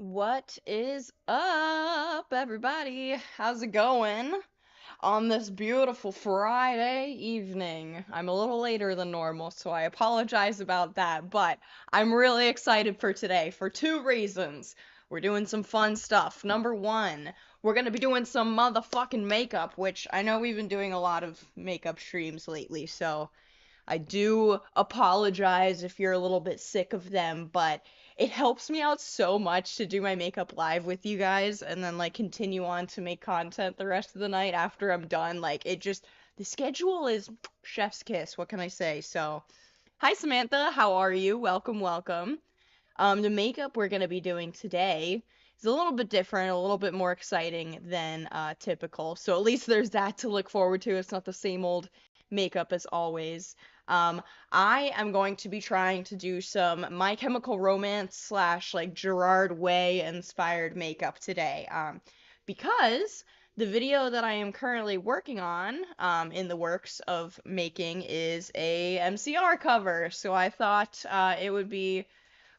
What is up, everybody? How's it going on this beautiful Friday evening? I'm a little later than normal, so I apologize about that, but I'm really excited for today for two reasons. We're doing some fun stuff. Number one, we're gonna be doing some motherfucking makeup, which I know we've been doing a lot of makeup streams lately, so I do apologize if you're a little bit sick of them, but it helps me out so much to do my makeup live with you guys and then like continue on to make content the rest of the night after I'm done. The schedule is chef's kiss. What can I say? So, hi Samantha, how are you? Welcome, welcome. The makeup we're gonna be doing today is a little bit different, a little bit more exciting than typical. So at least there's that to look forward to. It's not the same old makeup as always. Um, I am going to be trying to do some My Chemical Romance slash like Gerard Way inspired makeup today. Because the video that I am currently working on, in the works of making, is a MCR cover. So I thought it would be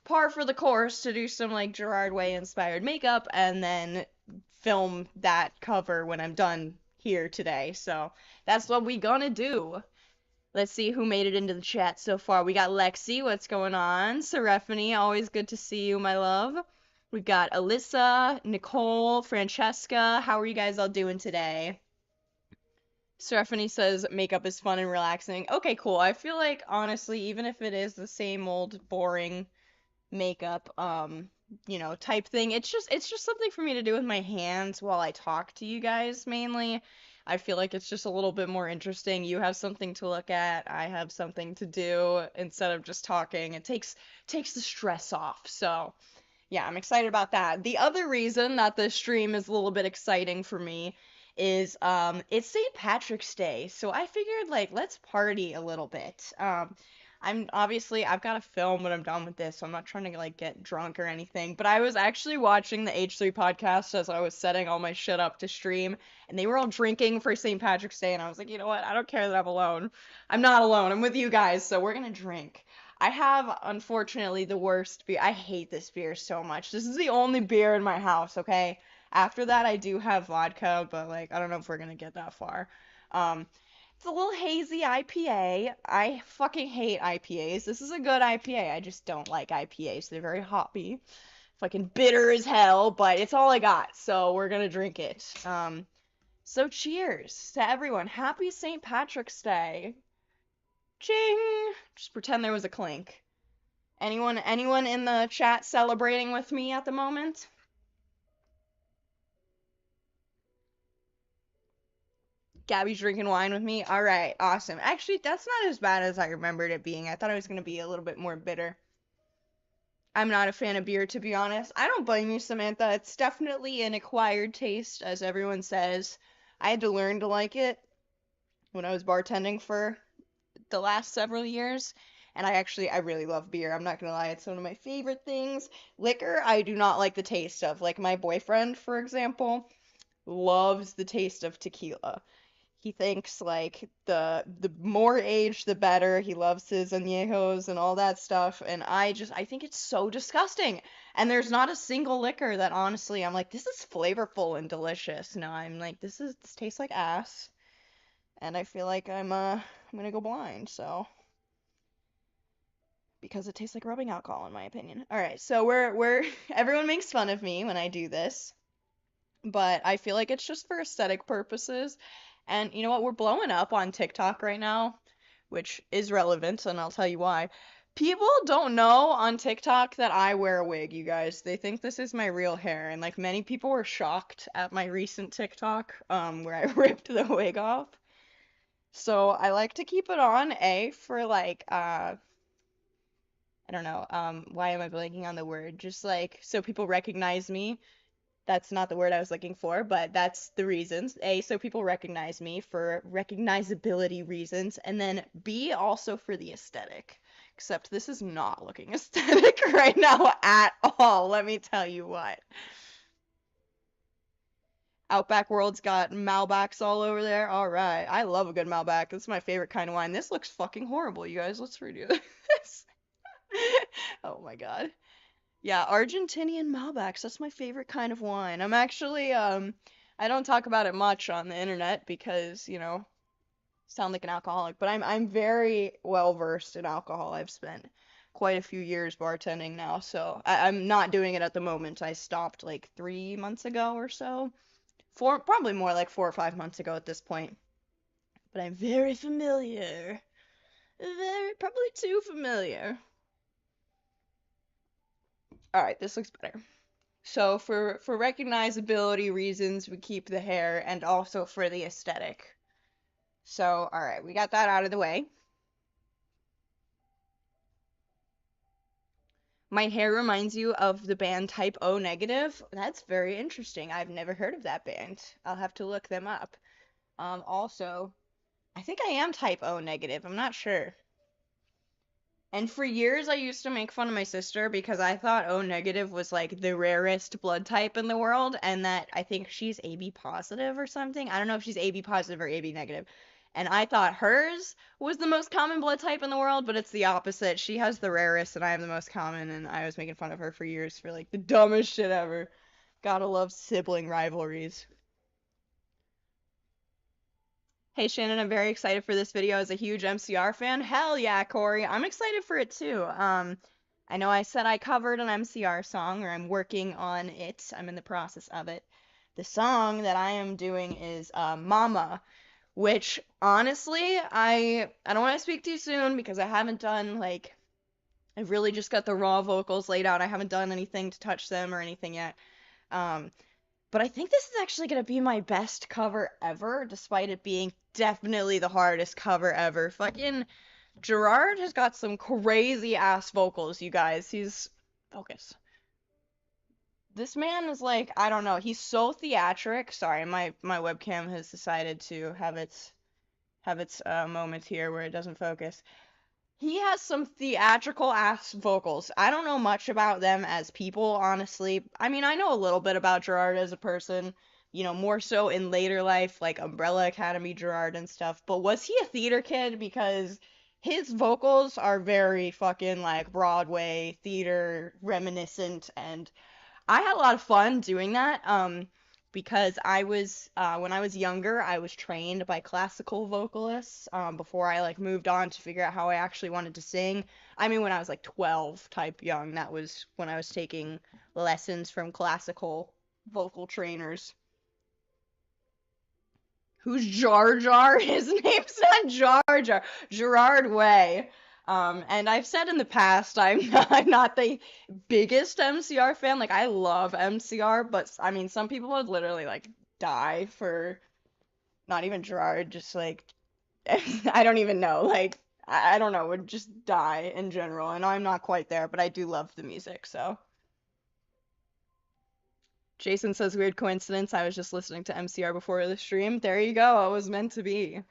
par for the course to do some like Gerard Way inspired makeup and then film that cover when I'm done here today. So that's what we gonna do. Let's see who made it into the chat so far. We got Lexi, what's going on? Seraphiny, always good to see you, my love. We've got Alyssa, Nicole, Francesca. How are you guys all doing today? Seraphiny says makeup is fun and relaxing. Okay, cool. I feel like honestly, even if it is the same old boring makeup type thing, it's just something for me to do with my hands while I talk to you guys mainly. I feel like it's just a little bit more interesting. You have something to look at, I have something to do instead of just talking. It takes the stress off. So yeah, I'm excited about that. The other reason that this stream is a little bit exciting for me is it's St. Patrick's Day, so I figured like let's party a little bit. I've got to film when I'm done with this, so I'm not trying to like get drunk or anything. But I was actually watching the H3 podcast as I was setting all my shit up to stream, and they were all drinking for St. Patrick's Day, and I was like, you know what? I don't care that I'm alone. I'm not alone. I'm with you guys, so we're gonna drink. I have, unfortunately, the worst beer. I hate this beer so much. This is the only beer in my house, okay? After that, I do have vodka, but like, I don't know if we're gonna get that far. Um, it's a little hazy IPA. I fucking hate IPAs. This is a good IPA. I just don't like IPAs. They're very hoppy, fucking bitter as hell, but it's all I got, so we're gonna drink it. So cheers to everyone. Happy St. Patrick's Day. Ching! Just pretend there was a clink. Anyone in the chat celebrating with me at the moment? Gabby's drinking wine with me. All right, awesome. Actually, that's not as bad as I remembered it being. I thought it was going to be a little bit more bitter. I'm not a fan of beer, to be honest. I don't blame you, Samantha. It's definitely an acquired taste, as everyone says. I had to learn to like it when I was bartending for the last several years. And I really love beer. I'm not gonna lie, it's one of my favorite things. Liquor, I do not like the taste of. Like my boyfriend, for example, loves the taste of tequila. He thinks like the more age the better. He loves his añejos and all that stuff, and I think it's so disgusting. And there's not a single liquor that honestly I'm like this is flavorful and delicious. No, I'm like this tastes like ass, and I feel like I'm gonna go blind. So because it tastes like rubbing alcohol in my opinion. All right, so we're everyone makes fun of me when I do this, but I feel like it's just for aesthetic purposes. And you know what? We're blowing up on TikTok right now, which is relevant, and I'll tell you why. People don't know on TikTok that I wear a wig, you guys. They think this is my real hair, and like many people were shocked at my recent TikTok, where I ripped the wig off. So I like to keep it on, A, for like, I don't know, why am I blanking on the word? Just like, so people recognize me. That's not the word I was looking for, but that's the reasons. A, so people recognize me for recognizability reasons, and then B, also for the aesthetic. Except this is not looking aesthetic right now at all, let me tell you what. Outback World's got Malbecs all over there. All right, I love a good Malbec. This is my favorite kind of wine. This looks fucking horrible, you guys. Let's redo this. Oh my god. Yeah, Argentinian Malbecs. That's my favorite kind of wine. I'm actually I don't talk about it much on the internet because, sound like an alcoholic, but I'm very well versed in alcohol. I've spent quite a few years bartending now, so I'm not doing it at the moment. I stopped like 3 months ago or so. Probably more like 4 or 5 months ago at this point. But I'm very familiar. Probably too familiar. All right, this looks better. So for recognizability reasons, we keep the hair and also for the aesthetic. So, all right, we got that out of the way. My hair reminds you of the band Type O Negative. That's very interesting. I've never heard of that band. I'll have to look them up. Also, I think I am Type O Negative. I'm not sure. And for years, I used to make fun of my sister because I thought O negative was like the rarest blood type in the world, and that I think she's AB positive or something. I don't know if she's AB positive or AB negative. And I thought hers was the most common blood type in the world, but it's the opposite. She has the rarest, and I have the most common, and I was making fun of her for years for like the dumbest shit ever. Gotta love sibling rivalries. Hey Shannon, I'm very excited for this video as a huge MCR fan. Hell yeah, Corey. I'm excited for it too. I know I said I covered an MCR song, or I'm working on it. I'm in the process of it. The song that I am doing is Mama, which honestly, I don't want to speak too soon because I haven't done like I've really just got the raw vocals laid out. I haven't done anything to touch them or anything yet. Um, but I think this is actually going to be my best cover ever, despite it being definitely the hardest cover ever. Fucking Gerard has got some crazy ass vocals, you guys. Focus. This man is like, I don't know, he's so theatric. Sorry, my webcam has decided to have its moment here where it doesn't focus. He has some theatrical ass vocals. I don't know much about them as people, honestly. I mean, I know a little bit about Gerard as a person, more so in later life, like Umbrella Academy Gerard and stuff. But was he a theater kid? Because his vocals are very fucking like Broadway theater reminiscent, and I had a lot of fun doing that. Because when I was younger, I was trained by classical vocalists, before I like moved on to figure out how I actually wanted to sing. I mean, when I was like 12 type young, that was when I was taking lessons from classical vocal trainers. Who's Jar Jar? His name's not Jar Jar. Gerard Way. And I've said in the past I'm not the biggest MCR fan. Like I love MCR, but I mean some people would literally like die for not even Gerard, just like I don't even know. Like I don't know, would just die in general. I know I'm not quite there, but I do love the music, so. Jason says weird coincidence. I was just listening to MCR before the stream. There you go. It was meant to be.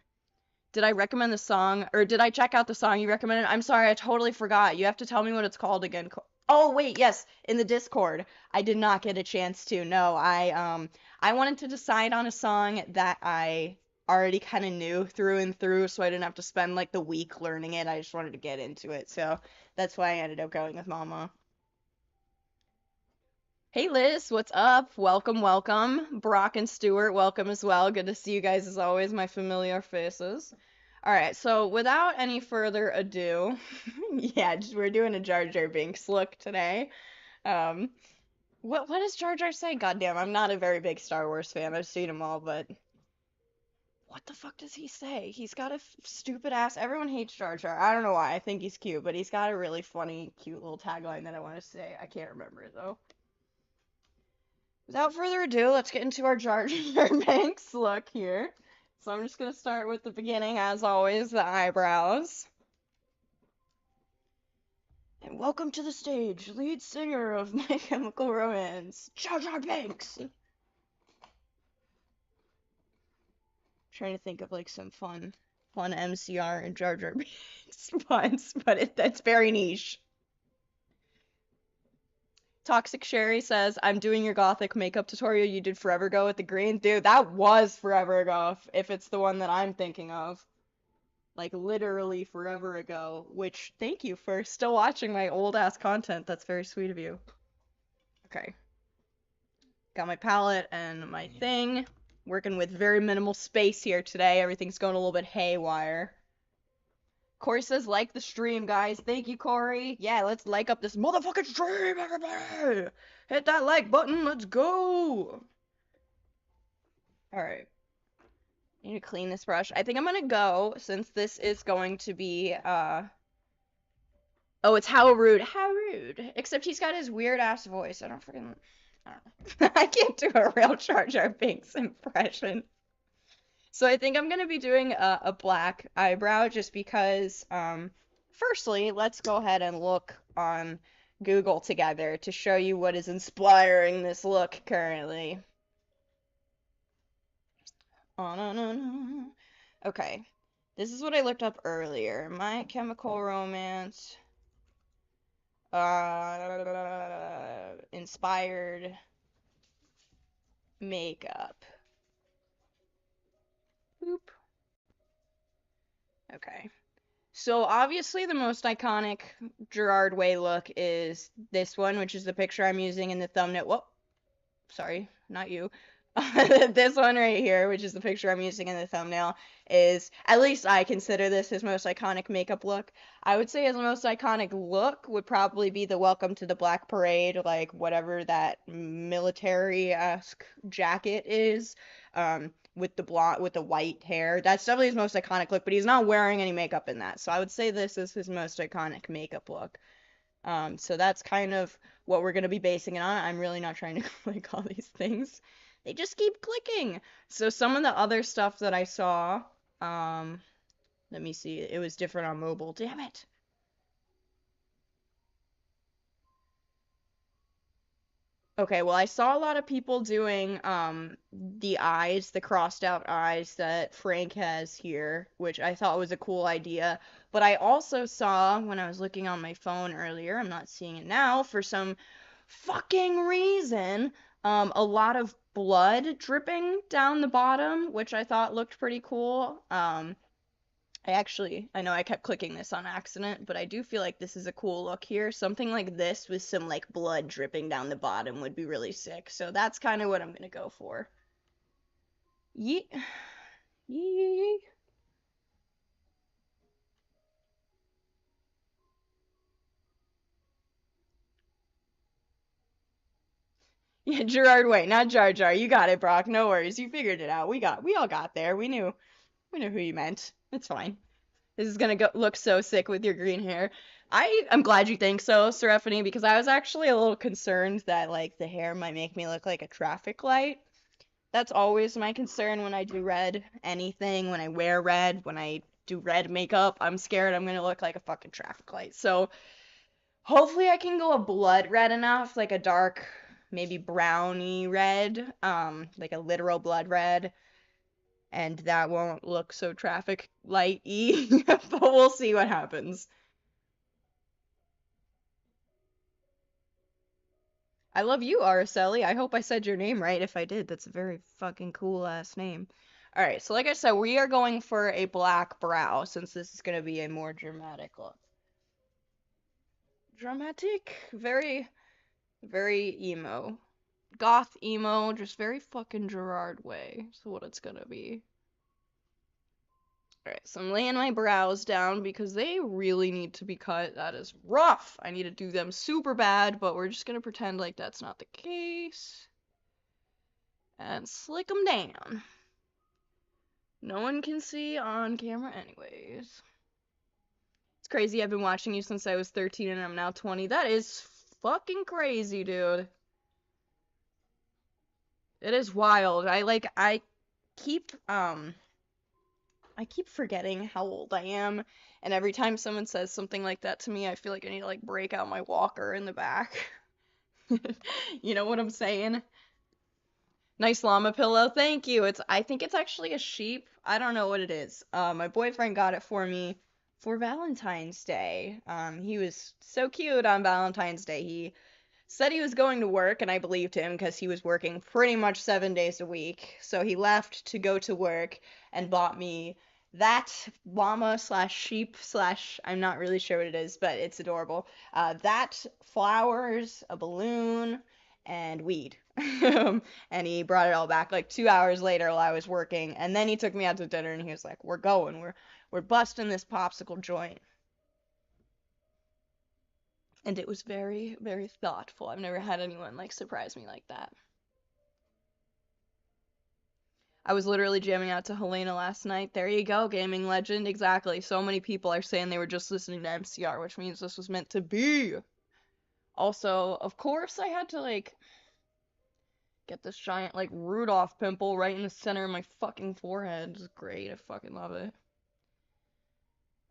Did I recommend the song, or did I check out the song you recommended? I'm sorry, I totally forgot. You have to tell me what it's called again. Oh, wait, yes, in the Discord. I did not get a chance to. No, I wanted to decide on a song that I already kind of knew through and through, so I didn't have to spend like the week learning it. I just wanted to get into it. So that's why I ended up going with Mama. Hey Liz, what's up? Welcome, welcome. Brock and Stuart, welcome as well. Good to see you guys as always, my familiar faces. All right, so without any further ado, yeah, we're doing a Jar Jar Binks look today. Um, what does Jar Jar say? Goddamn, I'm not a very big Star Wars fan. I've seen them all, but what the fuck does he say? He's got a stupid ass. Everyone hates Jar Jar. I don't know why. I think he's cute, but he's got a really funny, cute little tagline that I want to say. I can't remember it though. Without further ado, let's get into our Jar Jar Binks look here. So I'm just going to start with the beginning, as always, the eyebrows. And welcome to the stage, lead singer of My Chemical Romance, Jar Jar Binks! Trying to think of like some fun MCR and Jar Jar Binks puns, but that's very niche. Toxic Sherry says, I'm doing your gothic makeup tutorial you did forever ago with the green. Dude, that was forever ago, if it's the one that I'm thinking of. Like, literally forever ago. Which, thank you for still watching my old-ass content. That's very sweet of you. Okay. Got my palette and my thing. Working with very minimal space here today. Everything's going a little bit haywire. Corey says, like the stream, guys. Thank you, Corey. Yeah, let's like up this motherfucking stream, everybody. Hit that like button. Let's go. Alright. I need to clean this brush. I think I'm gonna go, since this is going to be, oh, it's how rude. How rude. Except he's got his weird-ass voice. I don't know. I can't do a real Jar Jar Binks impression. So I think I'm going to be doing a black eyebrow just because, firstly, let's go ahead and look on Google together to show you what is inspiring this look currently. Oh, no. Okay, this is what I looked up earlier. My Chemical Romance, inspired makeup. Boop. Okay. So obviously the most iconic Gerard Way look is this one, which is the picture I'm using in the thumbnail. Whoa, sorry, not you. This one right here, which is the picture I'm using in the thumbnail, is, at least I consider this his most iconic makeup look. I would say his most iconic look would probably be the Welcome to the Black Parade, like whatever that military-esque jacket is, with the blonde, with the white hair. That's definitely his most iconic look, but he's not wearing any makeup in that. So I would say this is his most iconic makeup look. So that's kind of what we're going to be basing it on. I'm really not trying to click all these things. They just keep clicking. So some of the other stuff that I saw, let me see. It was different on mobile. Damn it. Okay, well, I saw a lot of people doing the eyes, the crossed out eyes that Frank has here, which I thought was a cool idea. But I also saw, when I was looking on my phone earlier, I'm not seeing it now for some fucking reason, a lot of blood dripping down the bottom, which I thought looked pretty cool. I know I kept clicking this on accident, but I do feel like this is a cool look here. Something like this with some like blood dripping down the bottom would be really sick. So that's kind of what I'm gonna go for. Yeet. Yeet. Yeah, Gerard Way, not Jar Jar. You got it, Brock. No worries. You figured it out. We all got there. We knew who you meant. It's fine. This is gonna look so sick with your green hair. I'm glad you think so, Stephanie, because I was actually a little concerned that like the hair might make me look like a traffic light. That's always my concern when I do red anything, when I wear red, when I do red makeup. I'm scared I'm gonna look like a fucking traffic light. So hopefully I can go a blood red enough, like a dark, maybe browny red, like a literal blood red, and that won't look so traffic light-y, but we'll see what happens. I love you, Araceli. I hope I said your name right. If I did, that's a very fucking cool ass name. Alright, so like I said, we are going for a black brow, since this is going to be a more dramatic look. Dramatic? Very, very emo. Goth emo, just very fucking Gerard Way. So what it's gonna be. Alright, so I'm laying my brows down because they really need to be cut. That is rough. I need to do them super bad, but we're just gonna pretend like that's not the case. And slick them down. No one can see on camera anyways. It's crazy, I've been watching you since I was 13 and I'm now 20. That is fucking crazy, dude. It is wild. I keep forgetting how old I am, and every time someone says something like that to me, I feel like I need to like break out my walker in the back. You know what I'm saying? Nice llama pillow. Thank you. I think it's actually a sheep. I don't know what it is. My boyfriend got it for me for Valentine's Day. He was so cute on Valentine's Day. He said he was going to work, and I believed him because he was working pretty much 7 days a week. So he left to go to work and bought me that llama slash sheep slash, I'm not really sure what it is, but it's adorable. That, flowers, a balloon, and weed. And he brought it all back like 2 hours later while I was working. And then he took me out to dinner and he was like, we're going. We're busting this popsicle joint. And it was very, very thoughtful. I've never had anyone like surprise me like that. I was literally jamming out to Helena last night. There you go, gaming legend. Exactly. So many people are saying they were just listening to MCR, which means this was meant to be. Also, of course, I had to like get this giant like Rudolph pimple right in the center of my fucking forehead. It's great. I fucking love it.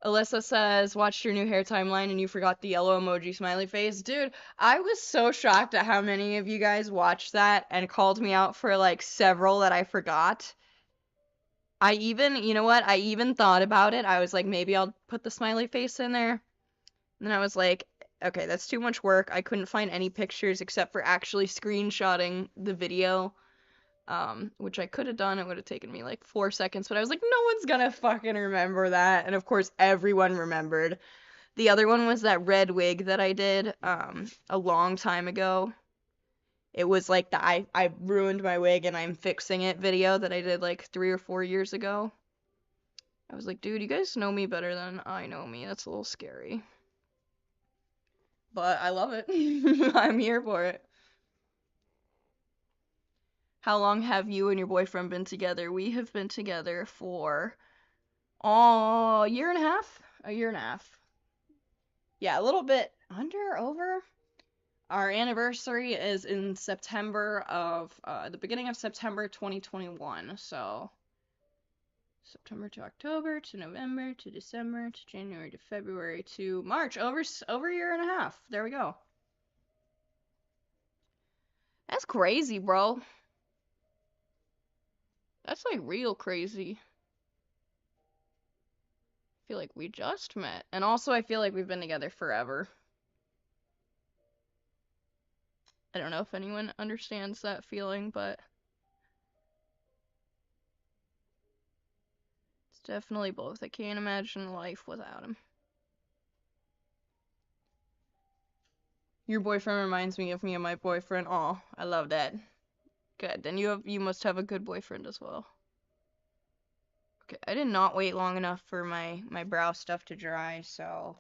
Alyssa says, watched your new hair timeline and you forgot the yellow emoji smiley face. Dude, I was so shocked at how many of you guys watched that and called me out for like several that I forgot. You know what? I even thought about it. I was like, maybe I'll put the smiley face in there. And then I was like, okay, that's too much work. I couldn't find any pictures except for actually screenshotting the video. Which I could have done. It would have taken me like 4 seconds, but I was like, no one's gonna fucking remember that. And of course, everyone remembered. The other one was that red wig that I did, a long time ago. It was like the I ruined my wig and I'm fixing it video that I did like 3 or 4 years ago. I was like, dude, you guys know me better than I know me. That's a little scary. But I love it. I'm here for it. How long have you and your boyfriend been together? We have been together for a year and a half. A year and a half. Yeah, a little bit over. Our anniversary is in September of, the beginning of September 2021. So, September to October to November to December to January to February to March. Over a year and a half. There we go. That's crazy, bro. That's like real crazy. I feel like we just met. And also I feel like we've been together forever. I don't know if anyone understands that feeling, but it's definitely both. I can't imagine life without him. Your boyfriend reminds me of me and my boyfriend. Aw, I love that. Good. Then you must have a good boyfriend as well. Okay, I did not wait long enough for my brow stuff to dry, so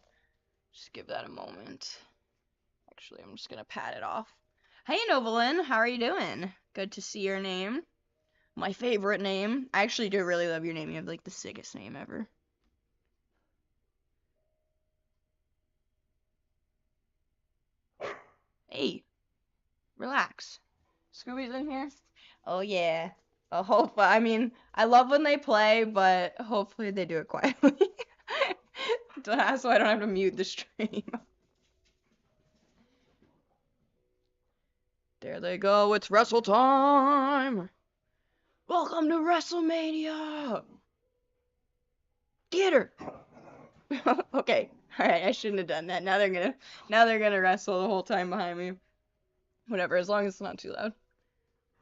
just give that a moment. Actually, I'm just gonna pat it off. Hey, Novalyn, how are you doing? Good to see your name. My favorite name. I actually do really love your name. You have like the sickest name ever. Hey, relax. Scooby's in here? Oh, yeah. I mean, I love when they play, but hopefully they do it quietly. So I don't have to mute the stream. There they go, it's wrestle time! Welcome to WrestleMania! Get her! Okay, alright, I shouldn't have done that. Now they're gonna wrestle the whole time behind me. Whatever, as long as it's not too loud.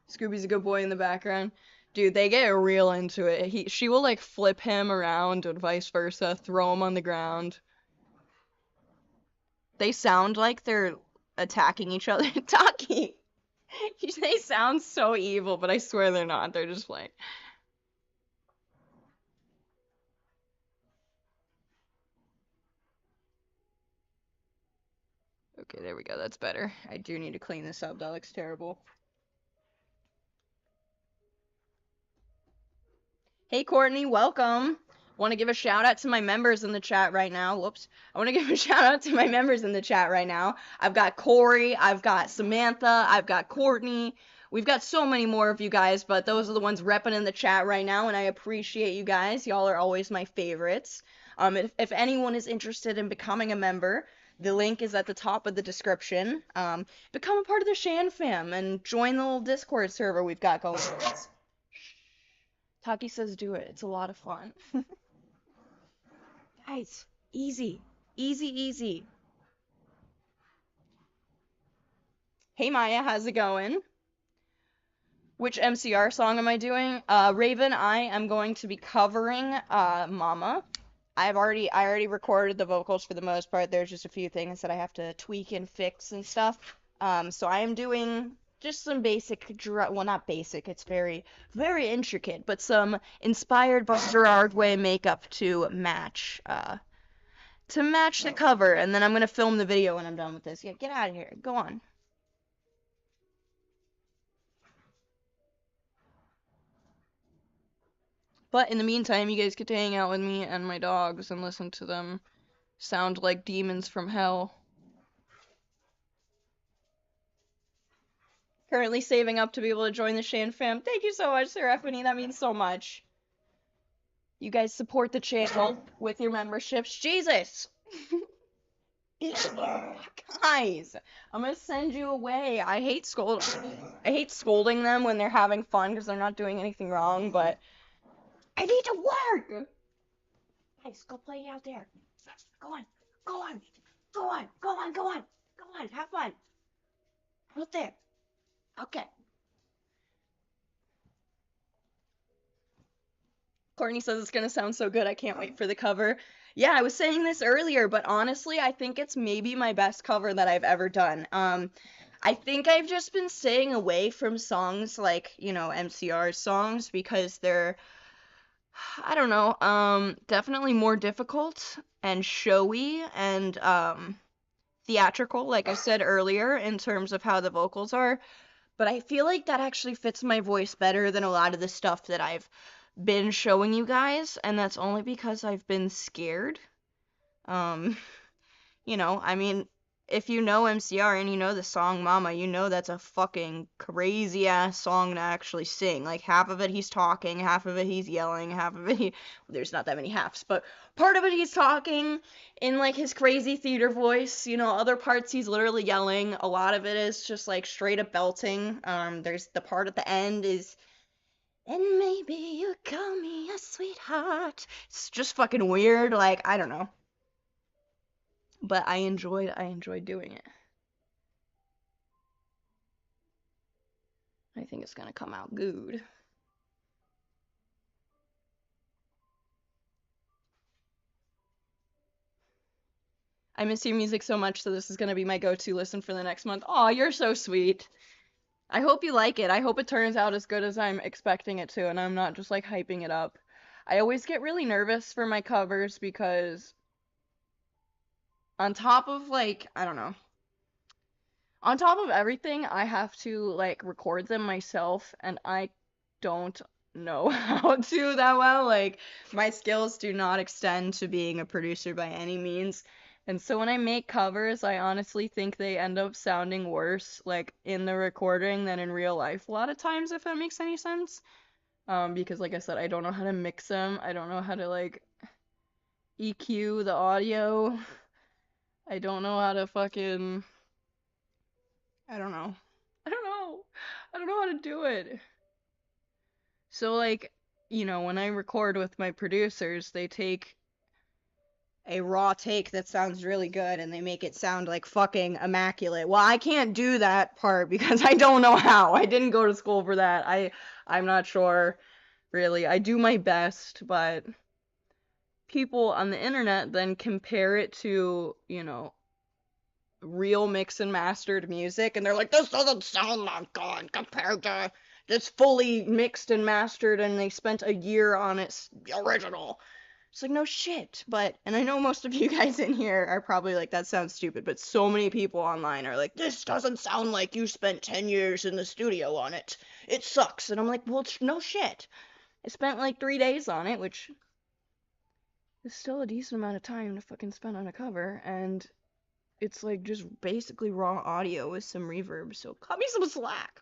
Scooby's a good boy in the background. Dude, they get real into it. She will like flip him around and vice versa, throw him on the ground. They sound like they're attacking each other. Talking. They sound so evil, but I swear they're not. They're just like. Okay, there we go. That's better. I do need to clean this up. That looks terrible. Hey, Courtney, welcome. Want to give a shout out to my members in the chat right now. Whoops. I want to give a shout out to my members in the chat right now. I've got Corey, I've got Samantha, I've got Courtney. We've got so many more of you guys, but those are the ones repping in the chat right now, and I appreciate you guys. Y'all are always my favorites. If anyone is interested in becoming a member, the link is at the top of the description. Become a part of the Shan fam and join the little Discord server we've got going. Taki says do it. It's a lot of fun. Guys, easy. Easy, easy. Hey Maya, how's it going? Which MCR song am I doing? Raven, I am going to be covering Mama. I already recorded the vocals for the most part. There's just a few things that I have to tweak and fix and stuff. So I am doing just some basic, well, not basic, it's very, very intricate, but some inspired by Gerard Way makeup to match the cover, and then I'm gonna film the video when I'm done with this. Yeah, get out of here. Go on. But in the meantime, you guys get to hang out with me and my dogs and listen to them sound like demons from hell. Currently saving up to be able to join the Shan fam. Thank you so much, Seraphony. That means so much. You guys support the channel with your memberships. Jesus! Guys, I'm gonna send you away. I hate scolding them when they're having fun because they're not doing anything wrong, but I need to work! Guys, go play out there. Go on, go on, go on, go on, go on, go on, have fun. Out there. Okay. Courtney says it's gonna sound so good. I can't wait for the cover. Yeah, I was saying this earlier, but honestly, I think it's maybe my best cover that I've ever done. I think I've just been staying away from songs like, MCR songs because they're, I don't know, definitely more difficult and showy and theatrical, like I said earlier, in terms of how the vocals are. But I feel like that actually fits my voice better than a lot of the stuff that I've been showing you guys, and that's only because I've been scared. Um, I mean, if you know MCR and you know the song Mama, you know that's a fucking crazy ass song to actually sing. Like, half of it he's talking, half of it he's yelling, half of it there's not that many halves, but part of it he's talking in like his crazy theater voice, other parts he's literally yelling. A lot of it is just like straight up belting. There's the part at the end is, and maybe you call me a sweetheart. It's just fucking weird, like, I don't know. But I enjoyed doing it. I think it's gonna come out good. I miss your music so much, so this is gonna be my go-to listen for the next month. Aw, you're so sweet. I hope you like it. I hope it turns out as good as I'm expecting it to, and I'm not just like hyping it up. I always get really nervous for my covers because on top of like, I don't know, on top of everything, I have to like record them myself, and I don't know how to that well. Like, my skills do not extend to being a producer by any means. And so when I make covers, I honestly think they end up sounding worse, like, in the recording than in real life a lot of times, if that makes any sense. Because like I said, I don't know how to mix them. I don't know how to, like, EQ the audio. I don't know how to fucking... I don't know. I don't know. I don't know how to do it. So, like, when I record with my producers, they take a raw take that sounds really good and they make it sound like fucking immaculate. Well, I can't do that part because I don't know how. I didn't go to school for that. I'm not sure, really. I do my best, but people on the internet then compare it to, real mix and mastered music, and they're like, this doesn't sound that good compared to this fully mixed and mastered, and they spent a year on its original. It's like, no shit. And I know most of you guys in here are probably like, that sounds stupid, but so many people online are like, this doesn't sound like you spent 10 years in the studio on it. It sucks. And I'm like, well, no shit. I spent like 3 days on it, which is still a decent amount of time to fucking spend on a cover, and it's like just basically raw audio with some reverb, so cut me some slack.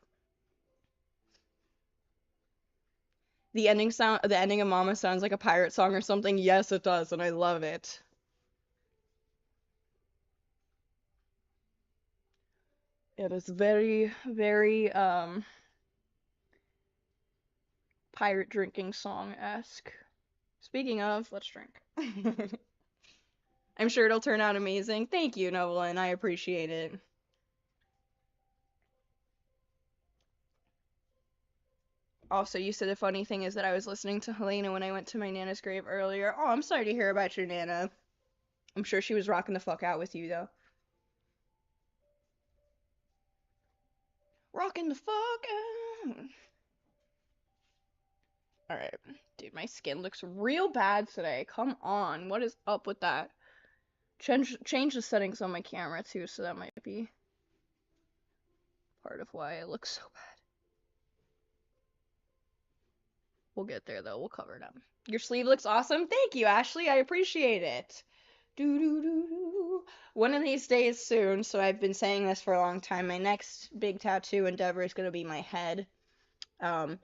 The ending of Mama sounds like a pirate song or something. Yes, it does, and I love it. It is very, very, pirate drinking song-esque. Speaking of, let's drink. I'm sure it'll turn out amazing. Thank you, Novelin. I appreciate it. Also, you said the funny thing is that I was listening to Helena when I went to my Nana's grave earlier. Oh, I'm sorry to hear about your Nana. I'm sure she was rocking the fuck out with you, though. Rocking the fuck out. Alright. Dude, my skin looks real bad today. Come on. What is up with that? Change the settings on my camera too, so that might be part of why it looks so bad. We'll get there though. We'll cover it up. Your sleeve looks awesome. Thank you, Ashley. I appreciate it. One of these days soon, so I've been saying this for a long time, my next big tattoo endeavor is going to be my head. And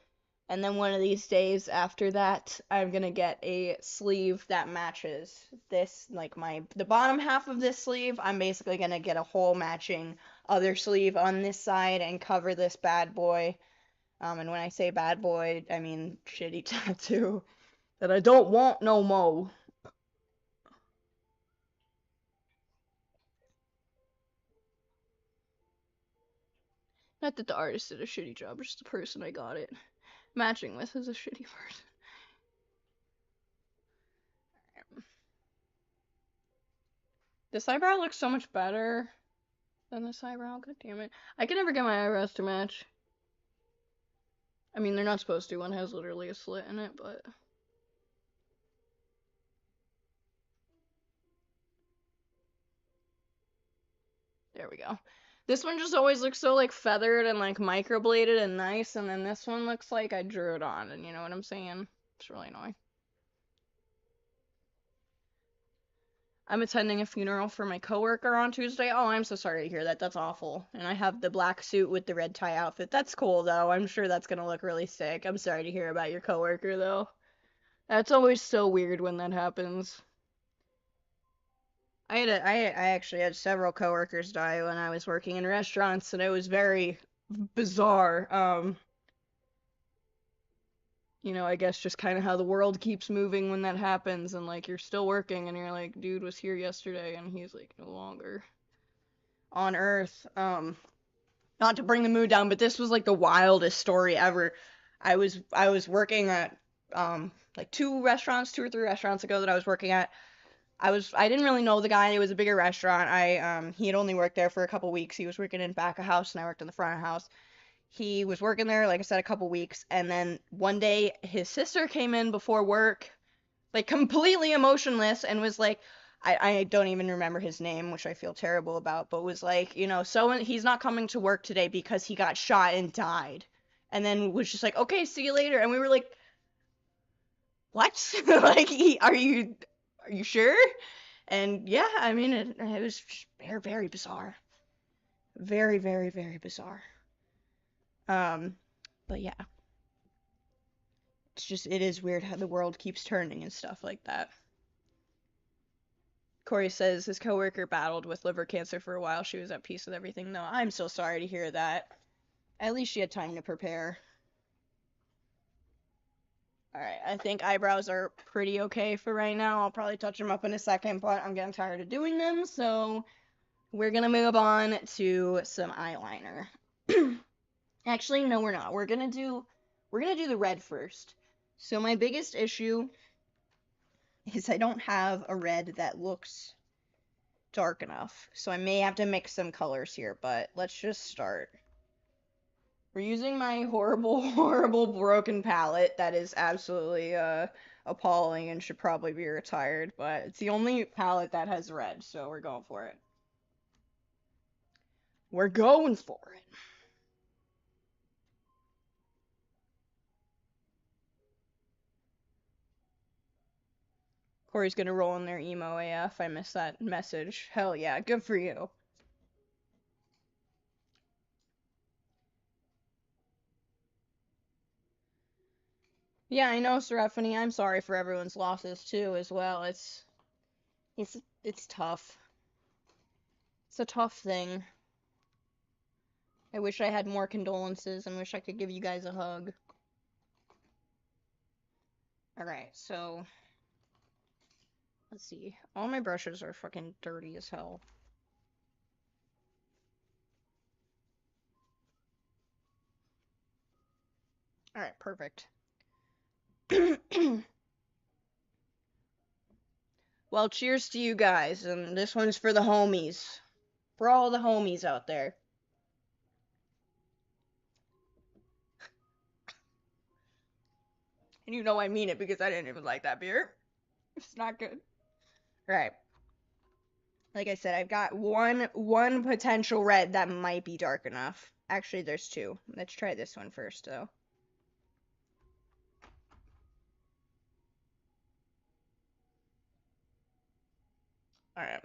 then one of these days after that, I'm going to get a sleeve that matches this, like the bottom half of this sleeve. I'm basically going to get a whole matching other sleeve on this side and cover this bad boy. And when I say bad boy, I mean shitty tattoo that I don't want no more. Not that the artist did a shitty job, just the person I got it matching with is a shitty person. This eyebrow looks so much better than this eyebrow. God damn it. I can never get my eyebrows to match. I mean, they're not supposed to. One has literally a slit in it, but... There we go. This one just always looks so, like, feathered and, like, microbladed and nice, and then this one looks like I drew it on, and you know what I'm saying? It's really annoying. I'm attending a funeral for my coworker on Tuesday. Oh, I'm so sorry to hear that. That's awful. And I have the black suit with the red tie outfit. That's cool, though. I'm sure that's gonna look really sick. I'm sorry to hear about your coworker, though. That's always so weird when that happens. I actually had several coworkers die when I was working in restaurants, and it was very bizarre. You know, I guess just kind of how the world keeps moving when that happens, and like you're still working, and you're like, dude was here yesterday, and he's like no longer on Earth. Not to bring the mood down, but this was like the wildest story ever. I was working at like two or three restaurants ago that I was working at. I didn't really know the guy. It was a bigger restaurant. He had only worked there for a couple weeks. He was working in back of house, and I worked in the front of house. He was working there, like I said, a couple weeks, and then one day his sister came in before work, like completely emotionless, and was like, I don't even remember his name, which I feel terrible about, but was like, you know, so he's not coming to work today because he got shot and died. And then was just like, okay, see you later. And we were like, what? Like, are you sure? And yeah, I mean, it was very, very bizarre. Very, very, very bizarre. But yeah. It is weird how the world keeps turning and stuff like that. Corey says his coworker battled with liver cancer for a while. She was at peace with everything. No, I'm so sorry to hear that. At least she had time to prepare. Alright, I think eyebrows are pretty okay for right now. I'll probably touch them up in a second, but I'm getting tired of doing them, so we're gonna move on to some eyeliner. Actually, no, we're not. We're gonna do the red first. So my biggest issue is I don't have a red that looks dark enough. So I may have to mix some colors here, but let's just start. We're using my horrible, horrible broken palette that is absolutely appalling and should probably be retired, but it's the only palette that has red, so we're going for it. We're going for it. Corey's gonna roll in their emo AF. I missed that message. Hell yeah, good for you. Yeah, I know, Seraphony. I'm sorry for everyone's losses too, as well. It's tough. It's a tough thing. I wish I had more condolences and wish I could give you guys a hug. Alright, so let's see. All my brushes are fucking dirty as hell. Alright, perfect. Well, cheers to you guys, and this one's for the homies. For all the homies out there. And you know I mean it because I didn't even like that beer. It's not good. Right. Like I said, I've got one potential red that might be dark enough. Actually, there's two. Let's try this one first, though. Alright.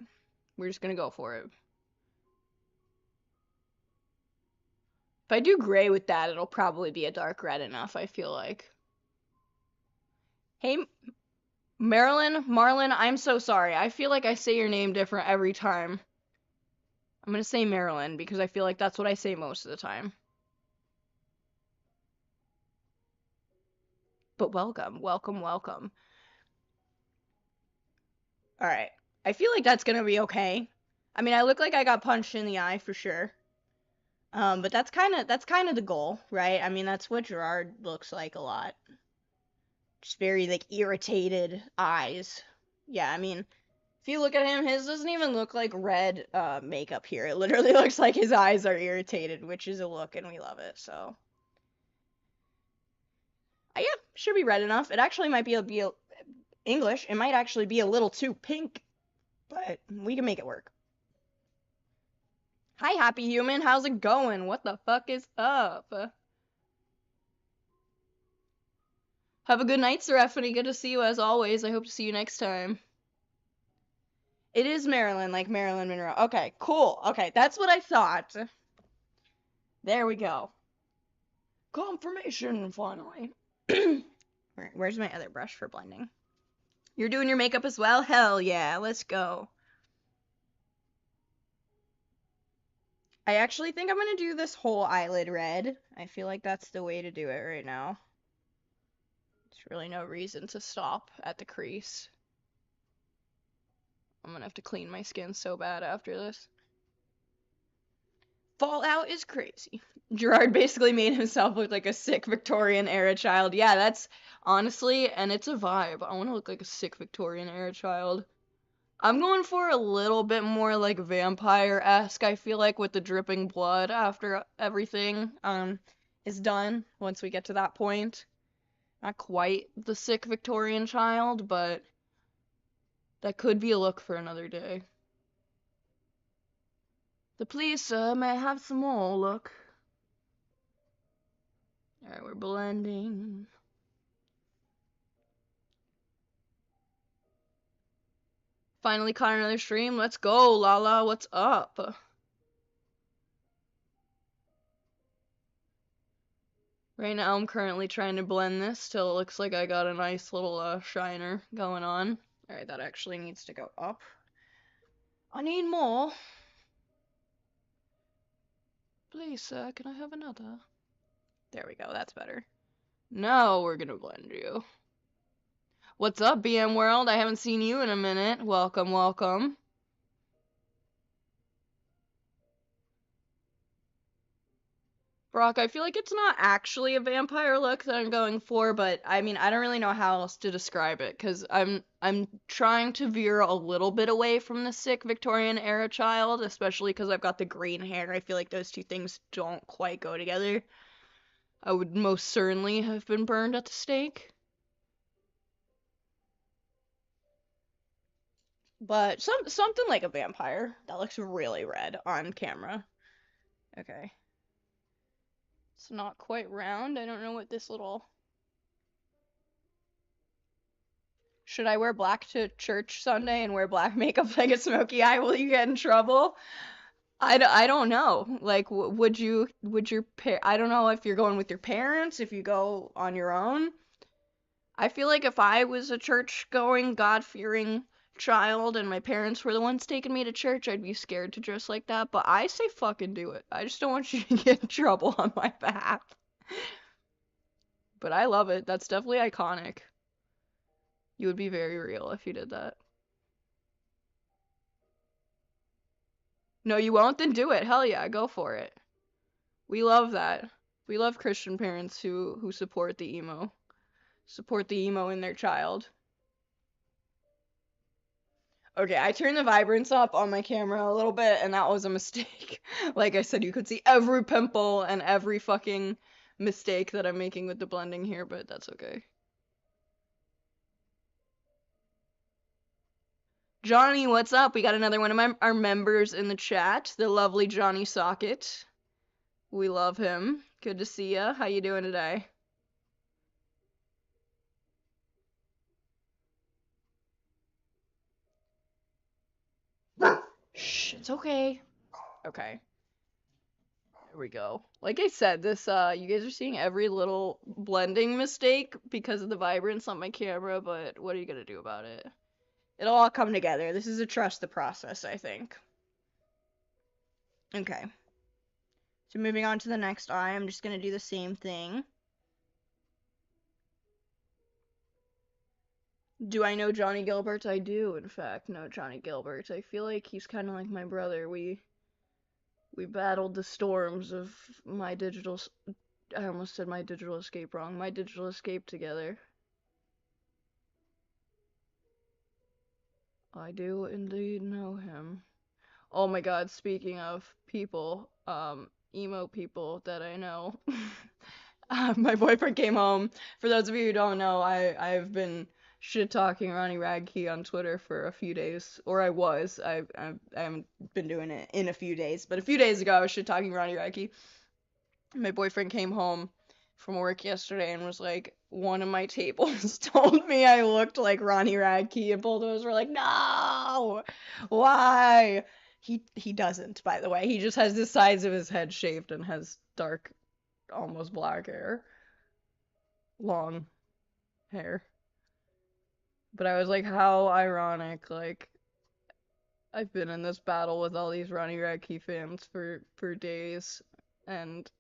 We're just gonna go for it. If I do gray with that, it'll probably be a dark red enough, I feel like. Hey, Marlon, I'm so sorry. I feel like I say your name different every time. I'm gonna say Marilyn because I feel like that's what I say most of the time. But welcome. Alright. I feel like that's gonna be okay. I mean, I look like I got punched in the eye for sure. But that's kind of the goal, right? I mean, that's what Gerard looks like a lot. Just very like irritated eyes. Yeah, I mean, if you look at him, his doesn't even look like red makeup here. It literally looks like his eyes are irritated, which is a look, and we love it. So, yeah, should be red enough. It actually might be a English. It might actually be a little too pink, but we can make it work. Hi, happy human. How's it going? What the fuck is up? Have a good night, Stephanie. Good to see you as always. I hope to see you next time. It is Marilyn, like Marilyn Monroe. Okay, cool. Okay, that's what I thought. There we go. Confirmation, finally. Where's my other brush for blending? You're doing your makeup as well? Hell yeah, let's go. I actually think I'm gonna do this whole eyelid red. I feel like that's the way to do it right now. There's really no reason to stop at the crease. I'm gonna have to clean my skin so bad after this. Fallout is crazy. Gerard basically made himself look like a sick Victorian era child. Yeah, that's honestly, and it's a vibe. I want to look like a sick Victorian era child. I'm going for a little bit more like vampire-esque, I feel like, with the dripping blood after everything is done, once we get to that point. Not quite the sick Victorian child, but that could be a look for another day. The police, sir, may I have some more, look. Alright, we're blending. Finally caught another stream. Let's go, Lala. What's up? Right now, I'm currently trying to blend this till it looks like I got a nice little shiner going on. Alright, that actually needs to go up. I need more. Please, sir, can I have another? There we go, that's better. Now we're gonna blend you. What's up, BM World? I haven't seen you in a minute. Welcome, welcome. Brock, I feel like it's not actually a vampire look that I'm going for, but I mean, I don't really know how else to describe it, because I'm trying to veer a little bit away from the sick Victorian era child, especially because I've got the green hair. I feel like those two things don't quite go together. I would most certainly have been burned at the stake. But something like a vampire. That looks really red on camera. Okay. It's not quite round. I don't know what this little... Should I wear black to church Sunday and wear black makeup like a smoky eye? Will you get in trouble? I don't know. Like, would your I don't know if you're going with your parents, if you go on your own. I feel like if I was a church-going, God-fearing child and my parents were the ones taking me to church, I'd be scared to dress like that, but I say fucking do it. I just don't want you to get in trouble on my behalf. But I love it. That's definitely iconic. You would be very real if you did that. No, you won't? Then do it. Hell yeah, go for it. We love that. We love Christian parents who support the emo. Support the emo in their child. Okay, I turned the vibrance up on my camera a little bit, and that was a mistake. Like I said, you could see every pimple and every fucking mistake that I'm making with the blending here, but that's okay. Johnny, what's up? We got another one of our members in the chat, the lovely Johnny Socket. We love him. Good to see ya. How you doing today? Shh, it's okay. Okay. There we go. Like I said, this you guys are seeing every little blending mistake because of the vibrance on my camera, but what are you gonna do about it? It'll all come together. This is a trust the process, I think. Okay. So moving on to the next eye, I'm just gonna do the same thing. Do I know Johnny Gilbert? I do, in fact, know Johnny Gilbert. I feel like he's kind of like my brother. We battled the storms of my digital. I almost said my digital escape wrong. My digital escape together. I do indeed know him. Oh my god, speaking of people, emo people that I know. My boyfriend came home. For those of you who don't know, I've been shit talking Ronnie Radke on Twitter for a few days, or I was. I haven't been doing it in a few days, but a few days ago I was shit talking Ronnie Radke. My boyfriend came home from work yesterday and was like, one of my tables told me I looked like Ronnie Radke, and both of us were like, no, why? He doesn't, by the way. He just has the sides of his head shaved and has dark, almost black hair. Long hair. But I was like, how ironic, like, I've been in this battle with all these Ronnie Radke fans for days, and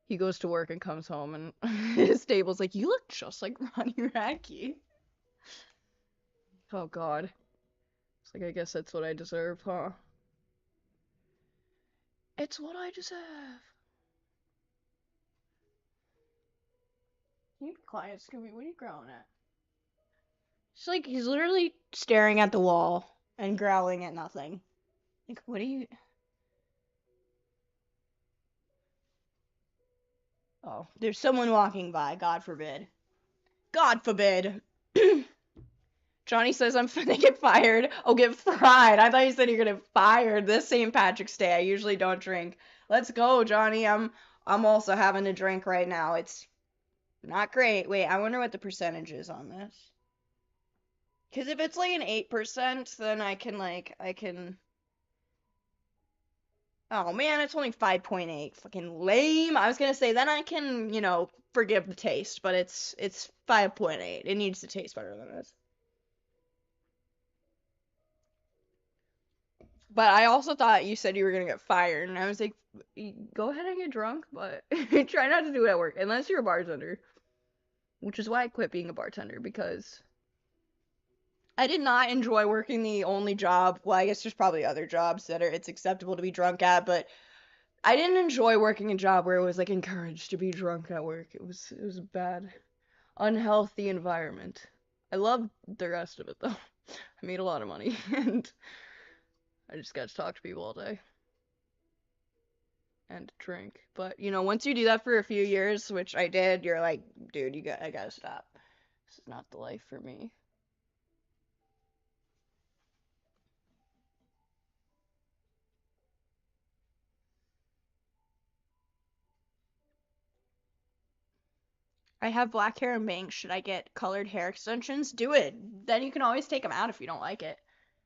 he goes to work and comes home, and his table's like, you look just like Ronnie Radke. Oh god. It's like, I guess that's what I deserve, huh? It's what I deserve. Can you be quiet, Scooby? What are you growling at? It's like, he's literally staring at the wall and growling at nothing. Like, what are you... Oh, there's someone walking by, God forbid. God forbid. Johnny says I'm finna get fired. Oh, get fried. I thought you said you're gonna get fired this St. Patrick's Day. I usually don't drink. Let's go, Johnny. I'm also having a drink right now. It's not great. Wait, I wonder what the percentage is on this. Because if it's like an 8%, then I can... Oh man, it's only 5.8. Fucking lame. I was gonna say, then I can, forgive the taste, but it's 5.8. It needs to taste better than this. But I also thought you said you were gonna get fired, and I was like, go ahead and get drunk, but try not to do it at work, unless you're a bartender. Which is why I quit being a bartender, because I did not enjoy working the only job. Well, I guess there's probably other jobs that it's acceptable to be drunk at, but I didn't enjoy working a job where it was like encouraged to be drunk at work. It was a bad, unhealthy environment. I loved the rest of it though. I made a lot of money, and I just got to talk to people all day and drink. But once you do that for a few years, which I did, you're like, dude, I gotta stop. This is not the life for me. I have black hair and bangs. Should I get colored hair extensions? Do it. Then you can always take them out if you don't like it.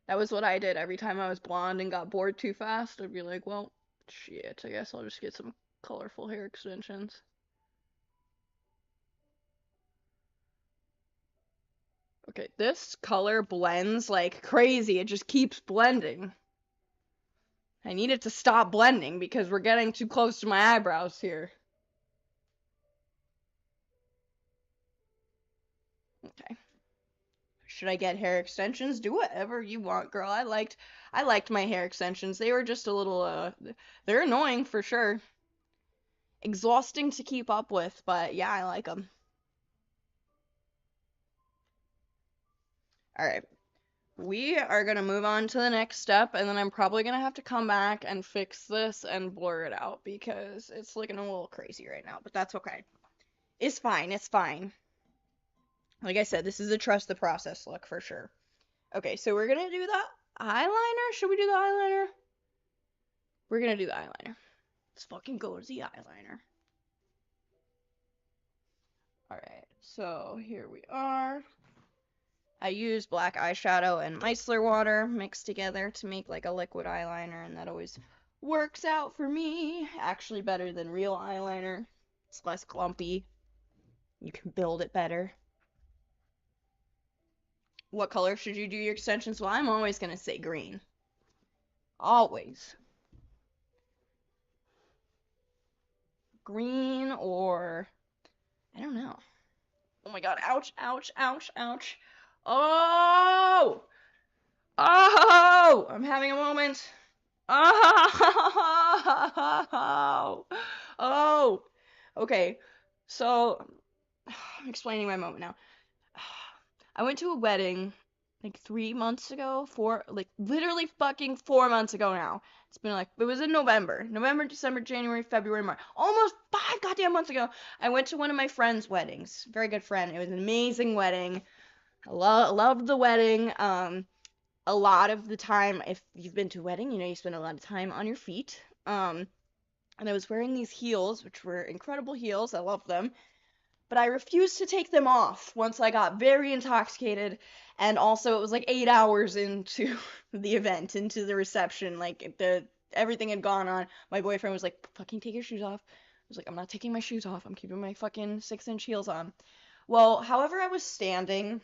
That was what I did every time I was blonde and got bored too fast. I'd be like, well, shit, I guess I'll just get some colorful hair extensions. Okay, this color blends like crazy. It just keeps blending. I need it to stop blending because we're getting too close to my eyebrows here. Okay. Should I get hair extensions? Do whatever you want, girl. I liked my hair extensions. They were just a little they're annoying for sure. Exhausting to keep up with, but yeah, I like them. All right. We are going to move on to the next step, and then I'm probably going to have to come back and fix this and blur it out because it's looking a little crazy right now, but that's okay. It's fine. Like I said, this is a trust the process look for sure. Okay, so we're gonna do the eyeliner. Should we do the eyeliner? We're gonna do the eyeliner. Let's fucking go to the eyeliner. Alright, so here we are. I use black eyeshadow and micellar water mixed together to make like a liquid eyeliner, and that always works out for me. Actually better than real eyeliner. It's less clumpy. You can build it better. What color should you do your extensions? Well, I'm always gonna say green. Always. Green or I don't know. Oh my god, ouch, ouch, ouch, ouch. Oh! Oh! I'm having a moment. Oh! Oh! Okay, so I'm explaining my moment now. I went to a wedding like 3 months ago, literally fucking 4 months ago now. It's been like, it was in November, December, January, February, March, almost 5 goddamn months ago. I went to one of my friend's weddings, very good friend. It was an amazing wedding. I loved the wedding. A lot of the time, if you've been to a wedding, you spend a lot of time on your feet. And I was wearing these heels, which were incredible heels. I love them. But I refused to take them off once I got very intoxicated, and also it was like 8 hours into the event, into the reception, like everything had gone on. My boyfriend was like, fucking take your shoes off. I was like, I'm not taking my shoes off, I'm keeping my fucking 6-inch heels on. Well, however I was standing,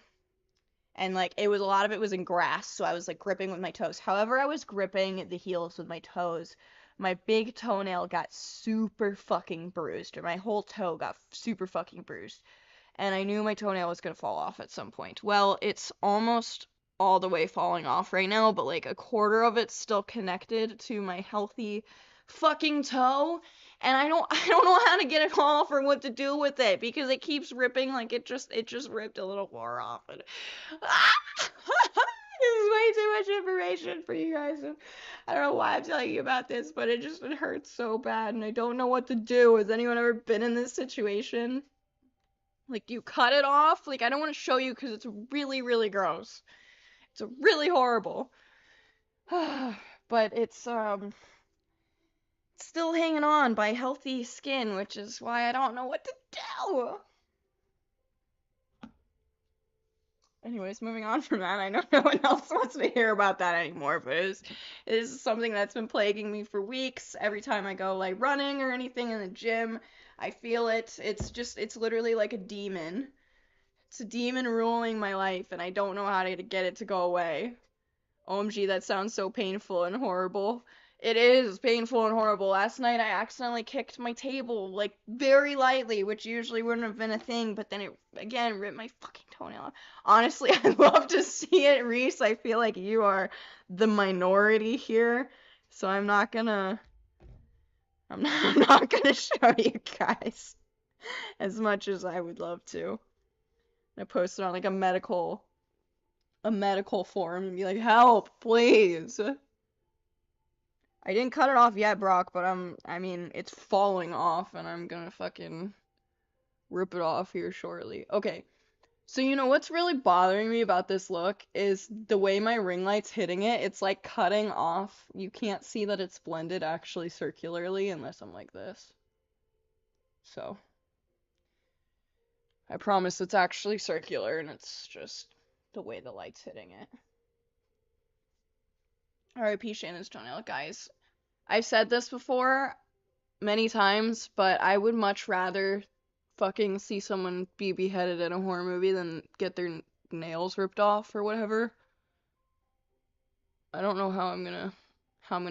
and like a lot of it was in grass, so I was like gripping with my toes. However I was gripping the heels with my toes, my big toenail got super fucking bruised, or my whole toe got super fucking bruised, and I knew my toenail was gonna fall off at some point. Well, it's almost all the way falling off right now, but like a quarter of it's still connected to my healthy fucking toe, and I don't know how to get it off or what to do with it because it keeps ripping. Like it just ripped a little more off, and this is way too much information for you guys. I don't know why I'm telling you about this, but it hurts so bad, and I don't know what to do. Has anyone ever been in this situation? Like, you cut it off? Like, I don't want to show you because it's really, really gross. It's really horrible. But it's still hanging on by healthy skin, which is why I don't know what to do. Anyways, moving on from that, I know no one else wants to hear about that anymore, but it is something that's been plaguing me for weeks. Every time I go like running or anything in the gym, I feel it. It's literally like a demon. It's a demon ruling my life, and I don't know how to get it to go away. OMG, that sounds so painful and horrible. It is painful and horrible. Last night I accidentally kicked my table, like, very lightly, which usually wouldn't have been a thing, but then it, again, ripped my fucking toenail off. Honestly, I'd love to see it, Reese. I feel like you are the minority here, so I'm not gonna show you guys as much as I would love to. I post it on, like, a medical forum and be like, help, please. I didn't cut it off yet, Brock, but I mean, it's falling off, and I'm gonna fucking rip it off here shortly. Okay, so what's really bothering me about this look is the way my ring light's hitting it. It's like cutting off. You can't see that it's blended actually circularly unless I'm like this. So, I promise it's actually circular, and it's just the way the light's hitting it. R.I.P. Shannon's toenail, guys. I've said this before many times, but I would much rather fucking see someone be beheaded in a horror movie than get their nails ripped off or whatever. I don't know how I'm gonna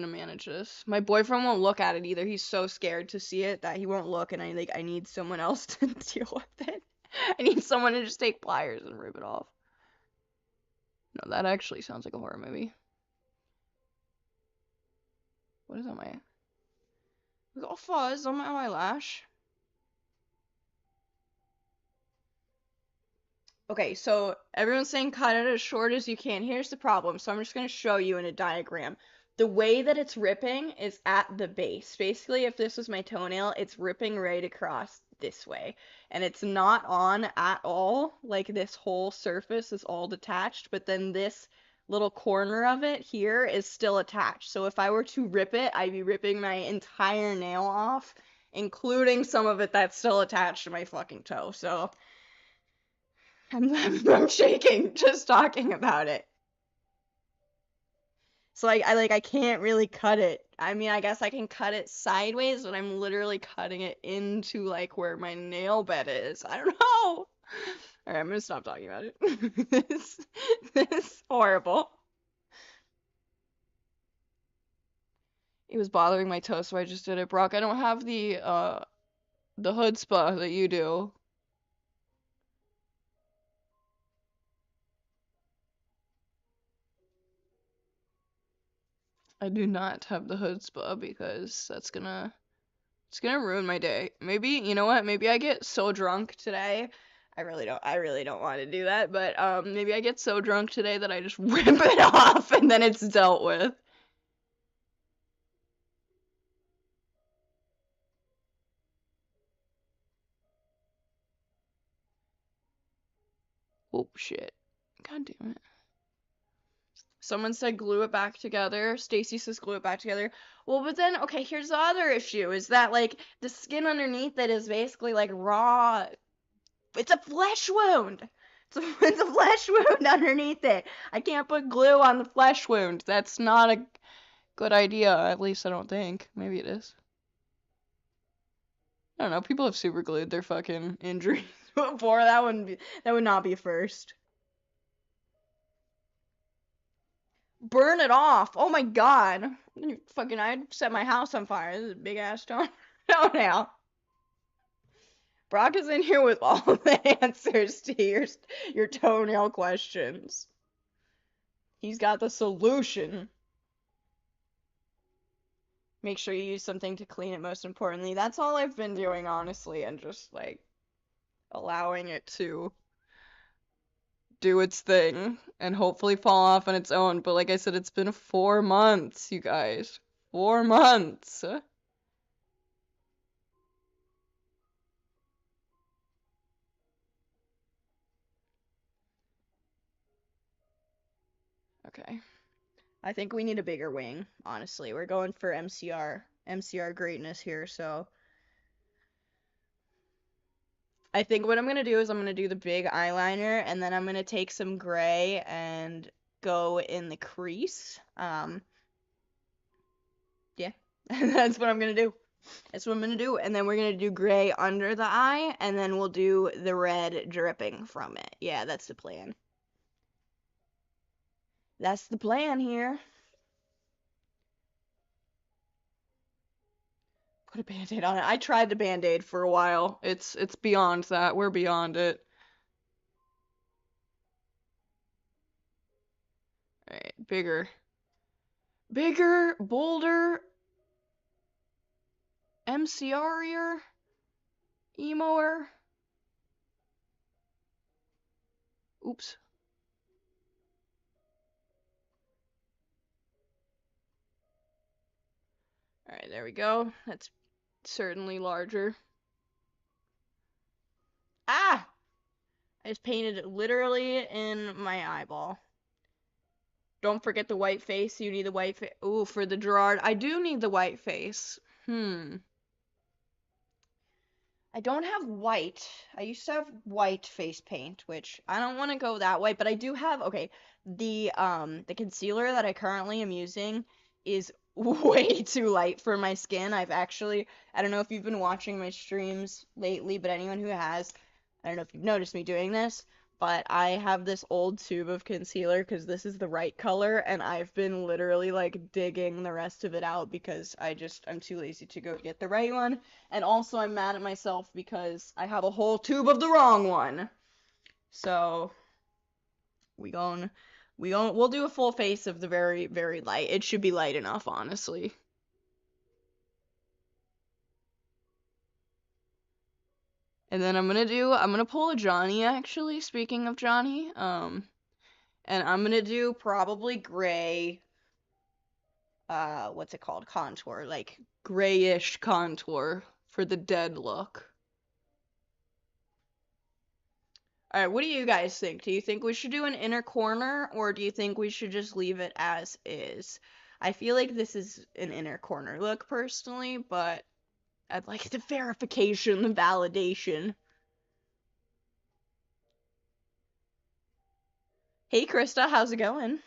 manage this. My boyfriend won't look at it either. He's so scared to see it that he won't look, and I need someone else to deal with it. I need someone to just take pliers and rip it off. No, that actually sounds like a horror movie. What is on my... I got fuzz on my eyelash. Okay, so everyone's saying cut it as short as you can. Here's the problem. So I'm just going to show you in a diagram. The way that it's ripping is at the base. Basically, if this was my toenail, it's ripping right across this way. And it's not on at all. Like, this whole surface is all detached. But then this little corner of it here is still attached. So if I were to rip it, I'd be ripping my entire nail off, including some of it that's still attached to my fucking toe. So I'm shaking just talking about it. So I can't really cut it. I mean, I guess I can cut it sideways, but I'm literally cutting it into like where my nail bed is. I don't know. All right, I'm gonna stop talking about it. This is horrible. It was bothering my toe, so I just did it. Brock, I don't have the hood spa that you do. I do not have the hood spa because it's gonna ruin my day. Maybe, you know what? Maybe I get so drunk today. I really don't want to do that, but maybe I get so drunk today that I just rip it off and then it's dealt with. Oh shit. God damn it. Someone said glue it back together. Stacy says glue it back together. Well, but then, okay, here's the other issue is that, like, the skin underneath it is basically, like, raw. It's a flesh wound. It's a flesh wound underneath it. I can't put glue on the flesh wound. That's not a good idea. At least I don't think. Maybe it is. I don't know. People have super glued their fucking injuries before. That would not be first. Burn it off. Oh my god. Fucking, I'd set my house on fire. This is a big ass stone. Oh, now. Brock is in here with all the answers to your toenail questions. He's got the solution. Make sure you use something to clean it, most importantly. That's all I've been doing, honestly, and just, like, allowing it to do its thing and hopefully fall off on its own. But like I said, it's been 4 months, you guys. 4 months. Okay. I think we need a bigger wing, honestly. We're going for MCR greatness here, so I think what I'm gonna do is I'm gonna do the big eyeliner, and then I'm gonna take some gray and go in the crease. Yeah, that's what I'm gonna do. That's what I'm gonna do, and then we're gonna do gray under the eye, and then we'll do the red dripping from it. Yeah, that's the plan. That's the plan here. Put a band-aid on it. I tried the band-aid for a while. It's beyond that. We're beyond it. Alright, bigger. Bigger, bolder, MCR-ier, emoer. Oops. Alright, there we go. That's certainly larger. Ah! I just painted it literally in my eyeball. Don't forget the white face. You need the white face. Ooh, for the Gerard. I do need the white face. I don't have white. I used to have white face paint, which I don't want to go that way, but I do have, okay, the concealer that I currently am using is way too light for my skin. I don't know if you've been watching my streams lately, but anyone who has, I don't know if you've noticed me doing this, but I have this old tube of concealer because this is the right color, and I've been literally like digging the rest of it out because I'm too lazy to go get the right one. And also I'm mad at myself because I have a whole tube of the wrong one. So we'll do a full face of the very, very light. It should be light enough, honestly. And then I'm gonna pull a Johnny, actually, speaking of Johnny. And I'm gonna do probably gray, what's it called? Contour, like grayish contour for the dead look. All right, what do you guys think? Do you think we should do an inner corner, or do you think we should just leave it as is? I feel like this is an inner corner look personally, but I'd like the verification, the validation. Hey Krista, how's it going?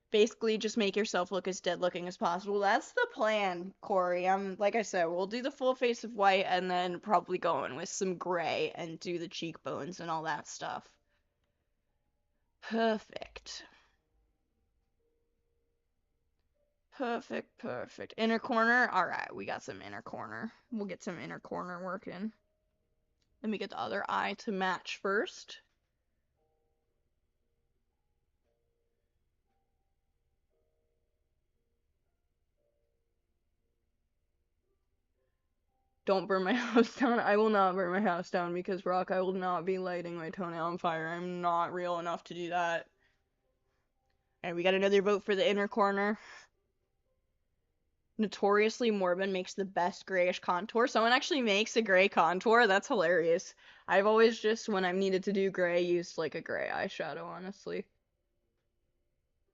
Basically, just make yourself look as dead looking as possible. That's the plan, Corey. Like I said, we'll do the full face of white and then probably go in with some gray and do the cheekbones and all that stuff. Perfect. Perfect, perfect. Inner corner. All right, we got some inner corner. We'll get some inner corner working. Let me get the other eye to match first. Don't burn my house down. I will not burn my house down because, Rock, I will not be lighting my toenail on fire. I'm not real enough to do that. And we got another vote for the inner corner. Notoriously Morbid makes the best grayish contour. Someone actually makes a gray contour. That's hilarious. I've always just, when I've needed to do gray, used like a gray eyeshadow, honestly.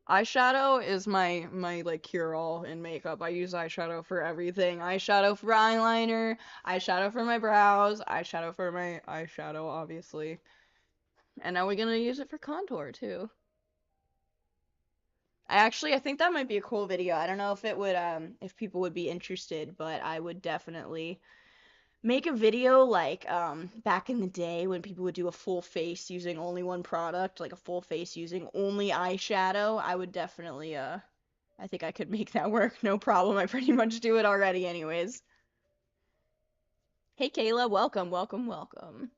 Eyeshadow is my like cure-all in makeup. I use eyeshadow for everything. Eyeshadow for eyeliner, eyeshadow for my brows, eyeshadow for my eyeshadow, obviously. And now we're gonna use it for contour too. I think that might be a cool video. I don't know if it would if people would be interested, but I would definitely make a video like back in the day when people would do a full face using only one product, like a full face using only eyeshadow. I would definitely I think I could make that work, no problem. I pretty much do it already anyways. Hey Kayla, welcome, welcome, welcome.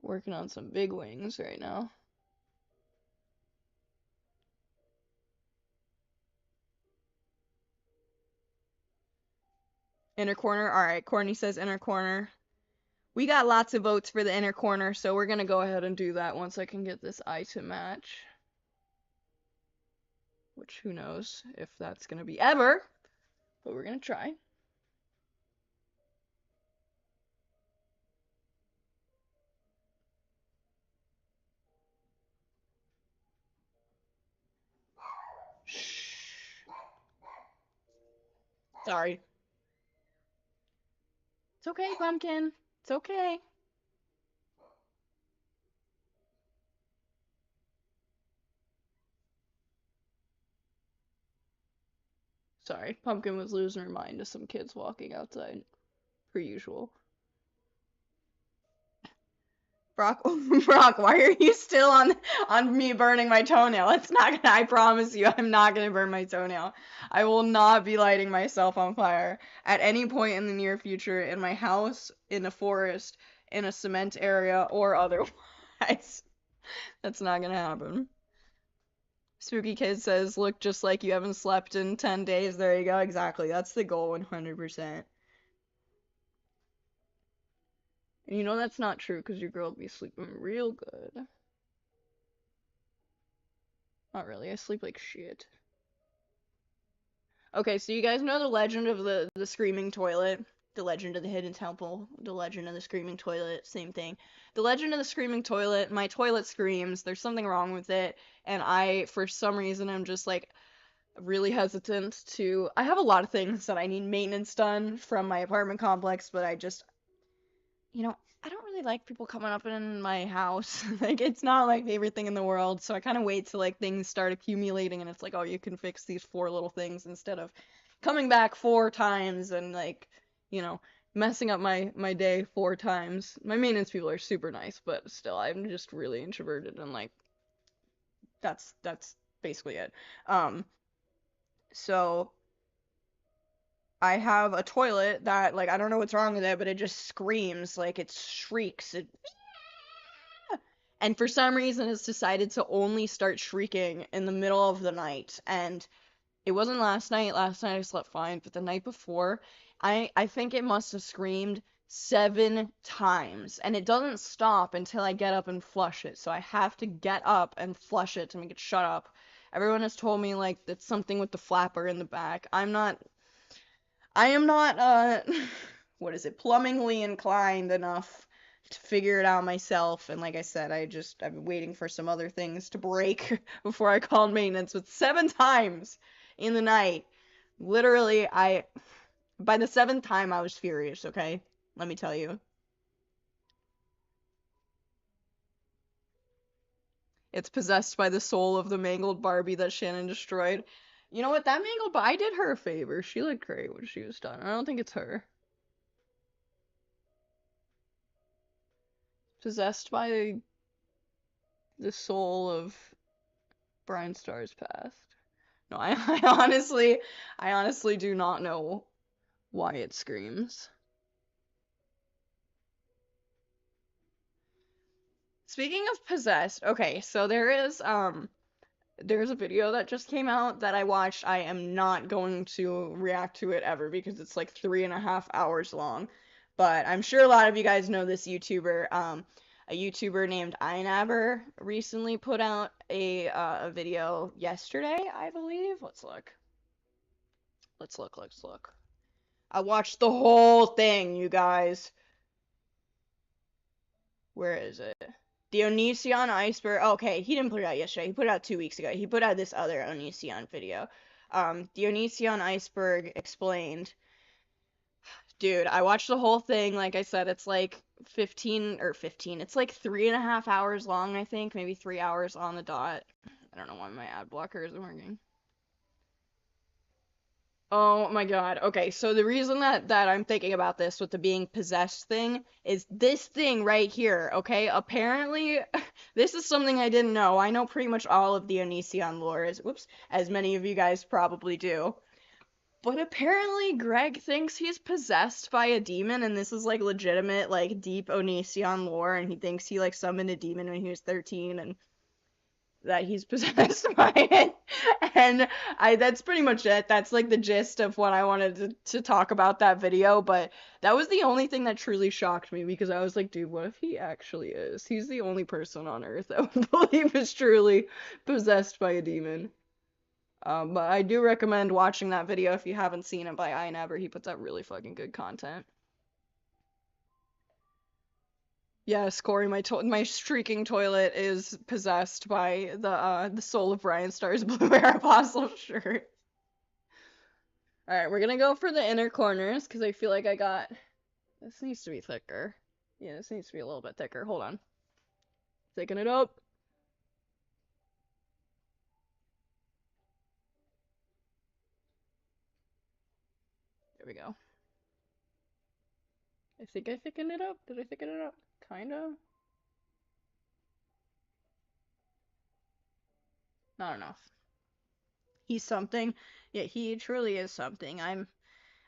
Working on some big wings right now. Inner corner. All right, Courtney says inner corner. We got lots of votes for the inner corner, so we're gonna go ahead and do that once I can get this eye to match. Which, who knows if that's gonna be ever, but we're gonna try. Shh. Sorry. It's okay, Pumpkin. It's okay. Sorry, Pumpkin was losing her mind to some kids walking outside, per usual. Brock, Brock, why are you still on me burning my toenail? It's not gonna, I promise you, I'm not gonna burn my toenail. I will not be lighting myself on fire at any point in the near future in my house, in a forest, in a cement area, or otherwise. That's not gonna happen. Spooky Kid says, look just like you haven't slept in 10 days. There you go, exactly. That's the goal, 100%. And you know that's not true because your girl will be sleeping real good. Not really, I sleep like shit. Okay, so you guys know the legend of the screaming toilet? The legend of the hidden temple, the legend of the screaming toilet, same thing. The legend of the screaming toilet, my toilet screams, there's something wrong with it, and I, for some reason, I'm just like really hesitant to. I have a lot of things that I need maintenance done from my apartment complex, but I just, I don't really like people coming up in my house. Like, it's not my favorite thing in the world, so I kind of wait till, like, things start accumulating and it's like, oh, you can fix these 4 little things instead of coming back 4 times and, like, messing up my day 4 times. My maintenance people are super nice, but still, I'm just really introverted and, like, that's basically it. So I have a toilet that, like, I don't know what's wrong with it, but it just screams, like, it shrieks. And for some reason, it's decided to only start shrieking in the middle of the night. And it wasn't last night. Last night I slept fine, but the night before, I think it must have screamed 7 times. And it doesn't stop until I get up and flush it. So I have to get up and flush it to make it shut up. Everyone has told me, like, it's something with the flapper in the back. I am not what is it, plumbingly inclined enough to figure it out myself. And like I said, I've been waiting for some other things to break before I called maintenance, but 7 times in the night. Literally, by the 7th time I was furious, okay? Let me tell you. It's possessed by the soul of the mangled Barbie that Shannon destroyed. You know what? That mangled Barbie, I did her a favor. She looked great when she was done. I don't think it's her. Possessed by the soul of Brian Starr's past. No, I honestly do not know why it screams. Speaking of possessed, okay, so there's a video that just came out that I watched. I am not going to react to it ever because it's like 3.5 hours long. But I'm sure a lot of you guys know this YouTuber. A YouTuber named Eyeliner recently put out a video yesterday, I believe. Let's look. Let's look. I watched the whole thing, you guys. Where is it? The Onision Iceberg. Okay, he didn't put it out yesterday. He put it out 2 weeks ago. He put out this other Onision video. The Onision Iceberg explained. Dude, I watched the whole thing. Like I said, it's like 15. It's like 3.5 hours long, I think. Maybe 3 hours on the dot. I don't know why my ad blocker isn't working. Oh my god. Okay, so the reason that I'm thinking about this with the being possessed thing is this thing right here, okay? Apparently, this is something I didn't know. I know pretty much all of the Onision lore, as many of you guys probably do. But apparently Greg thinks he's possessed by a demon, and this is like legitimate, like deep Onision lore, and he thinks he like summoned a demon when he was 13, and that he's possessed by it. And that's pretty much it. That's like the gist of what I wanted to talk about that video, but that was the only thing that truly shocked me because I was like, dude, what if he actually is? He's the only person on earth that would believe is truly possessed by a demon. But I do recommend watching that video if you haven't seen it by iNever. He puts out really fucking good content. Yes, Corey, my streaking toilet is possessed by the soul of Brian Starr's Blue Bear Apostle shirt. Alright, we're gonna go for the inner corners, because I feel like this needs to be thicker. Yeah, this needs to be a little bit thicker. Hold on. Thicken it up. There we go. I think I thickened it up. Did I thicken it up? Kinda. Not enough. He's something. Yeah, he truly is something.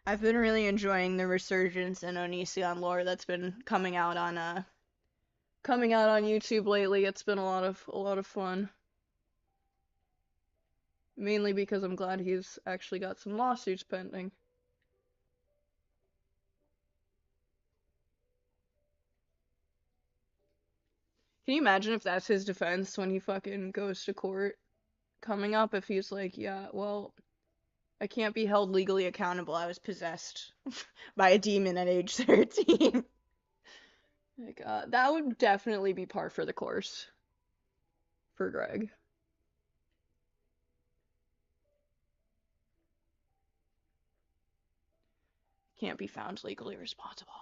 I've been really enjoying the resurgence in Onision lore that's been coming out on YouTube lately. It's been a lot of fun. Mainly because I'm glad he's actually got some lawsuits pending. Can you imagine if that's his defense when he fucking goes to court coming up, if he's like, yeah, well, I can't be held legally accountable. I was possessed by a demon at age 13. Like, that would definitely be par for the course for Greg. Can't be found legally responsible.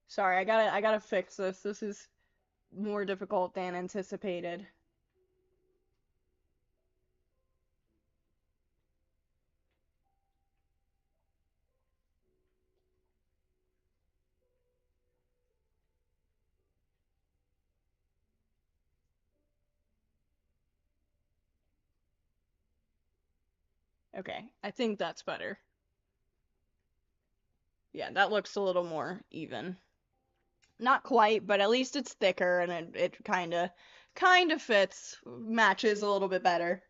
Sorry, I gotta fix this. This is more difficult than anticipated. Okay, I think that's better. Yeah, that looks a little more even. Not quite, but at least it's thicker and it kinda fits, matches a little bit better.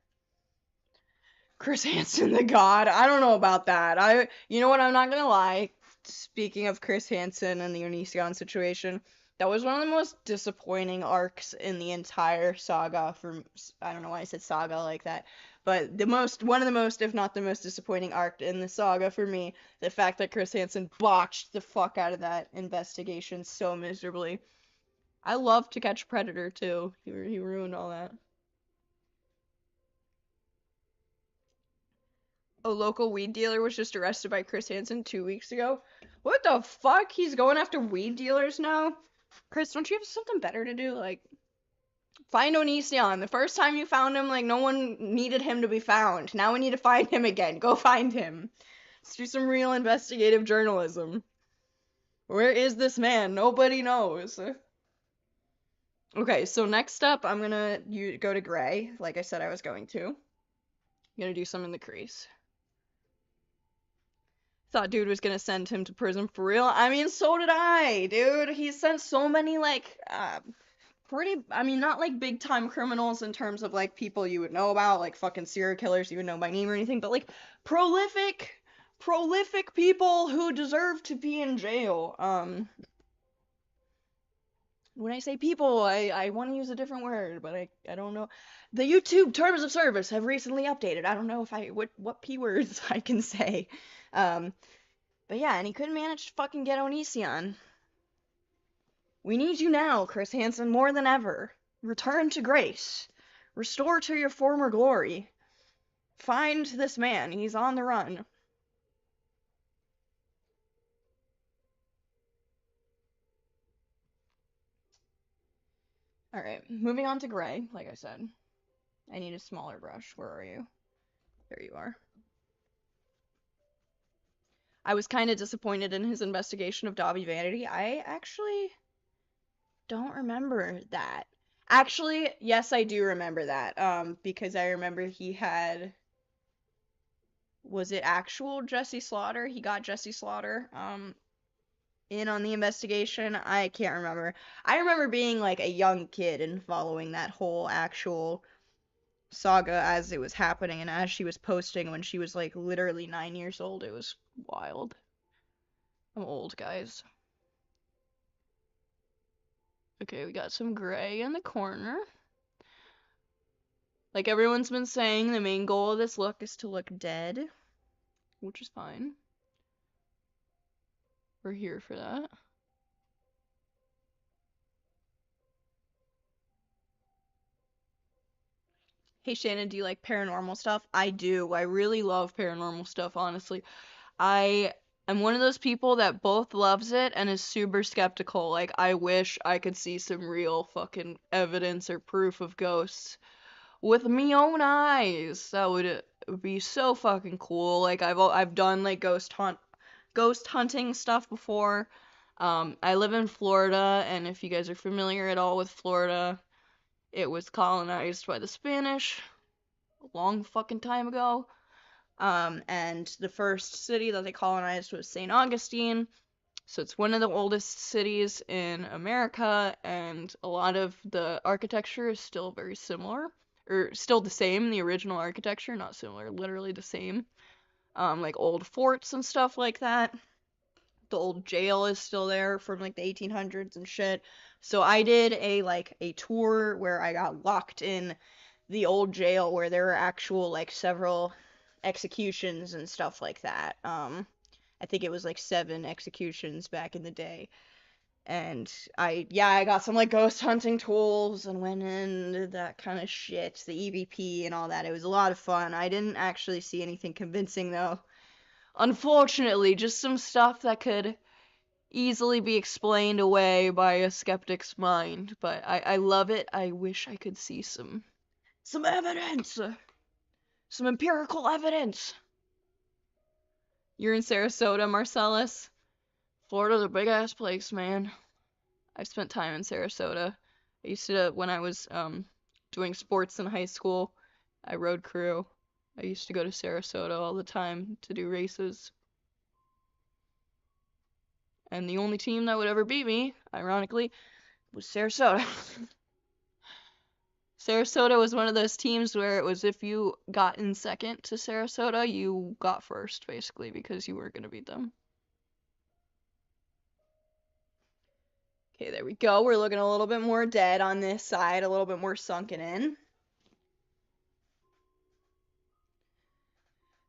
Chris Hansen, the god. I don't know about that. You know what, I'm not gonna lie. Speaking of Chris Hansen and the Onision situation, That was one of the most disappointing arcs in the entire saga I don't know why I said saga like that, but one of the most, if not the most disappointing arc in the saga for me, the fact that Chris Hansen botched the fuck out of that investigation so miserably. I love To Catch a Predator too. He ruined all that. A local weed dealer was just arrested by Chris Hansen 2 weeks ago. What the fuck? He's going after weed dealers now? Chris, don't you have something better to do? Like, find Onision. The first time you found him, like, no one needed him to be found. Now we need to find him again. Go find him. Let's do some real investigative journalism. Where is this man? Nobody knows. Okay, so next up, I'm gonna go to gray, like I said I was going to. I'm gonna do some in the crease. Thought dude was gonna send him to prison for real. I mean, so did I, dude. He sent so many, like, not like big time criminals in terms of like people you would know about, like fucking serial killers you would know by name or anything, but like prolific people who deserve to be in jail. When I say people, I want to use a different word, but I don't know. The YouTube terms of service have recently updated. I don't know if what P words I can say. But yeah, and he couldn't manage to fucking get Onision. We need you now, Chris Hansen, more than ever. Return to grace. Restore to your former glory. Find this man. He's on the run. Alright, moving on to gray, like I said. I need a smaller brush. Where are you? There you are. I was kind of disappointed in his investigation of Dobby Vanity. I actually don't remember that. Actually, yes, I do remember that. Because I remember he had... Was it actual Jesse Slaughter? He got Jesse Slaughter, in on the investigation. I can't remember. I remember being like a young kid and following that whole actual saga as it was happening and as she was posting when she was like literally 9 years old. It was wild. I'm old, guys. Okay, we got some gray in the corner. Like everyone's been saying, the main goal of this look is to look dead, which is fine. We're here for that. Hey Shannon, do you like paranormal stuff? I do. I really love paranormal stuff, honestly. I am one of those people that both loves it and is super skeptical. Like, I wish I could see some real fucking evidence or proof of ghosts with me own eyes. That would be so fucking cool. Like, I've done like ghost hunting stuff before. I live in Florida, and if you guys are familiar at all with Florida, it was colonized by the Spanish a long fucking time ago. And the first city that they colonized was St. Augustine. So it's one of the oldest cities in America, and a lot of the architecture is still very similar. Or still the same, the original architecture, not similar, literally the same. Like old forts and stuff like that. The old jail is still there from like the 1800s and shit. So I did a tour where I got locked in the old jail where there were actual like several executions and stuff like that. I think it was like 7 executions back in the day. And I got some like ghost hunting tools and went in, did that kind of shit, the EVP and all that. It was a lot of fun. I didn't actually see anything convincing though. Unfortunately, just some stuff that could easily be explained away by a skeptic's mind. But I love it. I wish I could see some evidence. Some empirical evidence. You're in Sarasota, Marcellus? Florida's a big ass place, man. I've spent time in Sarasota. I used to, when I was doing sports in high school, I rode crew. I used to go to Sarasota all the time to do races. And the only team that would ever beat me, ironically, was Sarasota. Sarasota was one of those teams where it was if you got in second to Sarasota, you got first, basically, because you were going to beat them. Okay, there we go. We're looking a little bit more dead on this side, a little bit more sunken in.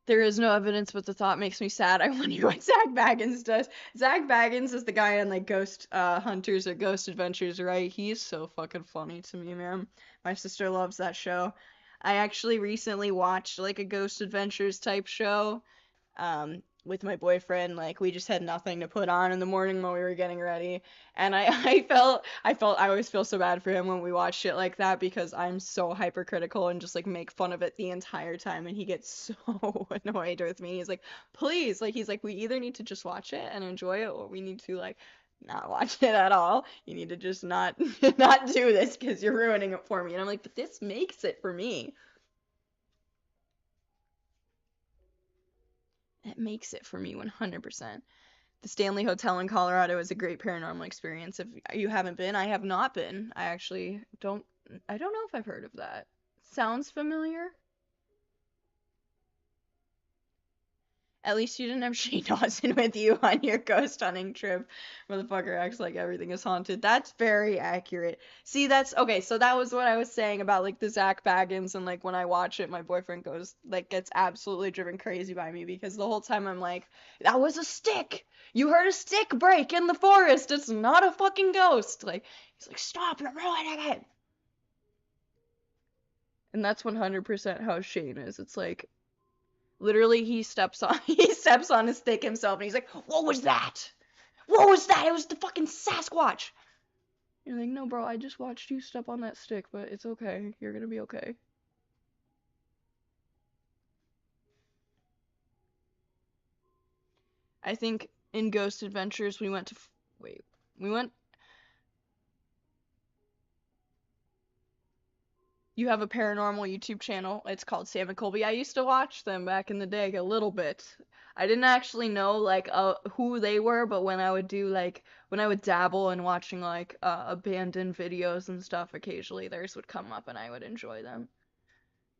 There is no evidence, but the thought makes me sad. I wonder what Zach Baggins does. Zach Baggins is the guy in like Ghost Hunters or Ghost Adventures, right? He's so fucking funny to me, man. My sister loves that show. I actually recently watched like a Ghost Adventures type show with my boyfriend. Like we just had nothing to put on in the morning while we were getting ready, and I always feel so bad for him when we watch shit like that because I'm so hypercritical and just like make fun of it the entire time, and he gets so annoyed with me. He's like, please, like he's like, we either need to just watch it and enjoy it, or we need to like not watch it at all. You need to just not not do this because you're ruining it for me. And I'm like, but this makes it for me. It makes it for me 100%. The Stanley Hotel in Colorado is a great paranormal experience. If you haven't been, I have not been. I don't know if I've heard of that. Sounds familiar? At least you didn't have Shane Dawson with you on your ghost hunting trip. Motherfucker acts like everything is haunted. That's very accurate. See, that's okay. So that was what I was saying about like the Zach Baggins, and like when I watch it, my boyfriend gets absolutely driven crazy by me because the whole time I'm like, that was a stick. You heard a stick break in the forest. It's not a fucking ghost. Like he's like, stop, you're ruining it. And that's 100% how Shane is. It's like literally, he steps on a stick himself, and he's like, "What was that? What was that? It was the fucking Sasquatch." You're like, "No, bro, I just watched you step on that stick, but it's okay. You're gonna be okay." I think in Ghost Adventures we went to wait, we went. You have a paranormal YouTube channel. It's called Sam and Colby. I used to watch them back in the day a little bit. I didn't actually know like who they were, but when I would dabble in watching like abandoned videos and stuff, occasionally theirs would come up and I would enjoy them.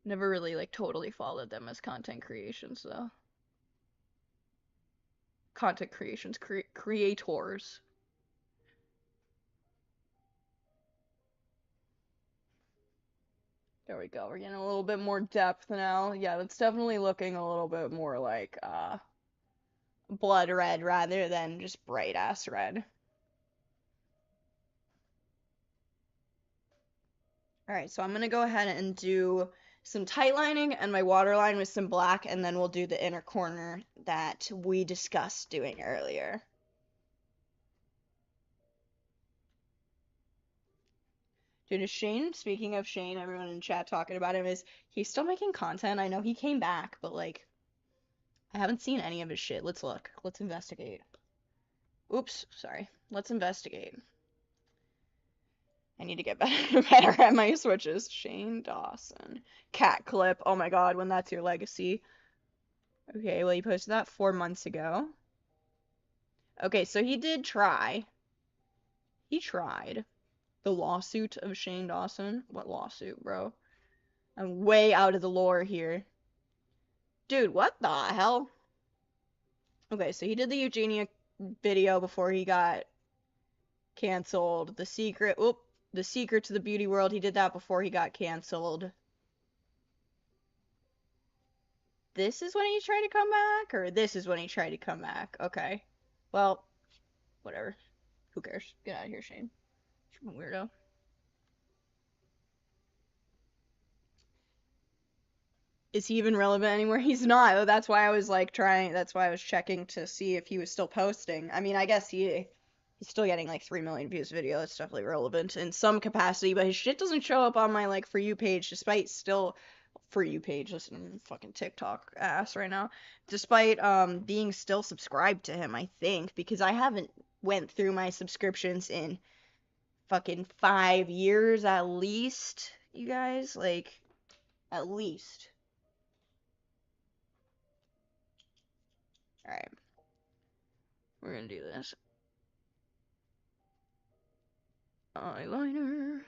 Never really like totally followed them as content creations though. Content creations, creators. There we go. We're getting a little bit more depth now. Yeah, that's definitely looking a little bit more like blood red rather than just bright ass red. Alright, so I'm gonna go ahead and do some tight lining and my waterline with some black, and then we'll do the inner corner that we discussed doing earlier. Dude, is Shane, speaking of Shane, everyone in chat talking about him, is he's still making content? I know he came back, but like, I haven't seen any of his shit. Let's look. Let's investigate. Oops, sorry. Let's investigate. I need to get better at my switches. Shane Dawson. Cat clip. Oh my god, when that's your legacy. Okay, well, he posted that 4 months ago. Okay, so he did try. He tried. The lawsuit of Shane Dawson? What lawsuit, bro? I'm way out of the lore here. Dude, what the hell? Okay, so he did the Eugenia video before he got canceled. The Secret to the Beauty World, he did that before he got canceled. This is when he tried to come back? Or this is when he tried to come back? Okay. Well, whatever. Who cares? Get out of here, Shane. You're a weirdo. Is he even relevant anymore? He's not. That's why I was like that's why I was checking to see if he was still posting. I mean, I guess he's still getting like 3 million views video. That's definitely relevant in some capacity, but his shit doesn't show up on my like For You page despite still For You page. Listen, fucking TikTok ass right now. Despite being still subscribed to him, I think, because I haven't went through my subscriptions in fucking 5 years at least, you guys, like at least. Alright. We're gonna do this. Eyeliner.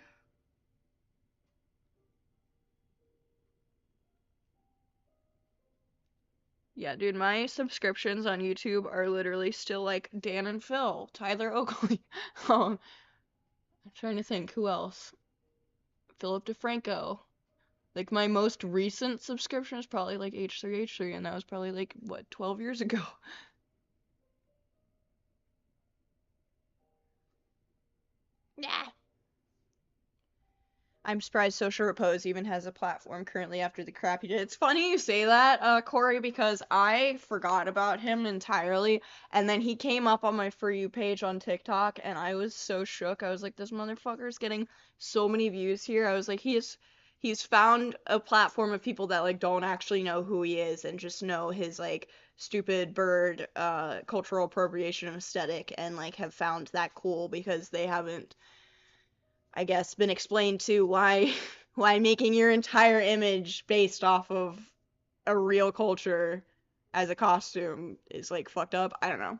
Yeah, dude, my subscriptions on YouTube are literally still like Dan and Phil, Tyler Oakley, I'm trying to think who else. Philip DeFranco. Like my most recent subscription is probably like H3H3, and that was probably like what, 12 years ago. Yeah. I'm surprised Social Repose even has a platform currently after the crap he did. It's funny you say that, Corey, because I forgot about him entirely, and then he came up on my For You page on TikTok, and I was so shook. I was like, this motherfucker's getting so many views here. I was like, he's found a platform of people that like don't actually know who he is and just know his like stupid bird cultural appropriation aesthetic and like have found that cool because they haven't, I guess, been explained to why why making your entire image based off of a real culture as a costume is like fucked up. I don't know.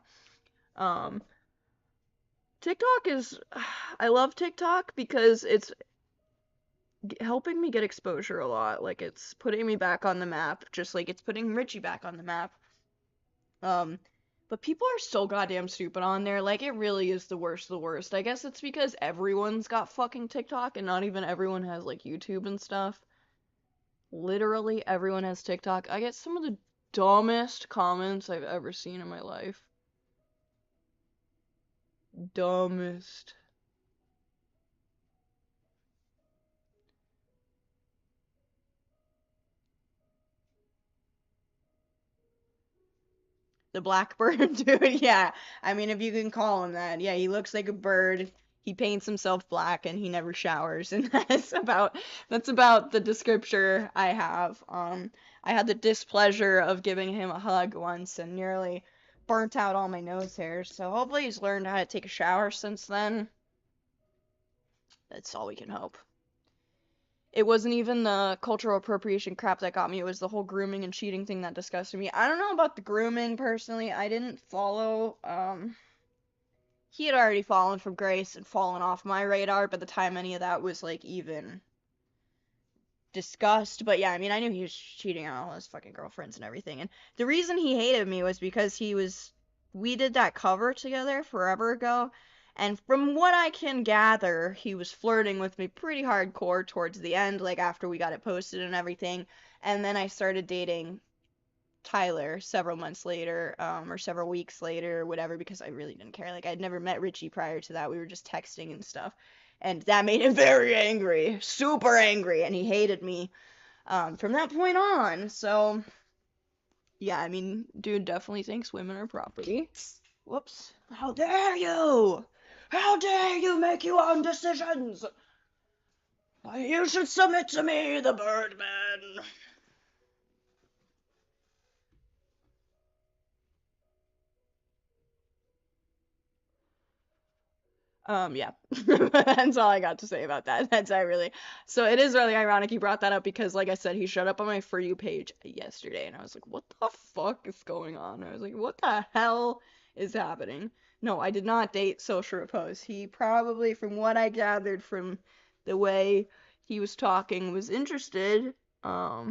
Um, TikTok is I love TikTok because it's helping me get exposure a lot. Like it's putting me back on the map, just like it's putting Richie back on the map. Um, but people are so goddamn stupid on there. Like, it really is the worst of the worst. I guess it's because everyone's got fucking TikTok and not even everyone has, like, YouTube and stuff. Literally everyone has TikTok. I get some of the dumbest comments I've ever seen in my life. Dumbest. The blackbird dude, yeah. I mean, if you can call him that. Yeah, he looks like a bird. He paints himself black and he never showers, and that's about the descriptor I have. I had the displeasure of giving him a hug once and nearly burnt out all my nose hairs. So hopefully he's learned how to take a shower since then. That's all we can hope. It wasn't even the cultural appropriation crap that got me. It was the whole grooming and cheating thing that disgusted me. I don't know about the grooming personally. I didn't follow. He had already fallen from grace and fallen off my radar by the time any of that was like even discussed. But yeah, I mean, I knew he was cheating on all his fucking girlfriends and everything. And the reason he hated me was because we did that cover together forever ago. And from what I can gather, he was flirting with me pretty hardcore towards the end, like after we got it posted and everything. And then I started dating Tyler several months later, or several weeks later, or whatever, because I really didn't care. Like, I'd never met Richie prior to that. We were just texting and stuff. And that made him very angry, super angry, and he hated me from that point on. So, yeah, I mean, dude definitely thinks women are property. Whoops. How dare you! How dare you make your own decisions! You should submit to me, the Birdman. Yeah. That's all I got to say about that. So it is really ironic you brought that up because, like I said, he showed up on my For You page yesterday, and I was like, what the fuck is going on? I was like, what the hell is happening? No, I did not date Social Repose. He probably, from what I gathered from the way he was talking, was interested. I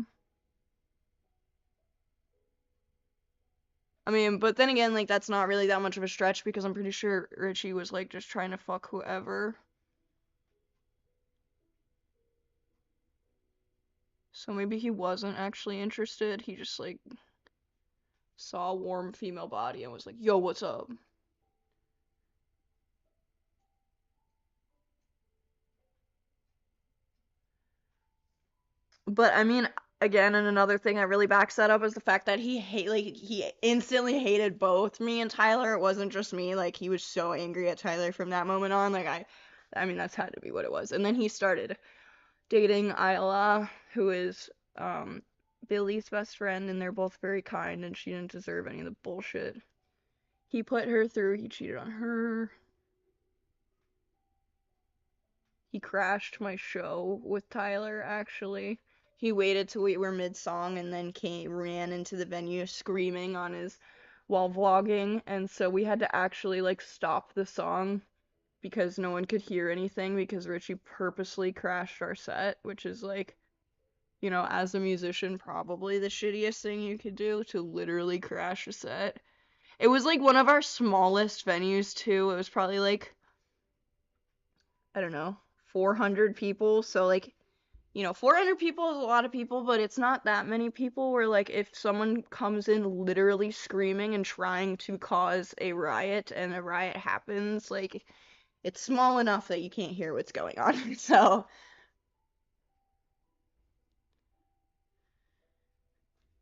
mean, but then again, like, that's not really that much of a stretch because I'm pretty sure Richie was, like, just trying to fuck whoever. So maybe he wasn't actually interested. He just, like, saw a warm female body and was like, yo, what's up? But, I mean, again, and another thing that really backs that up is the fact that he instantly hated both me and Tyler. It wasn't just me. Like, he was so angry at Tyler from that moment on. Like, I mean, that's had to be what it was. And then he started dating Isla, who is Billy's best friend, and they're both very kind, and she didn't deserve any of the bullshit he put her through. He cheated on her. He crashed my show with Tyler, actually. He waited till we were mid-song and then ran into the venue screaming on his while vlogging, and so we had to actually like stop the song because no one could hear anything because Richie purposely crashed our set, which is like, you know, as a musician, probably the shittiest thing you could do, to literally crash a set. It was like one of our smallest venues too. It was probably like I don't know, 400 people. So, like, 400 people is a lot of people, but it's not that many people where, like, if someone comes in literally screaming and trying to cause a riot and a riot happens, like, it's small enough that you can't hear what's going on. So,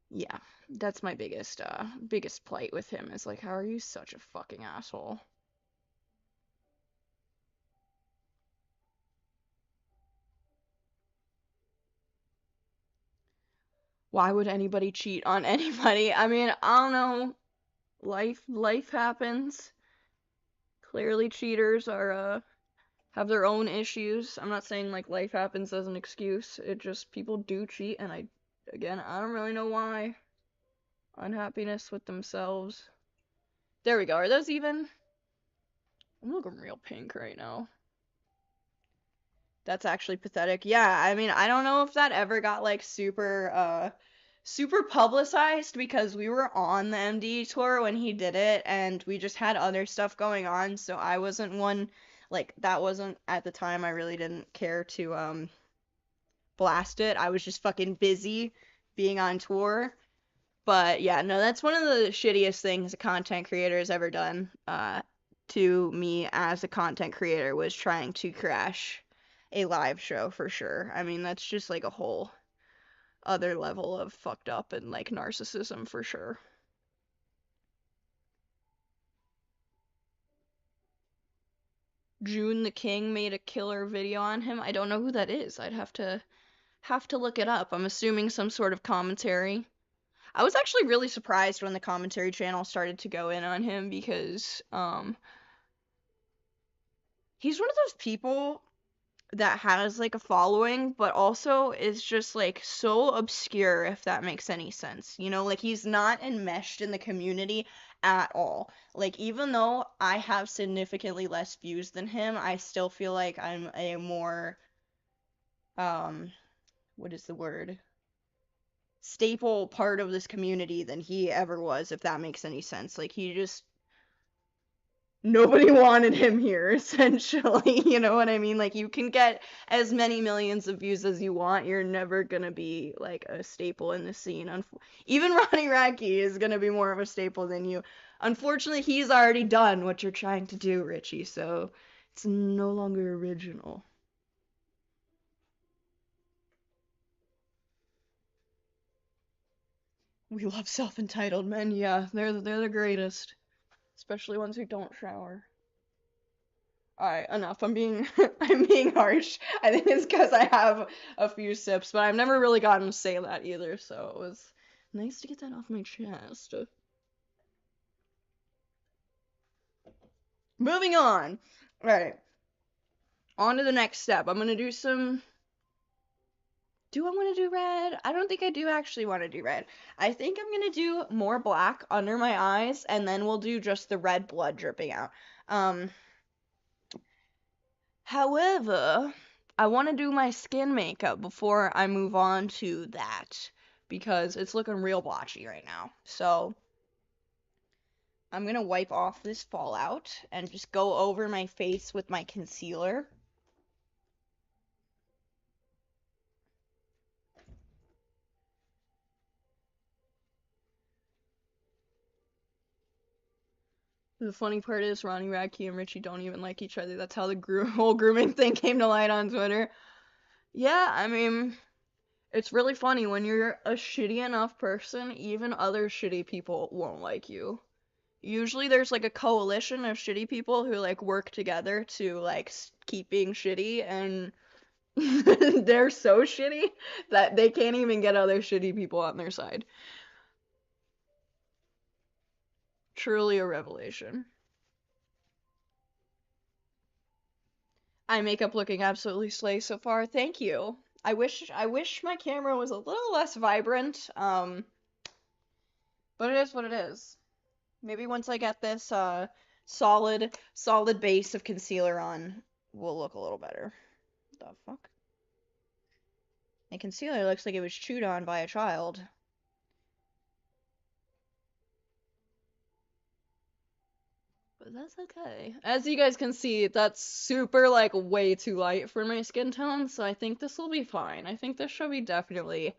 yeah, that's my biggest plight with him is, like, how are you such a fucking asshole? Why would anybody cheat on anybody? I mean, I don't know. Life happens. Clearly cheaters have their own issues. I'm not saying like life happens as an excuse. It just people do cheat and I don't really know why. Unhappiness with themselves. There we go. Are those even? I'm looking real pink right now. That's actually pathetic. Yeah, I mean, I don't know if that ever got like super publicized because we were on the MD tour when he did it and we just had other stuff going on, so I wasn't one like that wasn't at the time I really didn't care to blast it. I was just fucking busy being on tour. But yeah, no, that's one of the shittiest things a content creator has ever done to me as a content creator was trying to crash a live show for sure. I mean, that's just like a whole other level of fucked up and like narcissism for sure. June the King made a killer video on him. I don't know who that is. I'd have to look it up. I'm assuming some sort of commentary. I was actually really surprised when the commentary channel started to go in on him because he's one of those people that has like a following but also is just like so obscure, if that makes any sense. Like he's not enmeshed in the community at all. Like even though I have significantly less views than him, I still feel like I'm a more um what is the word? Staple part of this community than he ever was, if that makes any sense. Like he just nobody wanted him here, essentially. You know what I mean? Like, you can get as many millions of views as you want. You're never gonna be, like, a staple in the scene. Even Ronnie Radke is gonna be more of a staple than you. Unfortunately, he's already done what you're trying to do, Richie, so it's no longer original. We love self-entitled men, yeah. They're the greatest. Especially ones who don't shower. Alright, enough. I'm being harsh. I think it's because I have a few sips, but I've never really gotten to say that either, so it was nice to get that off my chest. Moving on. Alright, on to the next step. I'm gonna do some. Do I want to do red? I don't think I do actually want to do red. I think I'm gonna do more black under my eyes, and then we'll do just the red blood dripping out. Um, However, I want to do my skin makeup before I move on to that because it's looking real blotchy right now. So I'm going to wipe off this fallout and just go over my face with my concealer. The funny part is Ronnie Radke and Richie don't even like each other. That's how the whole grooming thing came to light on Twitter. Yeah, I mean, it's really funny when you're a shitty enough person, even other shitty people won't like you. Usually there's like a coalition of shitty people who like work together to like keep being shitty, and they're so shitty that they can't even get other shitty people on their side. Truly a revelation. Eye makeup looking absolutely slay so far. Thank you. I wish my camera was a little less vibrant. But it is what it is. Maybe once I get this solid base of concealer on, we'll look a little better. The fuck? My concealer looks like it was chewed on by a child. But that's okay. As you guys can see, that's super, like, way too light for my skin tone, so I think this will be fine. I think this should be definitely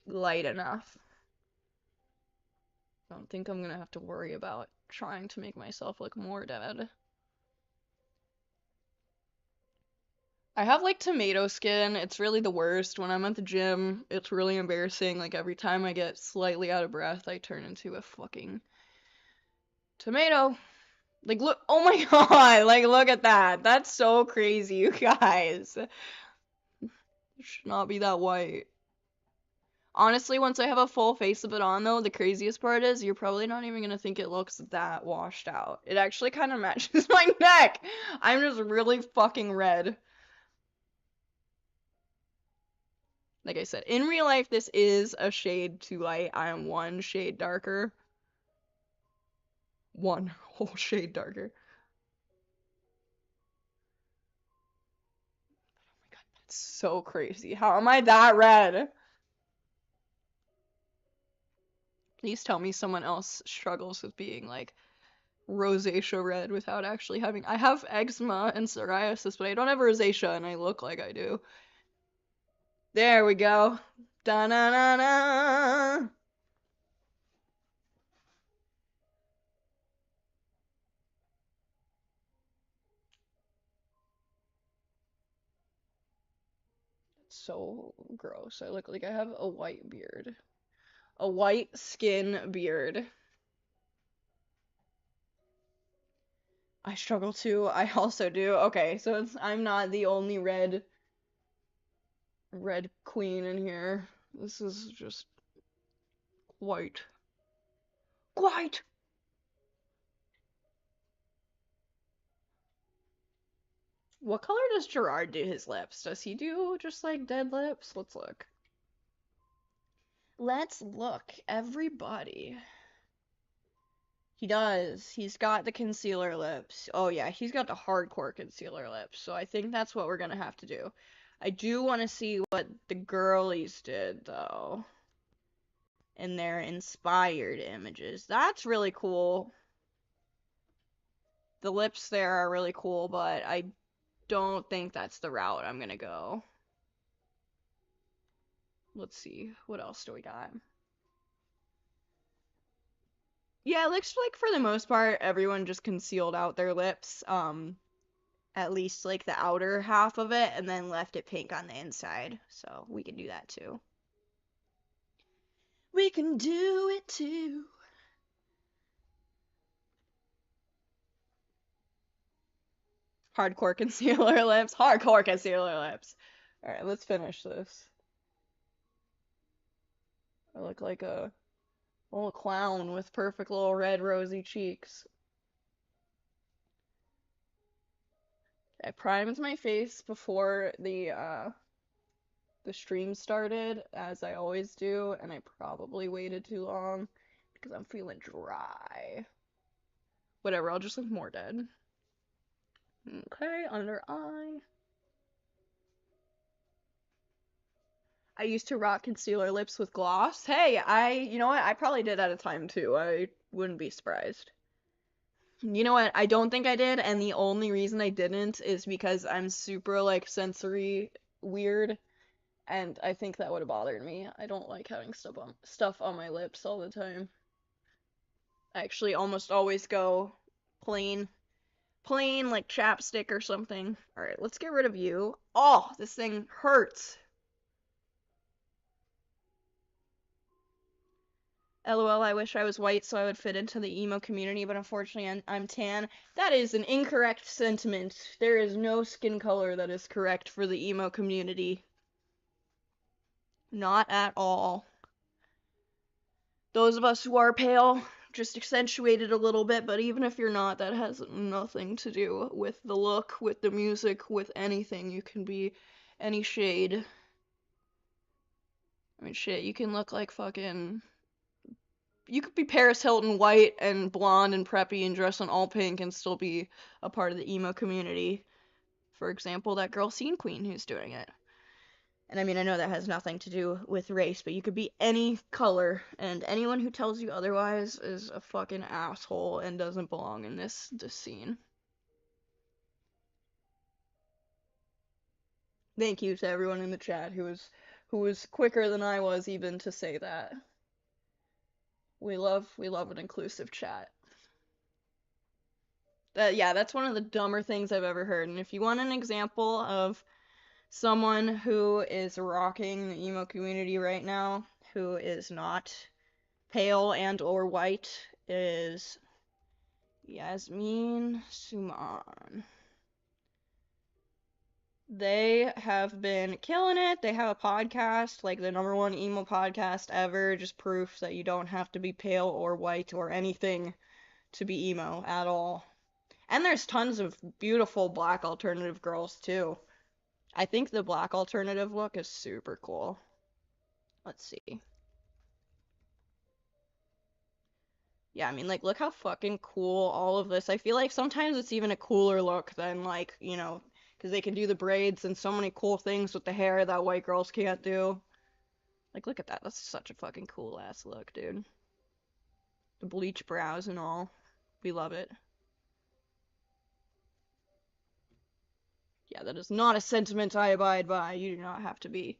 light enough. I don't think I'm gonna have to worry about trying to make myself look more dead. I have, like, tomato skin. It's really the worst. When I'm at the gym, it's really embarrassing. Like, every time I get slightly out of breath, I turn into a fucking tomato. Like, look, oh my god, like, look at that. That's so crazy, you guys. It should not be that white. Honestly, once I have a full face of it on, though, the craziest part is you're probably not even gonna think it looks that washed out. It actually kind of matches my neck. I'm just really fucking red. Like I said, in real life, this is a shade too light. I am one shade darker. One whole shade darker. Oh my god, that's so crazy. How am I that red? Please tell me someone else struggles with being, like, rosacea red without actually having. I have eczema and psoriasis, but I don't have rosacea, and I look like I do. There we go. Da-na-na-na. It's so gross. I look like I have a white beard. A white skin beard. I struggle too. I also do. Okay, so I'm not the only red queen in here. This is just white. White! What color does Gerard do his lips? Does he do just like dead lips? Let's look. Let's look, everybody. He does. He's got the concealer lips. Oh yeah, he's got the hardcore concealer lips. So I think that's what we're gonna have to do. I do want to see what the girlies did, though. In their inspired images. That's really cool. The lips there are really cool, but I don't think that's the route I'm gonna go. Let's see. What else do we got? Yeah, it looks like for the most part everyone just concealed out their lips. At least like the outer half of it, and then left it pink on the inside. So we can do that too. We can do it too. Hardcore concealer lips. Hardcore concealer lips. Alright, let's finish this. I look like a little clown with perfect little red rosy cheeks. I primed my face before the stream started, as I always do, and I probably waited too long because I'm feeling dry. Whatever, I'll just look more dead. Okay, under eye. I used to rock concealer lips with gloss. Hey, you know what? I probably did at a time too. I wouldn't be surprised. You know what? I don't think I did, and the only reason I didn't is because I'm super, like, sensory weird, and I think that would have bothered me. I don't like having stuff on my lips all the time. I actually almost always go plain, like chapstick or something. Alright, let's get rid of you. Oh, this thing hurts. LOL, I wish I was white so I would fit into the emo community, but unfortunately I'm tan. That is an incorrect sentiment. There is no skin color that is correct for the emo community. Not at all. Those of us who are pale just accentuate it a little bit, but even if you're not, that has nothing to do with the look, with the music, with anything. You can be any shade. I mean, shit, you can look like fucking... You could be Paris Hilton white and blonde and preppy and dress in all pink and still be a part of the emo community. For example, that girl Scene Queen who's doing it. And I mean, I know that has nothing to do with race, but you could be any color, and anyone who tells you otherwise is a fucking asshole and doesn't belong in this scene. Thank you to everyone in the chat who was quicker than I was even to say that. We love an inclusive chat. Yeah, that's one of the dumber things I've ever heard. And if you want an example of someone who is rocking the emo community right now, who is not pale and or white, is Yasmin Suman. They have been killing it. They have a podcast, like the #1 emo podcast ever, just proof that you don't have to be pale or white or anything to be emo at all. And there's tons of beautiful black alternative girls too. I think the black alternative look is super cool. Let's see. Yeah, I mean, like, look how fucking cool all of this. I feel like sometimes it's even a cooler look than, like, because they can do the braids and so many cool things with the hair that white girls can't do. Like, look at that. That's such a fucking cool ass look, dude. The bleach brows and all. We love it. Yeah, that is not a sentiment I abide by. You do not have to be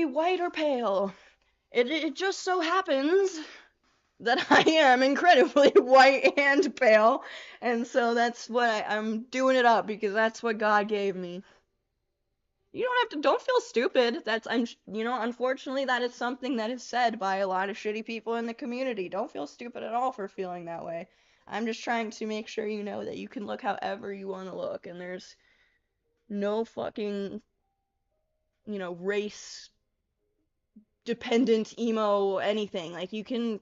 white or pale. It just so happens that I am incredibly white and pale, and so that's what I'm doing it up because that's what God gave me. You don't feel stupid. Unfortunately, that is something that is said by a lot of shitty people in the community. Don't feel stupid at all for feeling that way. I'm just trying to make sure you know that you can look however you want to look, and there's no fucking, race dependent emo anything. Like, you can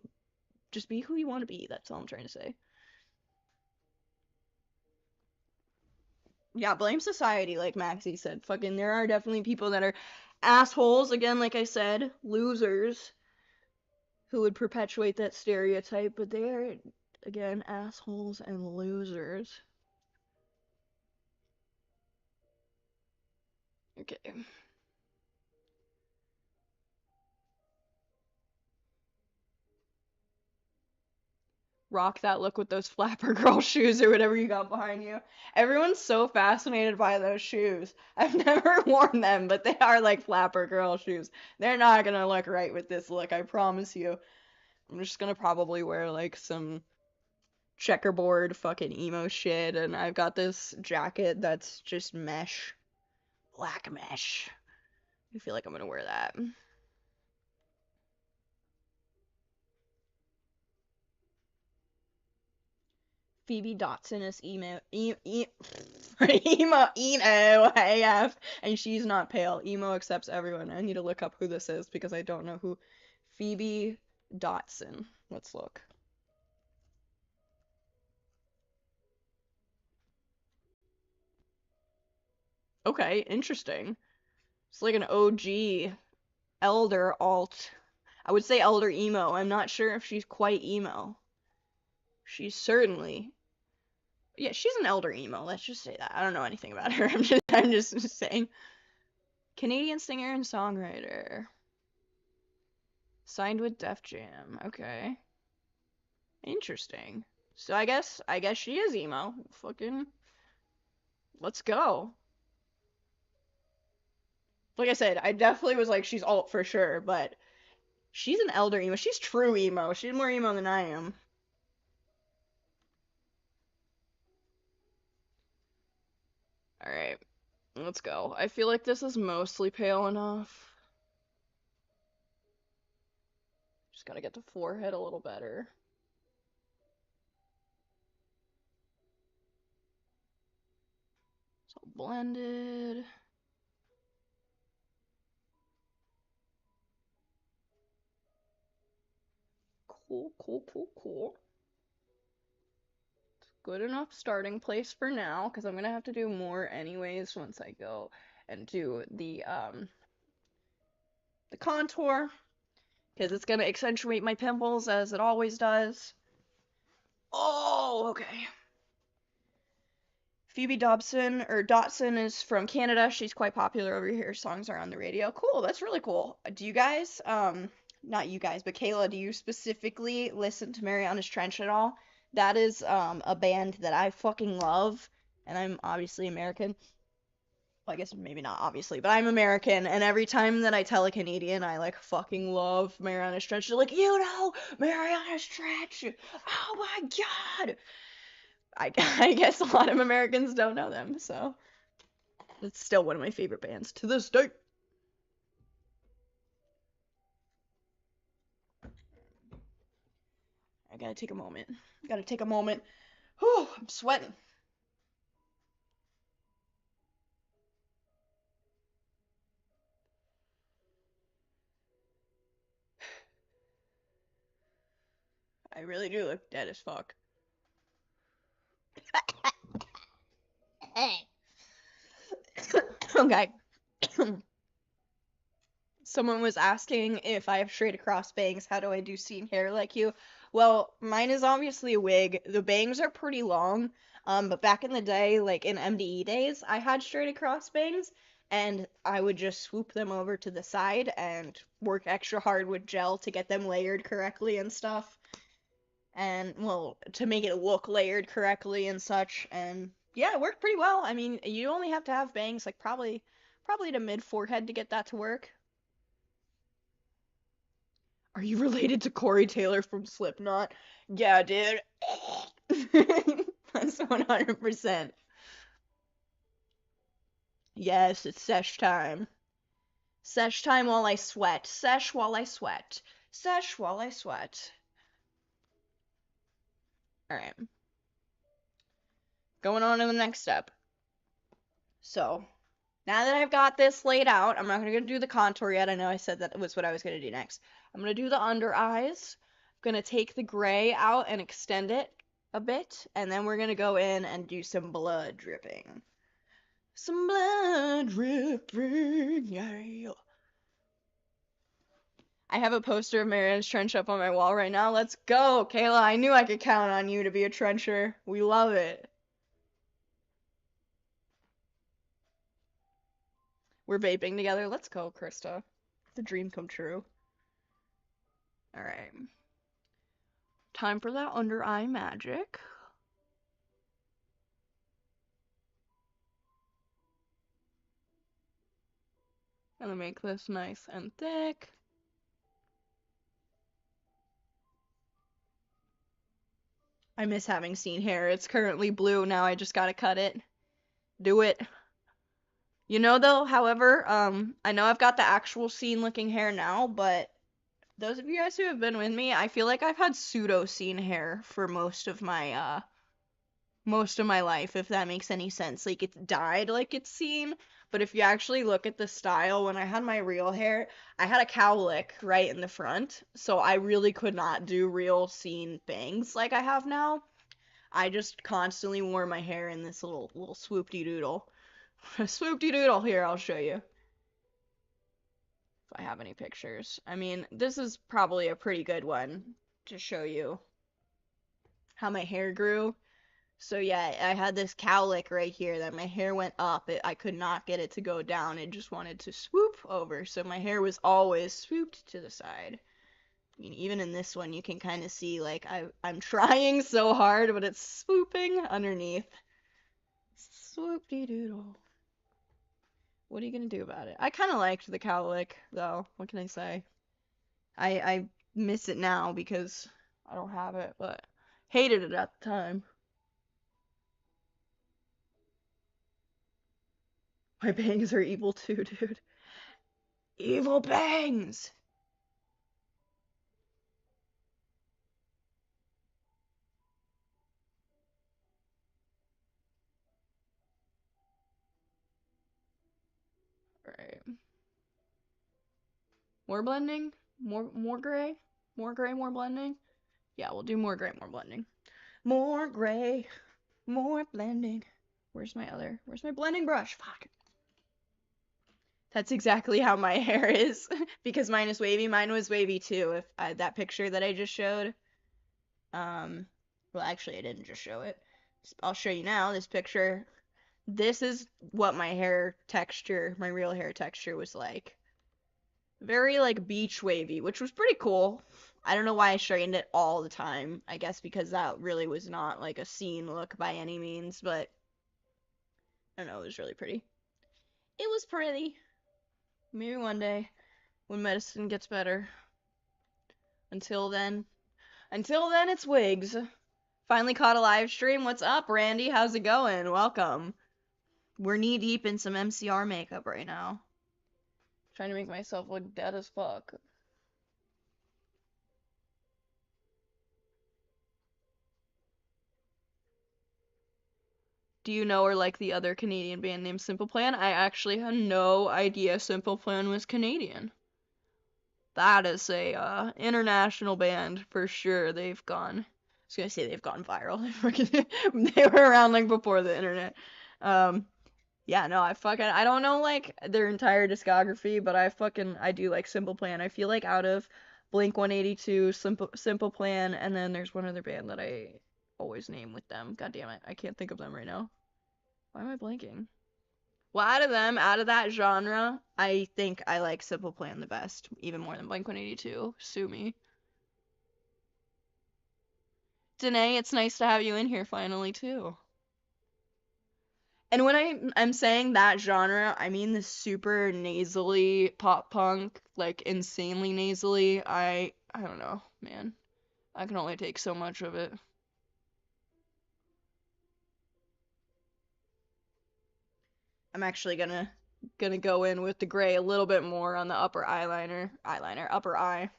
just be who you want to be. That's all I'm trying to say. Yeah, blame society, like Maxie said. Fucking, there are definitely people that are assholes, again, like I said, losers, who would perpetuate that stereotype, but they are, again, assholes and losers. Okay. Rock that look with those flapper girl shoes or whatever you got behind you. Everyone's so fascinated by those shoes. I've never worn them, but they are like flapper girl shoes. They're not gonna look right with this look, I promise you. I'm just gonna probably wear like some checkerboard fucking emo shit, and I've got this jacket that's just mesh. Black mesh. I feel like I'm gonna wear that. Phoebe Dotson is emo, emo AF, and she's not pale. Emo accepts everyone. I need to look up who this is because I don't know who. Phoebe Dotson. Let's look. Okay, interesting. It's like an OG elder alt. I would say elder emo. I'm not sure if she's quite emo. She's certainly. Yeah, she's an elder emo. Let's just say that. I don't know anything about her. I'm just saying. Canadian singer and songwriter. Signed with Def Jam. Okay. Interesting. So I guess she is emo. Fucking let's go. Like I said, I definitely was like she's alt for sure, but she's an elder emo. She's true emo. She's more emo than I am. Alright, let's go. I feel like this is mostly pale enough. Just gotta get the forehead a little better. It's all blended. Cool. Good enough starting place for now, because I'm gonna have to do more anyways once I go and do the contour, because it's gonna accentuate my pimples as it always does. Oh, okay. Phoebe Dotson is from Canada. She's quite popular over here. Songs are on the radio. Cool, that's really cool. Do you guys, not you guys, but Kayla, do you specifically listen to Mariana's Trench at all? That is a band that I fucking love, and I'm obviously American. Well, I guess maybe not obviously, but I'm American, and every time that I tell a Canadian I like fucking love Mariana's Trench, they're like, you know, Mariana's Trench. Oh my god. I guess a lot of Americans don't know them, so it's still one of my favorite bands to this day. I gotta take a moment. Gotta take a moment. Whew, I'm sweating. I really do look dead as fuck. Okay. Someone was asking if I have straight across bangs, how do I do scene hair like you? Well, mine is obviously a wig. The bangs are pretty long, but back in the day, like in MDE days, I had straight across bangs, and I would just swoop them over to the side and work extra hard with gel to get them layered correctly and stuff. And, well, to make it look layered correctly and such, and yeah, it worked pretty well. I mean, you only have to have bangs, like probably to mid forehead to get that to work. Are you related to Corey Taylor from Slipknot? Yeah, dude. That's 100%. Yes, it's sesh time. Sesh time while I sweat. Sesh while I sweat. Sesh while I sweat. Alright. Going on to the next step. So, now that I've got this laid out, I'm not going to do the contour yet. I know I said that was what I was going to do next. I'm going to do the under eyes. I'm going to take the gray out and extend it a bit. And then we're going to go in and do some blood dripping. Some blood dripping, yeah. I have a poster of Mariana's Trench up on my wall right now. Let's go, Kayla. I knew I could count on you to be a trencher. We love it. We're vaping together. Let's go, Krista. The dream come true. Alright. Time for that under eye magic. Gonna make this nice and thick. I miss having seen hair. It's currently blue. Now I just gotta cut it. Do it. You know, though, however, I know I've got the actual scene looking hair now, but those of you guys who have been with me, I feel like I've had pseudo scene hair for most of my life, if that makes any sense. Like, it's dyed like it's seen, but if you actually look at the style, when I had my real hair, I had a cowlick right in the front, so I really could not do real scene bangs like I have now. I just constantly wore my hair in this little swoop-de-doodle. Swoop-de-doodle, here, I'll show you. If I have any pictures. I mean, this is probably a pretty good one to show you how my hair grew. So yeah, I had this cowlick right here that my hair went up. I could not get it to go down. It just wanted to swoop over. So my hair was always swooped to the side. I mean, even in this one, you can kind of see, like, I'm trying so hard, but it's swooping underneath. Swoop-de-doodle. What are you gonna do about it? I kind of liked the cowlick, though. What can I say? I miss it now because I don't have it, but hated it at the time. My bangs are evil too, dude. Evil bangs! Right. More blending? More gray? More gray, more blending? Yeah, we'll do more gray, more blending. More gray, more blending. Where's my blending brush? Fuck. That's exactly how my hair is. Because mine is wavy. Mine was wavy too. If that picture that I just showed. Well, actually, I didn't just show it. I'll show you now. This picture This is what my hair texture, my real hair texture was like. Very like beach wavy, which was pretty cool. I don't know why I straightened it all the time. I guess because that really was not like a scene look by any means, but I don't know, it was really pretty. It was pretty. Maybe one day when medicine gets better. Until then, it's wigs. Finally caught a live stream. What's up, Randy? How's it going? Welcome. We're knee deep in some MCR makeup right now. Trying to make myself look dead as fuck. Do you know or like the other Canadian band named Simple Plan? I actually had no idea Simple Plan was Canadian. That is a international band for sure. They've gone. I was gonna say they've gone viral. They were around like before the internet. Yeah, no, I don't know like their entire discography, but I do like Simple Plan. I feel like out of Blink 182, Simple Plan, and then there's one other band that I always name with them. God damn it, I can't think of them right now. Why am I blanking? Well, out of that genre, I think I like Simple Plan the best, even more than Blink 182. Sue me. Danae, it's nice to have you in here finally too. And when I'm saying that genre, I mean the super nasally pop punk, like insanely nasally. I don't know, man. I can only take so much of it. I'm actually gonna go in with the gray a little bit more on the upper upper eye.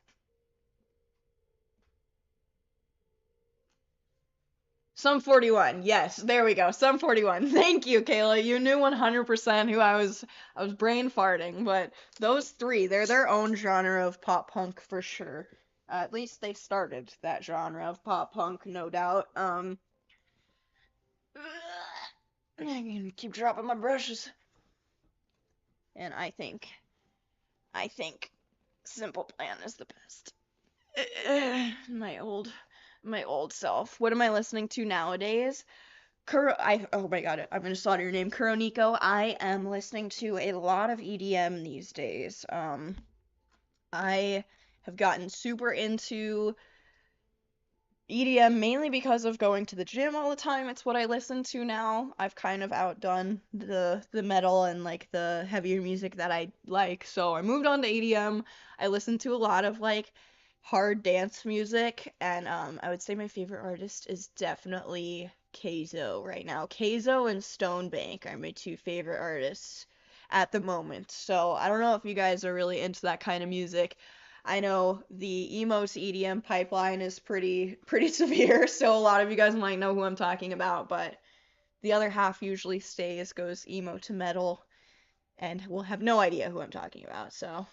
Sum 41. Yes, there we go. Sum 41. Thank you, Kayla. You knew 100% who I was brain farting, but those three, they're their own genre of pop punk for sure. At least they started that genre of pop punk, no doubt. I can keep dropping my brushes. And I think Simple Plan is the best. My old self. What am I listening to nowadays? Oh my god, I'm gonna slaughter your name, Kuroniko. I am listening to a lot of EDM these days. I have gotten super into EDM mainly because of going to the gym all the time. It's what I listen to now. I've kind of outdone the metal and like the heavier music that I like, so I moved on to EDM. I listen to a lot of like hard dance music, and I would say my favorite artist is definitely Keizo right now. Keizo and Stonebank are my two favorite artists at the moment. So I don't know if you guys are really into that kind of music. I know the emo to EDM pipeline is pretty severe, so a lot of you guys might know who I'm talking about, but the other half usually goes emo to metal, and will have no idea who I'm talking about. So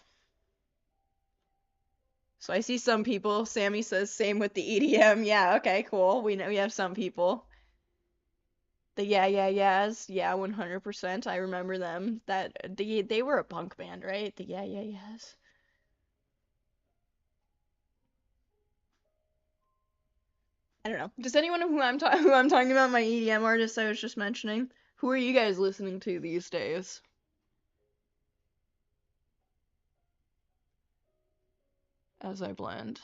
I see some people. Sammy says same with the EDM. Yeah, okay, cool. We know we have some people. The Yeah Yeah Yeahs, yeah, 100%. I remember them. They were a punk band, right? The Yeah Yeah Yeahs. I don't know. Does anyone know who I'm talking about? My EDM artist I was just mentioning. Who are you guys listening to these days? As I blend.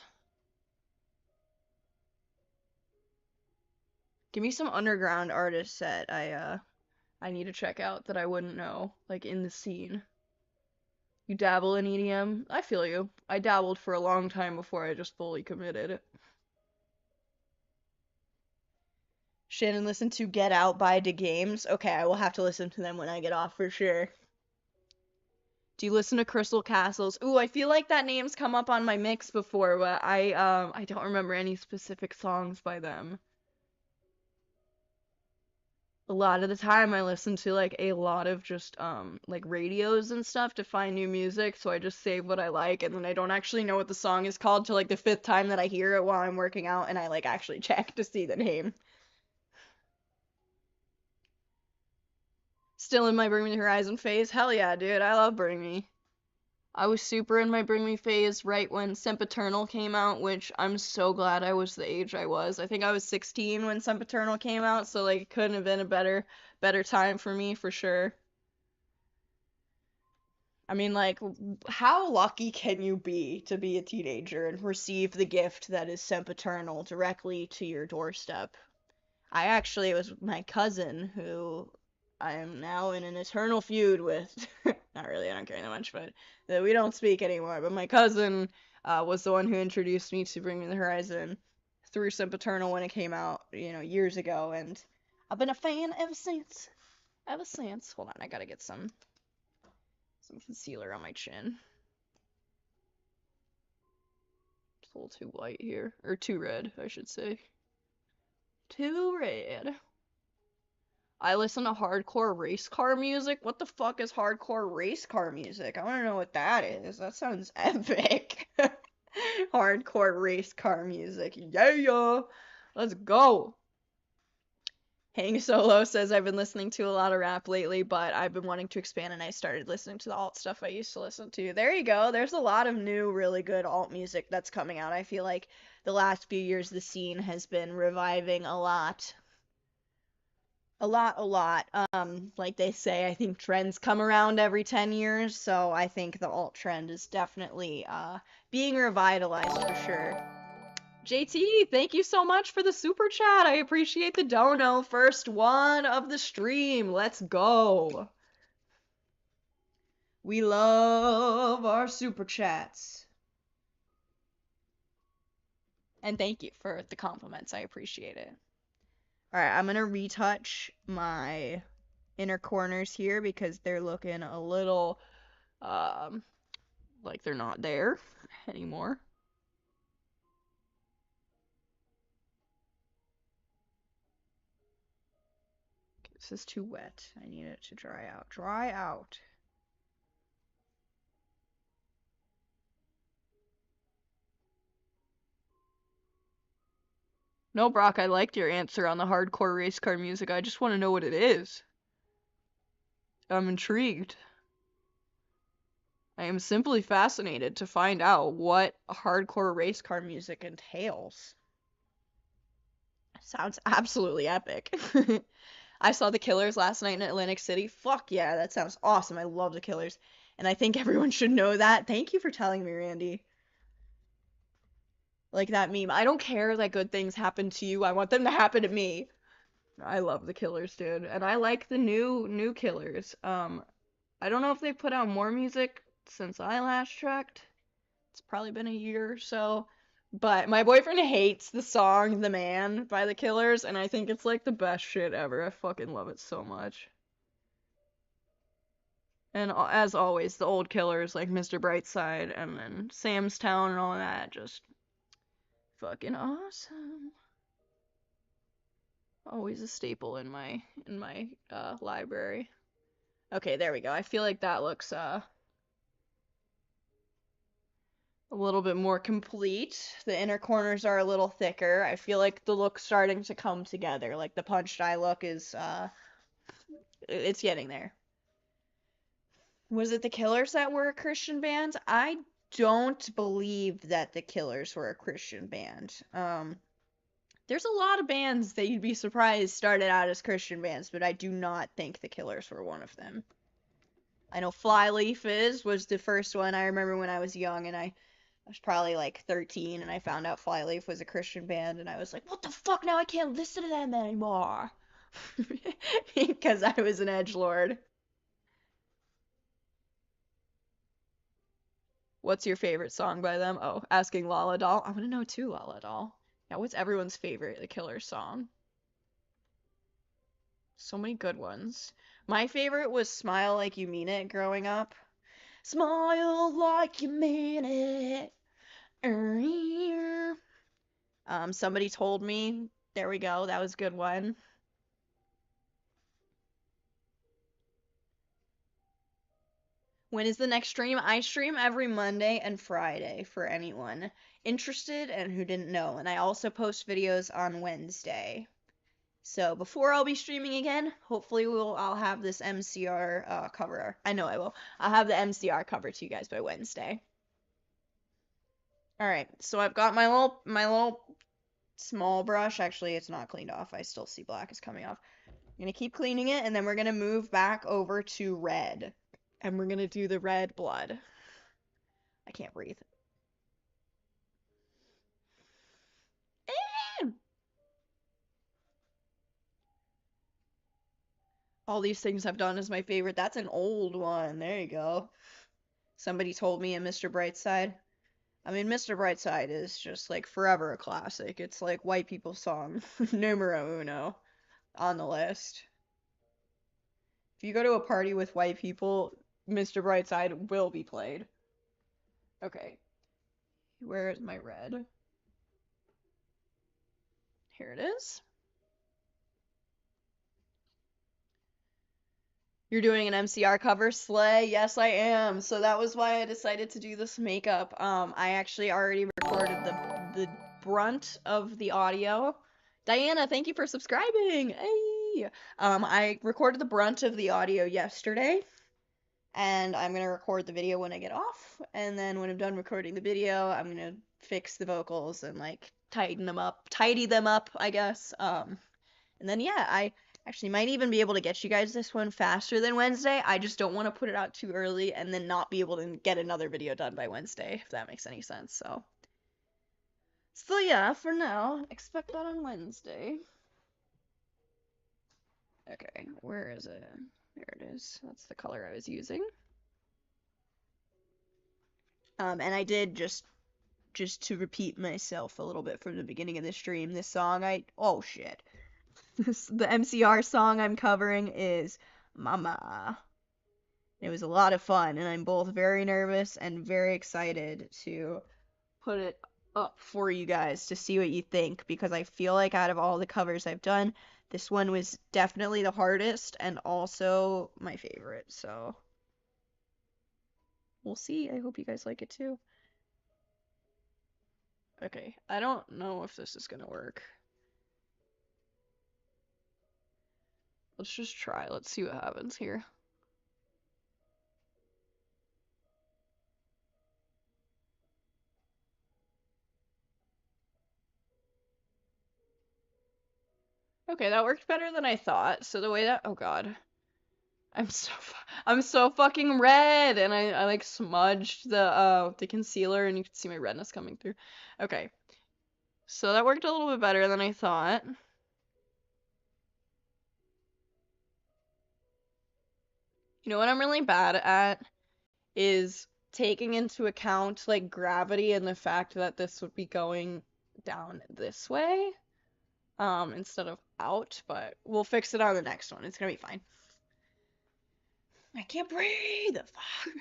Give me some underground artists that I need to check out that I wouldn't know, like in the scene. You dabble in EDM? I feel you. I dabbled for a long time before I just fully committed. Shannon listened to Get Out by The Games. Okay, I will have to listen to them when I get off for sure. Do you listen to Crystal Castles? Ooh, I feel like that name's come up on my mix before, but I don't remember any specific songs by them. A lot of the time I listen to like a lot of just like radios and stuff to find new music, so I just save what I like and then I don't actually know what the song is called till like the fifth time that I hear it while I'm working out and I like actually check to see the name. Still in my Bring Me the Horizon phase? Hell yeah, dude. I love Bring Me. I was super in my Bring Me phase right when Sempiternal came out, which I'm so glad I was the age I was. I think I was 16 when Sempiternal came out, so like it couldn't have been a better time for me for sure. I mean, like, how lucky can you be to be a teenager and receive the gift that is Sempiternal directly to your doorstep? It was my cousin who I am now in an eternal feud with. Not really, I don't care that much, but we don't speak anymore. But my cousin was the one who introduced me to Bring Me the Horizon through Sempiternal when it came out, years ago, and I've been a fan ever since. Ever since. Hold on, I gotta get some concealer on my chin. It's a little too white here, or too red, I should say. Too red. I listen to hardcore race car music. What the fuck is hardcore race car music? I want to know what that is. That sounds epic. Hardcore race car music. Yeah. Let's go. Hang Solo says I've been listening to a lot of rap lately, but I've been wanting to expand and I started listening to the alt stuff I used to listen to. There you go. There's a lot of new, really good alt music that's coming out. I feel like the last few years the scene has been reviving a lot. A lot. Like they say, I think trends come around every 10 years, so I think the alt trend is definitely being revitalized for sure. JT, thank you so much for the super chat. I appreciate the dono. First one of the stream. Let's go. We love our super chats. And thank you for the compliments. I appreciate it. Alright, I'm gonna retouch my inner corners here because they're looking a little like they're not there anymore. Okay, this is too wet. I need it to dry out. Dry out. No, Brock, I liked your answer on the hardcore race car music. I just want to know what it is. I'm intrigued. I am simply fascinated to find out what hardcore race car music entails. Sounds absolutely epic. I saw the Killers last night in Atlantic City. Fuck yeah, that sounds awesome. I love the Killers. And I think everyone should know that. Thank you for telling me, Randy. Like that meme. I don't care that good things happen to you. I want them to happen to me. I love the Killers, dude. And I like the new Killers. I don't know if they put out more music since I last checked. It's probably been a year or so. But my boyfriend hates the song The Man by the Killers, and I think it's like the best shit ever. I fucking love it so much. And as always, the old Killers like Mr. Brightside and then Sam's Town and all that, just fucking awesome. Always a staple in my library. Okay, there we go. I feel like that looks a little bit more complete. The inner corners are a little thicker. I feel like the look's starting to come together. Like the punched eye look is it's getting there. Was it the Killers that were a Christian band? I don't believe that the Killers were a Christian band. There's a lot of bands that you'd be surprised started out as Christian bands, but I do not think the Killers were one of them. I know Flyleaf was the first one. I remember when I was young and I was probably like 13 and I found out Flyleaf was a Christian band and I was like, what the fuck, now I can't listen to them anymore. Because I was an edgelord. What's your favorite song by them? Oh, asking Lala Doll. I want to know too, Lala Doll. Yeah, what's everyone's favorite The Killers song? So many good ones. My favorite was Smile Like You Mean It growing up. Smile like you mean it. Somebody told me. There we go. That was a good one. When is the next stream? I stream every Monday and Friday for anyone interested and who didn't know. And I also post videos on Wednesday. So before I'll be streaming again, hopefully I'll have this MCR cover. I know I will. I'll have the MCR cover to you guys by Wednesday. All right, so I've got my little small brush. Actually, it's not cleaned off. I still see black is coming off. I'm gonna keep cleaning it, and then we're gonna move back over to red, and we're gonna do the red blood. I can't breathe. All these things I've done is my favorite. That's an old one. There you go. Somebody told me in Mr. Brightside. I mean, Mr. Brightside is just like forever a classic. It's like white people's song numero uno on the list. If you go to a party with white people, Mr. Brightside will be played. Okay. Where is my red? Here it is. You're doing an MCR cover, Slay? Yes, I am. So that was why I decided to do this makeup. I actually already recorded the brunt of the audio. Diana, thank you for subscribing. Hey. I recorded the brunt of the audio yesterday, and I'm gonna record the video when I get off. And then when I'm done recording the video, I'm gonna fix the vocals and like tidy them up, I guess. And then yeah, I actually might even be able to get you guys this one faster than Wednesday. I just don't want to put it out too early and then not be able to get another video done by Wednesday, if that makes any sense. So yeah, for now, expect that on Wednesday. Okay, where is it? There it is. That's the color I was using. And I did just to repeat myself a little bit from the beginning of the stream, this song oh shit. The MCR song I'm covering is Mama. It was a lot of fun, and I'm both very nervous and very excited to put it up for you guys to see what you think, because I feel like out of all the covers I've done, this one was definitely the hardest and also my favorite, so we'll see. I hope you guys like it too. Okay, I don't know if this is gonna work. Let's just try. Let's see what happens here. Okay, that worked better than I thought. So the way that, oh god, I'm so fucking red, and I like smudged the concealer, and you can see my redness coming through. Okay, so that worked a little bit better than I thought. You know what I'm really bad at is taking into account like gravity and the fact that this would be going down this way instead of out, but we'll fix it on the next one. It's gonna be fine. I can't breathe. Fuck.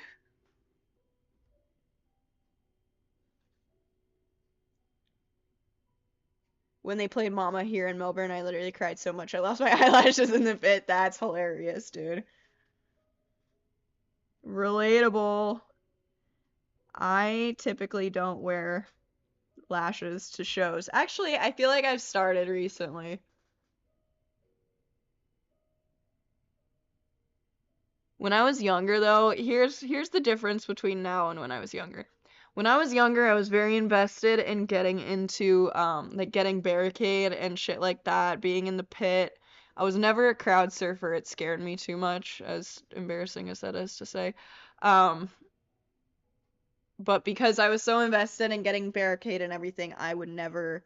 When they played Mama here in Melbourne, I literally cried so much I lost my eyelashes in the pit. That's hilarious, dude. Relatable. I typically don't wear lashes to shows. Actually, I feel like I've started recently. When I was younger, though, here's the difference between now and when I was younger. When I was younger, I was very invested in getting into like getting barricade and shit like that, being in the pit. I was never a crowd surfer. It scared me too much, as embarrassing as that is to say. But because I was so invested in getting barricade and everything, I would never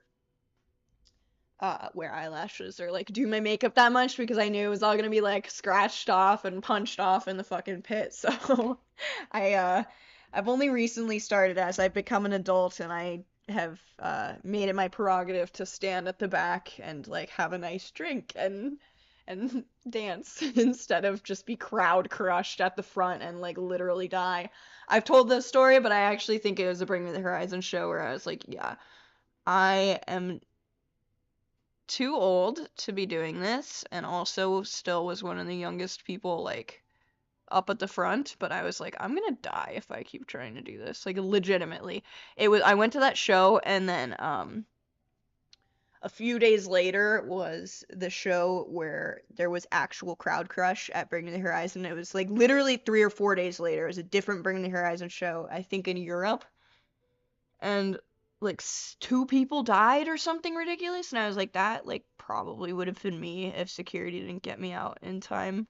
wear eyelashes or like do my makeup that much, because I knew it was all gonna be like scratched off and punched off in the fucking pit. So I've only recently started as I've become an adult, and I have made it my prerogative to stand at the back and like have a nice drink and dance instead of just be crowd crushed at the front and like literally die. I've told this story, but I actually think it was a Bring Me the Horizon show where I was like, yeah, I am too old to be doing this, and also still was one of the youngest people like up at the front, but I was like, I'm gonna die if I keep trying to do this. Like legitimately. I went to that show, and then A few days later was the show where there was actual crowd crush at Bring Me the Horizon. It was like literally 3 or 4 days later. It was a different Bring Me the Horizon show, I think in Europe. And like 2 people died or something ridiculous. And I was like, that like probably would have been me if security didn't get me out in time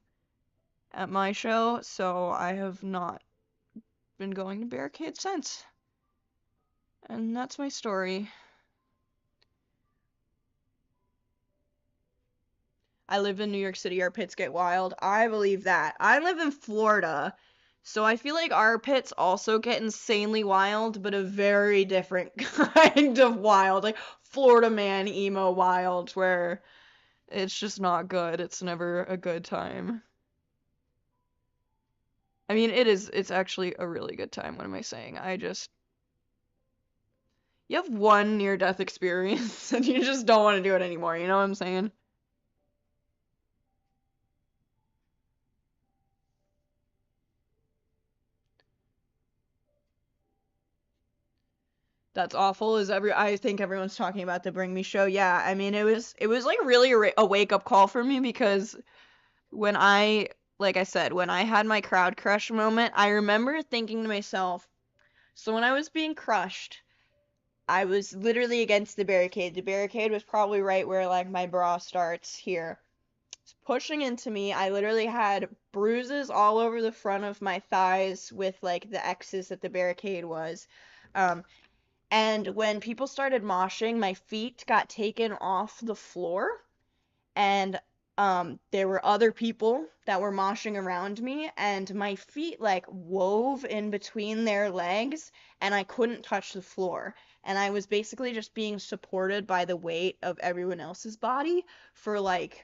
at my show. So I have not been going to Barricade since. And that's my story. I live in New York City, our pits get wild. I believe that. I live in Florida, so I feel like our pits also get insanely wild, but a very different kind of wild. Like Florida man emo wild, where it's just not good. It's never a good time. I mean, it's actually a really good time. What am I saying? You have one near-death experience and you just don't want to do it anymore. You know what I'm saying? That's awful. I think everyone's talking about the Bring Me show. Yeah, I mean it was like really a wake-up call for me because when I like I said, when I had my crowd crush moment, I remember thinking to myself, so when I was being crushed, I was literally against the barricade. The barricade was probably right where like my bra starts here. It's pushing into me. I literally had bruises all over the front of my thighs with like the X's that the barricade was. Um, and when people started moshing, my feet got taken off the floor, and there were other people that were moshing around me, and my feet like wove in between their legs, and I couldn't touch the floor. And I was basically just being supported by the weight of everyone else's body for like,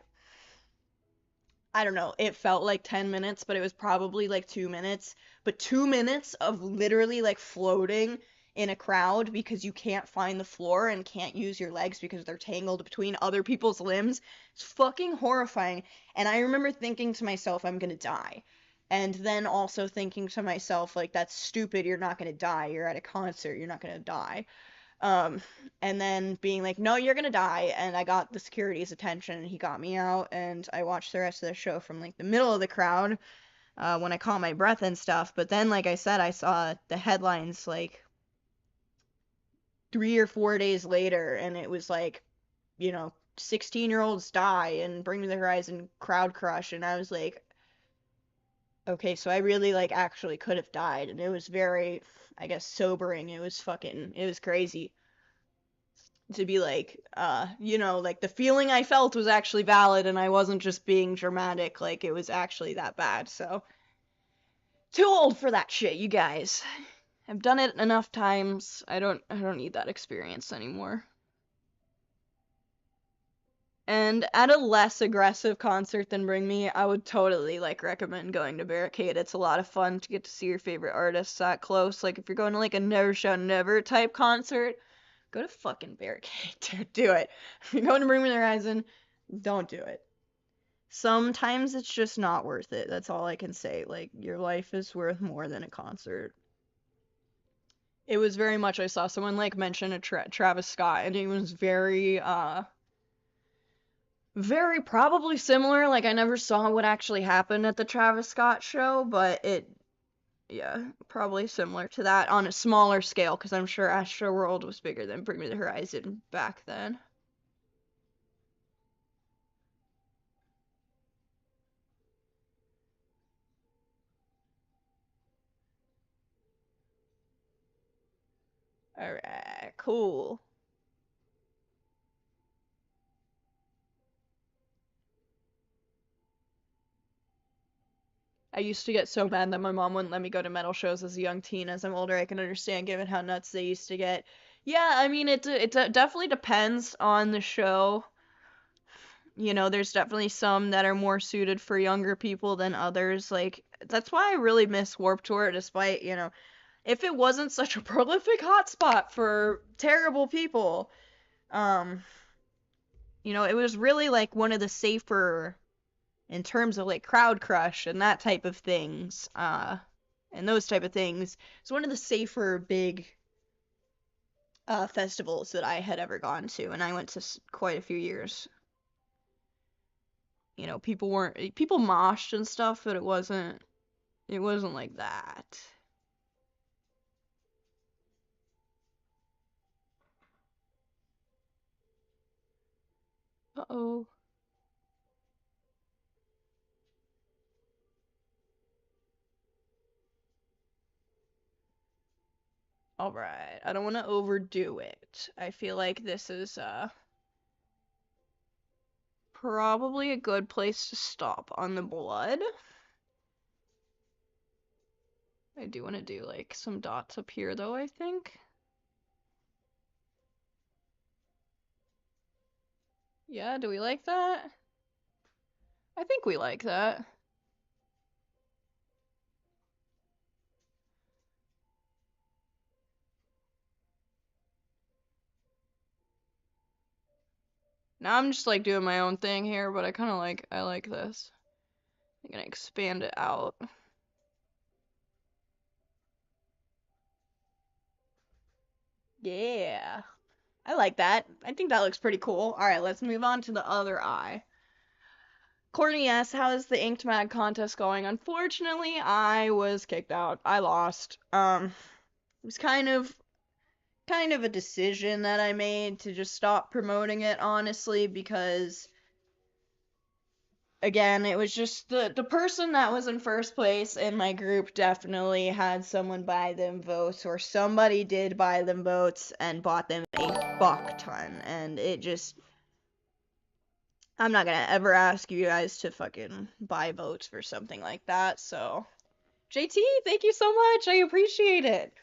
I don't know, it felt like 10 minutes, but it was probably like 2 minutes. But 2 minutes of literally like floating in a crowd because you can't find the floor and can't use your legs because they're tangled between other people's limbs. It's fucking horrifying. And I remember thinking to myself, I'm gonna die. And then also thinking to myself, like, that's stupid, you're not gonna die. You're at a concert, you're not gonna die. Um, and then being like, no, you're gonna die. And I got the security's attention, and he got me out, and I watched the rest of the show from like the middle of the crowd when I caught my breath and stuff. But then, like I said, I saw the headlines like 3 or 4 days later, and it was like, 16-year-olds die and Bring Me the Horizon crowd crush, and I was like, okay, so I really like actually could have died, and it was very, I guess, sobering. It was crazy to be like, like the feeling I felt was actually valid and I wasn't just being dramatic, like it was actually that bad. So, too old for that shit, you guys. I've done it enough times. I don't need that experience anymore. And at a less aggressive concert than Bring Me, I would totally like recommend going to Barricade. It's a lot of fun to get to see your favorite artists that close. Like if you're going to like a Never Shout Never type concert, go to fucking Barricade. Do it. If you're going to Bring Me the Horizon, don't do it. Sometimes it's just not worth it. That's all I can say. Like your life is worth more than a concert. It was very much, I saw someone like mention a Travis Scott, and it was very probably similar. Like I never saw what actually happened at the Travis Scott show, but yeah, probably similar to that on a smaller scale, because I'm sure Astroworld was bigger than Bring Me the Horizon back then. Alright, cool. I used to get so mad that my mom wouldn't let me go to metal shows as a young teen. As I'm older, I can understand given how nuts they used to get. Yeah, I mean, it definitely depends on the show. There's definitely some that are more suited for younger people than others. Like, that's why I really miss Warped Tour, despite, if it wasn't such a prolific hotspot for terrible people, um, it was really like one of the safer in terms of like crowd crush and that type of things, and those type of things. It's one of the safer big festivals that I had ever gone to, and I went to quite a few years. You know, people moshed and stuff, but it wasn't like that. Uh-oh. All right. I don't want to overdo it. I feel like this is probably a good place to stop on the blood. I do want to do like some dots up here though, I think. Yeah, do we like that? I think we like that. Now I'm just like doing my own thing here, but I like this. I'm gonna expand it out. Yeah. I like that. I think that looks pretty cool. Alright, let's move on to the other eye. Courtney asks, how is the Inked Mag contest going? Unfortunately, I was kicked out. I lost. It was kind of a decision that I made to just stop promoting it, honestly, because again, it was just the person that was in first place in my group definitely had someone buy them votes, or somebody did buy them votes and bought them a fuck ton, and it just, I'm not gonna ever ask you guys to fucking buy votes for something like that, so JT, thank you so much, I appreciate it.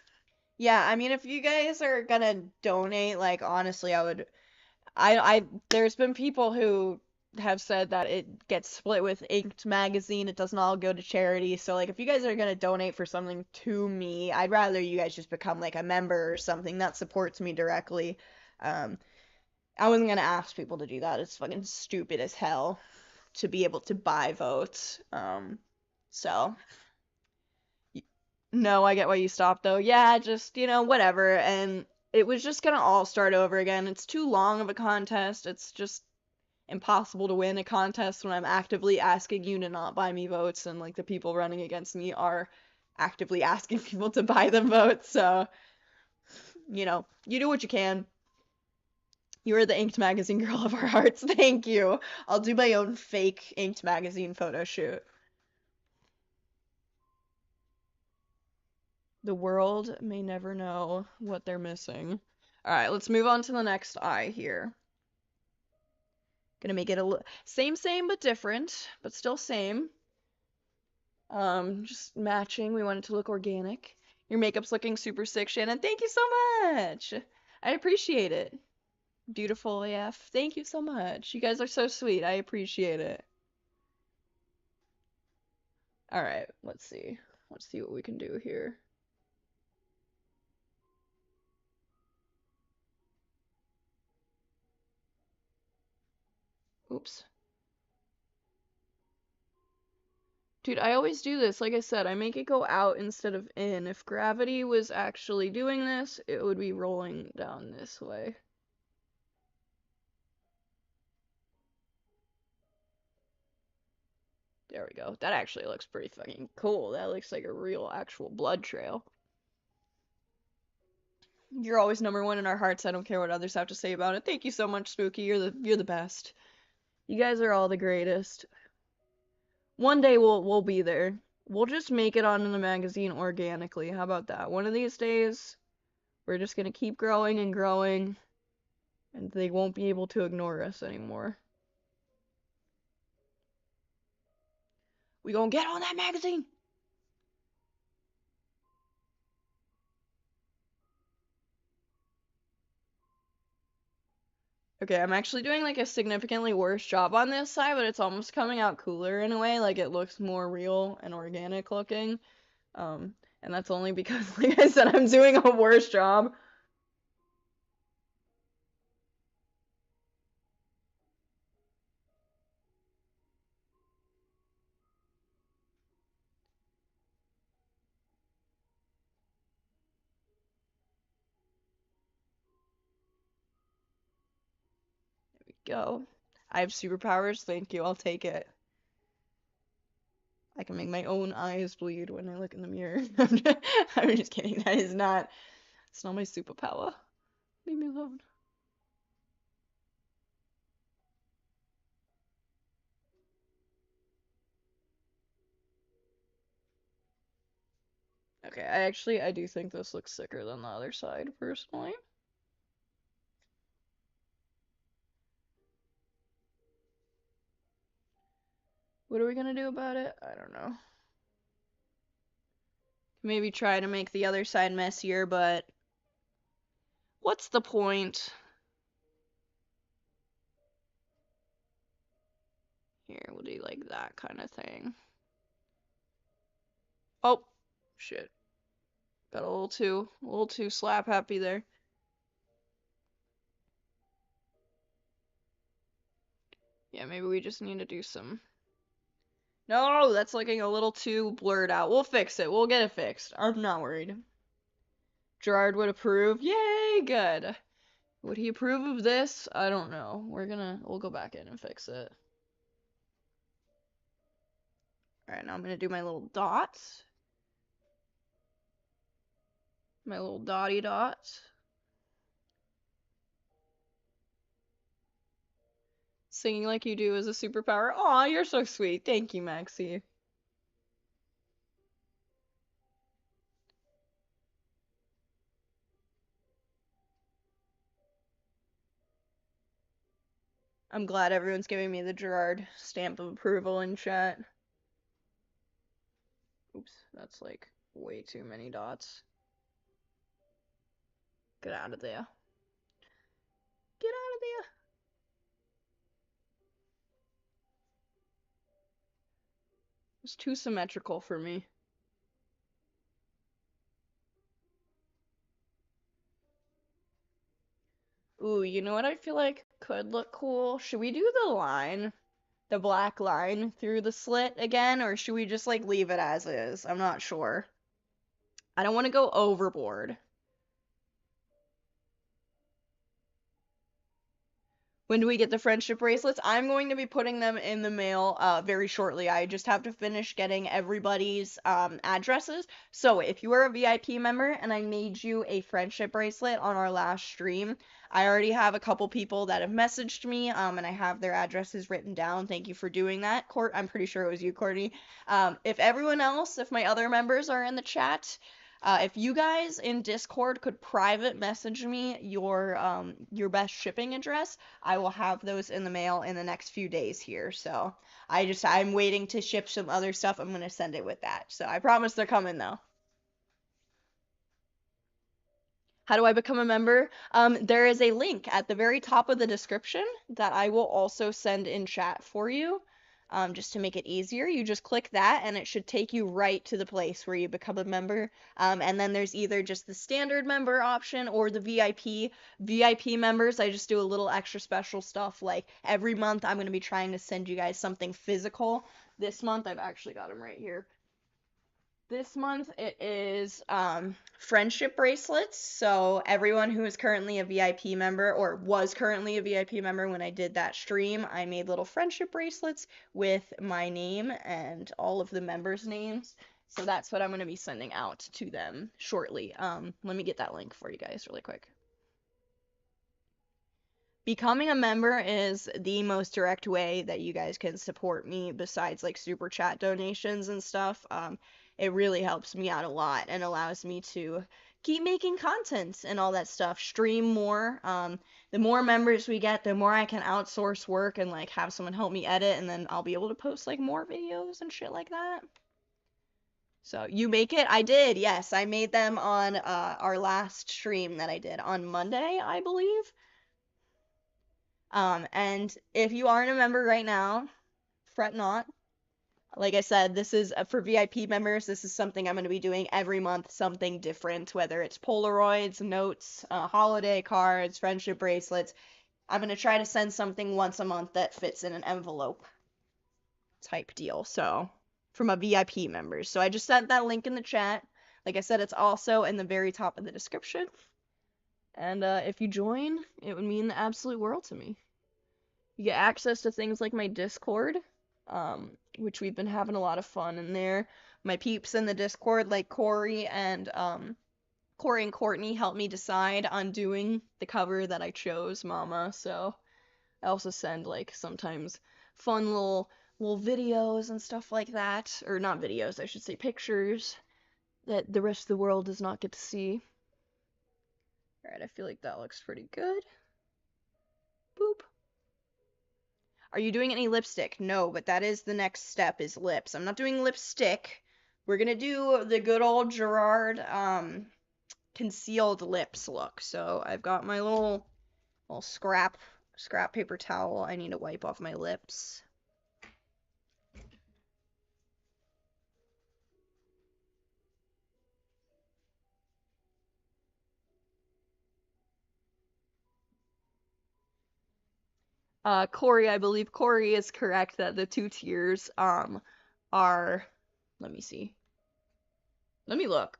Yeah, I mean, if you guys are gonna donate, like, honestly, there's been people who have said that it gets split with Inked Magazine. It doesn't all go to charity. So, like, if you guys are gonna donate for something to me, I'd rather you guys just become, like, a member or something that supports me directly. I wasn't gonna ask people to do that. It's fucking stupid as hell to be able to buy votes. So... No, I get why you stopped, though. Yeah, just, whatever. And it was just gonna all start over again. It's too long of a contest. It's just impossible to win a contest when I'm actively asking you to not buy me votes, and like the people running against me are actively asking people to buy them votes. So, you do what you can. You are the Inked Magazine girl of our hearts. Thank you. I'll do my own fake Inked Magazine photo shoot. The world may never know what they're missing. Alright, let's move on to the next eye here. Gonna make it a same, but different, but still same. Just matching. We want it to look organic. Your makeup's looking super sick, Shannon. Thank you so much. I appreciate it. Beautiful AF. Thank you so much. You guys are so sweet. I appreciate it. Alright, let's see. Let's see what we can do here. Oops. Dude, I always do this. Like I said, I make it go out instead of in. If gravity was actually doing this, it would be rolling down this way. There we go. That actually looks pretty fucking cool. That looks like a real actual blood trail. You're always number one in our hearts. I don't care what others have to say about it. Thank you so much, Spooky. You're the best. You guys are all the greatest. One day we'll be there. We'll just make it onto the magazine organically. How about that? One of these days, we're just gonna keep growing and growing, and they won't be able to ignore us anymore. We gonna get on that magazine! Okay, I'm actually doing like a significantly worse job on this side, but it's almost coming out cooler in a way. Like it looks more real and organic looking. And that's only because, like I said, I'm doing a worse job. go. I have superpowers. Thank you. I'll take it. I can make my own eyes bleed when I look in the mirror. I'm just kidding. That is not. It's not my superpower. Leave me alone. Okay, I do think this looks sicker than the other side, personally. What are we gonna do about it? I don't know. Maybe try to make the other side messier, but what's the point? Here, we'll do like that kind of thing. Oh, shit. Got a little too slap happy there. Yeah, maybe we just need to do some. No, that's looking a little too blurred out. We'll fix it. We'll get it fixed. I'm not worried. Gerard would approve. Yay, good. Would he approve of this? I don't know. We'll go back in and fix it. Alright, now I'm gonna do my little dots. My little dotty dots. Singing like you do is a superpower. Aw, you're so sweet. Thank you, Maxie. I'm glad everyone's giving me the Gerard stamp of approval in chat. Oops, that's like way too many dots. Get out of there. Get out of there. It's too symmetrical for me. Ooh, you know what I feel like could look cool? Should we do the line? The black line through the slit again, or should we just like leave it as is? I'm not sure. I don't want to go overboard. When do we get the friendship bracelets? I'm going to be putting them in the mail very shortly. I just have to finish getting everybody's addresses. So if you are a VIP member and I made you a friendship bracelet on our last stream, I already have a couple people that have messaged me and I have their addresses written down. Thank you for doing that. I'm pretty sure it was you, Courtney. If everyone else, if my other members are in the chat, if you guys in Discord could private message me your best shipping address, I will have those in the mail in the next few days here. So I'm waiting to ship some other stuff. I'm gonna send it with that. So I promise they're coming though. How do I become a member? There is a link at the very top of the description that I will also send in chat for you. Just to make it easier, you just click that and it should take you right to the place where you become a member. And then there's either just the standard member option or the VIP. VIP members, I just do a little extra special stuff. Like every month, I'm going to be trying to send you guys something physical. This month, I've actually got them right here. This month it is friendship bracelets. So everyone who is currently a VIP member or was currently a VIP member when I did that stream, I made little friendship bracelets with my name and all of the members' names. So that's what I'm going to be sending out to them shortly. Let me get that link for you guys really quick. Becoming a member is the most direct way that you guys can support me besides like super chat donations and stuff. It really helps me out a lot and allows me to keep making content and all that stuff, stream more. The more members we get, the more I can outsource work and like have someone help me edit, and then I'll be able to post like more videos and shit like that. So you make it? I did, yes. I made them on our last stream that I did on Monday, I believe. And if you aren't a member right now, fret not. Like I said, this is for VIP members. This is something I'm going to be doing every month, something different, whether it's Polaroids, notes, holiday cards, friendship bracelets. I'm going to try to send something once a month that fits in an envelope type deal. So, from a VIP member. So I just sent that link in the chat. Like I said, it's also in the very top of the description. And if you join, it would mean the absolute world to me. You get access to things like my Discord, which we've been having a lot of fun in there. My peeps in the Discord, like Corey and Courtney, helped me decide on doing the cover that I chose, Mama. So I also send like sometimes fun little videos and stuff like that, or not videos, I should say pictures that the rest of the world does not get to see. All right, I feel like that looks pretty good. Boop. Are you doing any lipstick? No, but that is the next step, is lips. I'm not doing lipstick. We're gonna do the good old Gerard concealed lips look. So I've got my little scrap paper towel. I need to wipe off my lips. Corey, I believe Corey is correct that the 2 tiers are, let me see. Let me look.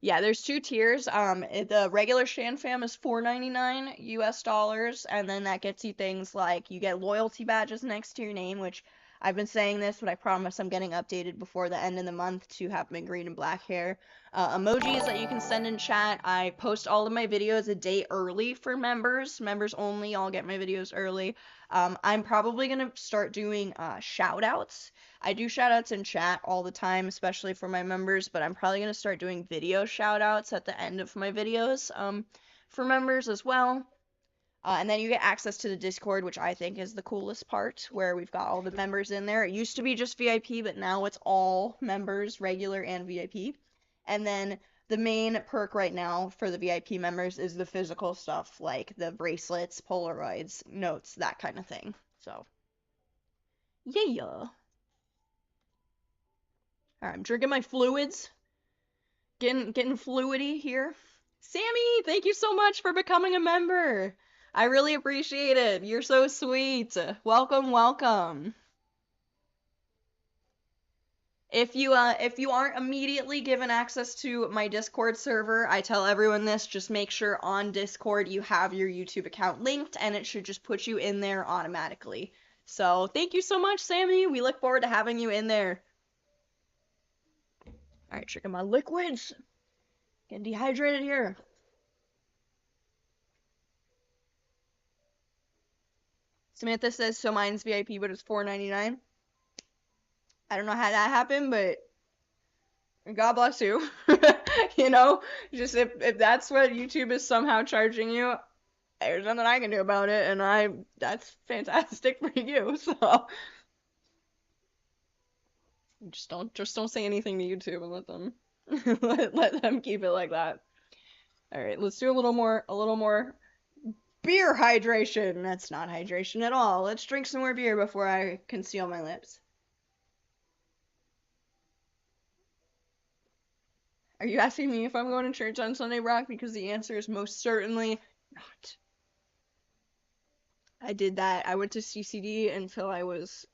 Yeah, there's 2 tiers. The regular Shan Fam is $4.99 US, and then that gets you things like you get loyalty badges next to your name, which I've been saying this, but I promise I'm getting updated before the end of the month to have my green and black hair. Emojis that you can send in chat. I post all of my videos a day early for members. Members only, I'll get my videos early. I'm probably gonna start doing shout outs. I do shout outs in chat all the time, especially for my members, but I'm probably gonna start doing video shout outs at the end of my videos for members as well. And then you get access to the Discord, which I think is the coolest part, where we've got all the members in there. It used to be just VIP, but now it's all members, regular and VIP. And then the main perk right now for the VIP members is the physical stuff, like the bracelets, Polaroids, notes, that kind of thing. So, yeah. All right, I'm drinking my fluids, getting fluidy here. Sammy, thank you so much for becoming a member. I really appreciate it. You're so sweet. Welcome, welcome. If you aren't immediately given access to my Discord server, I tell everyone this, just make sure on Discord you have your YouTube account linked, and it should just put you in there automatically. So thank you so much, Sammy. We look forward to having you in there. All right, drinking my liquids. Getting dehydrated here. Samantha says, so mine's VIP, but it's $4.99. I don't know how that happened, but God bless you. You know, just if that's what YouTube is somehow charging you, there's nothing I can do about it, and that's fantastic for you. So just don't say anything to YouTube and let them let them keep it like that. All right, let's do a little more beer hydration. That's not hydration at all. Let's drink some more beer before I conceal my lips. Are you asking me if I'm going to church on Sunday, Brock? Because the answer is most certainly not. I did that. I went to CCD until I was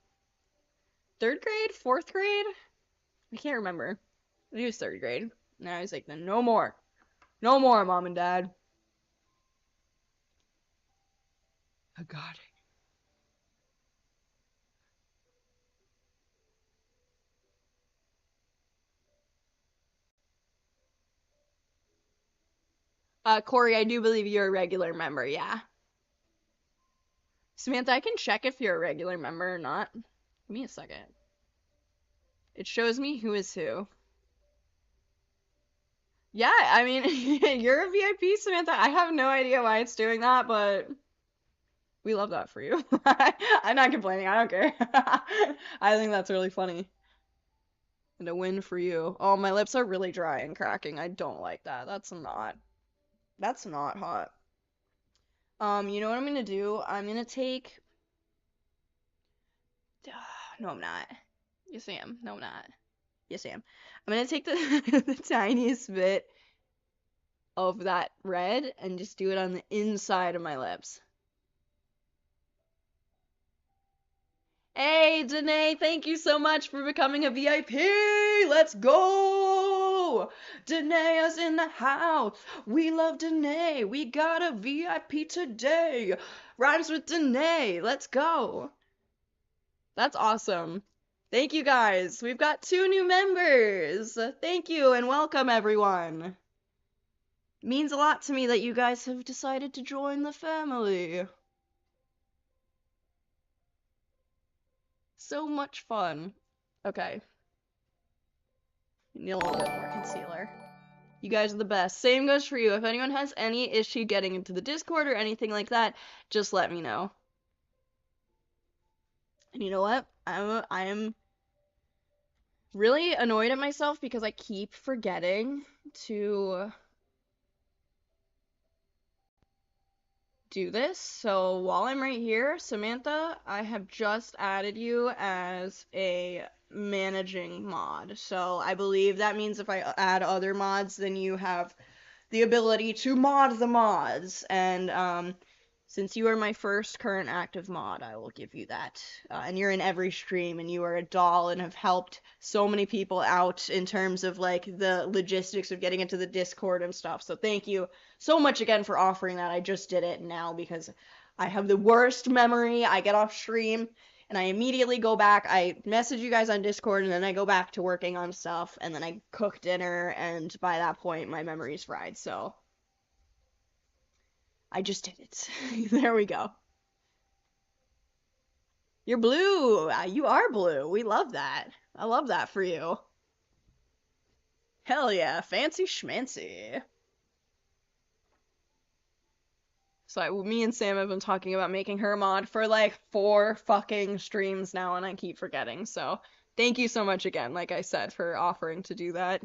3rd grade, 4th grade? I can't remember. I think it was 3rd grade. And I was like, no more. No more, Mom and Dad. Oh, God. Corey, I do believe you're a regular member, yeah. Samantha, I can check if you're a regular member or not. Give me a second. It shows me who is who. Yeah, I mean, you're a VIP, Samantha. I have no idea why it's doing that, but we love that for you. I'm not complaining. I don't care. I think that's really funny. And a win for you. Oh, my lips are really dry and cracking. I don't like that. That's not hot. You know what I'm gonna do? I'm gonna take... No, I'm not. Yes, I am. No, I'm not. Yes, I am. I'm gonna take the, the tiniest bit of that red and just do it on the inside of my lips. Hey, Danae, thank you so much for becoming a VIP. Let's go! go. Danae's in the house. We love Danae. We got a VIP today. Rhymes with Danae. Let's go. That's awesome. Thank you guys. We've got 2 new members. Thank you and welcome everyone. Means a lot to me that you guys have decided to join the family. So much fun. Okay. Need a little bit more concealer. You guys are the best. Same goes for you. If anyone has any issue getting into the Discord or anything like that, just let me know. And you know what? I am really annoyed at myself because I keep forgetting to do this. So while I'm right here, Samantha, I have just added you as a managing mod. So I believe that means if I add other mods, then you have the ability to mod the mods. And since you are my first current active mod, I will give you that. And you're in every stream, and you are a doll and have helped so many people out in terms of like the logistics of getting into the Discord and stuff. So thank you so much again for offering that. I just did it now because I have the worst memory. I get off stream and I immediately go back. I message you guys on Discord and then I go back to working on stuff and then I cook dinner, and by that point my memory's fried. So I just did it. There we go. You're blue. You are blue. We love that. I love that for you. Hell yeah. Fancy schmancy. So me and Sam have been talking about making her a mod for like 4 fucking streams now, and I keep forgetting. So thank you so much again, like I said, for offering to do that.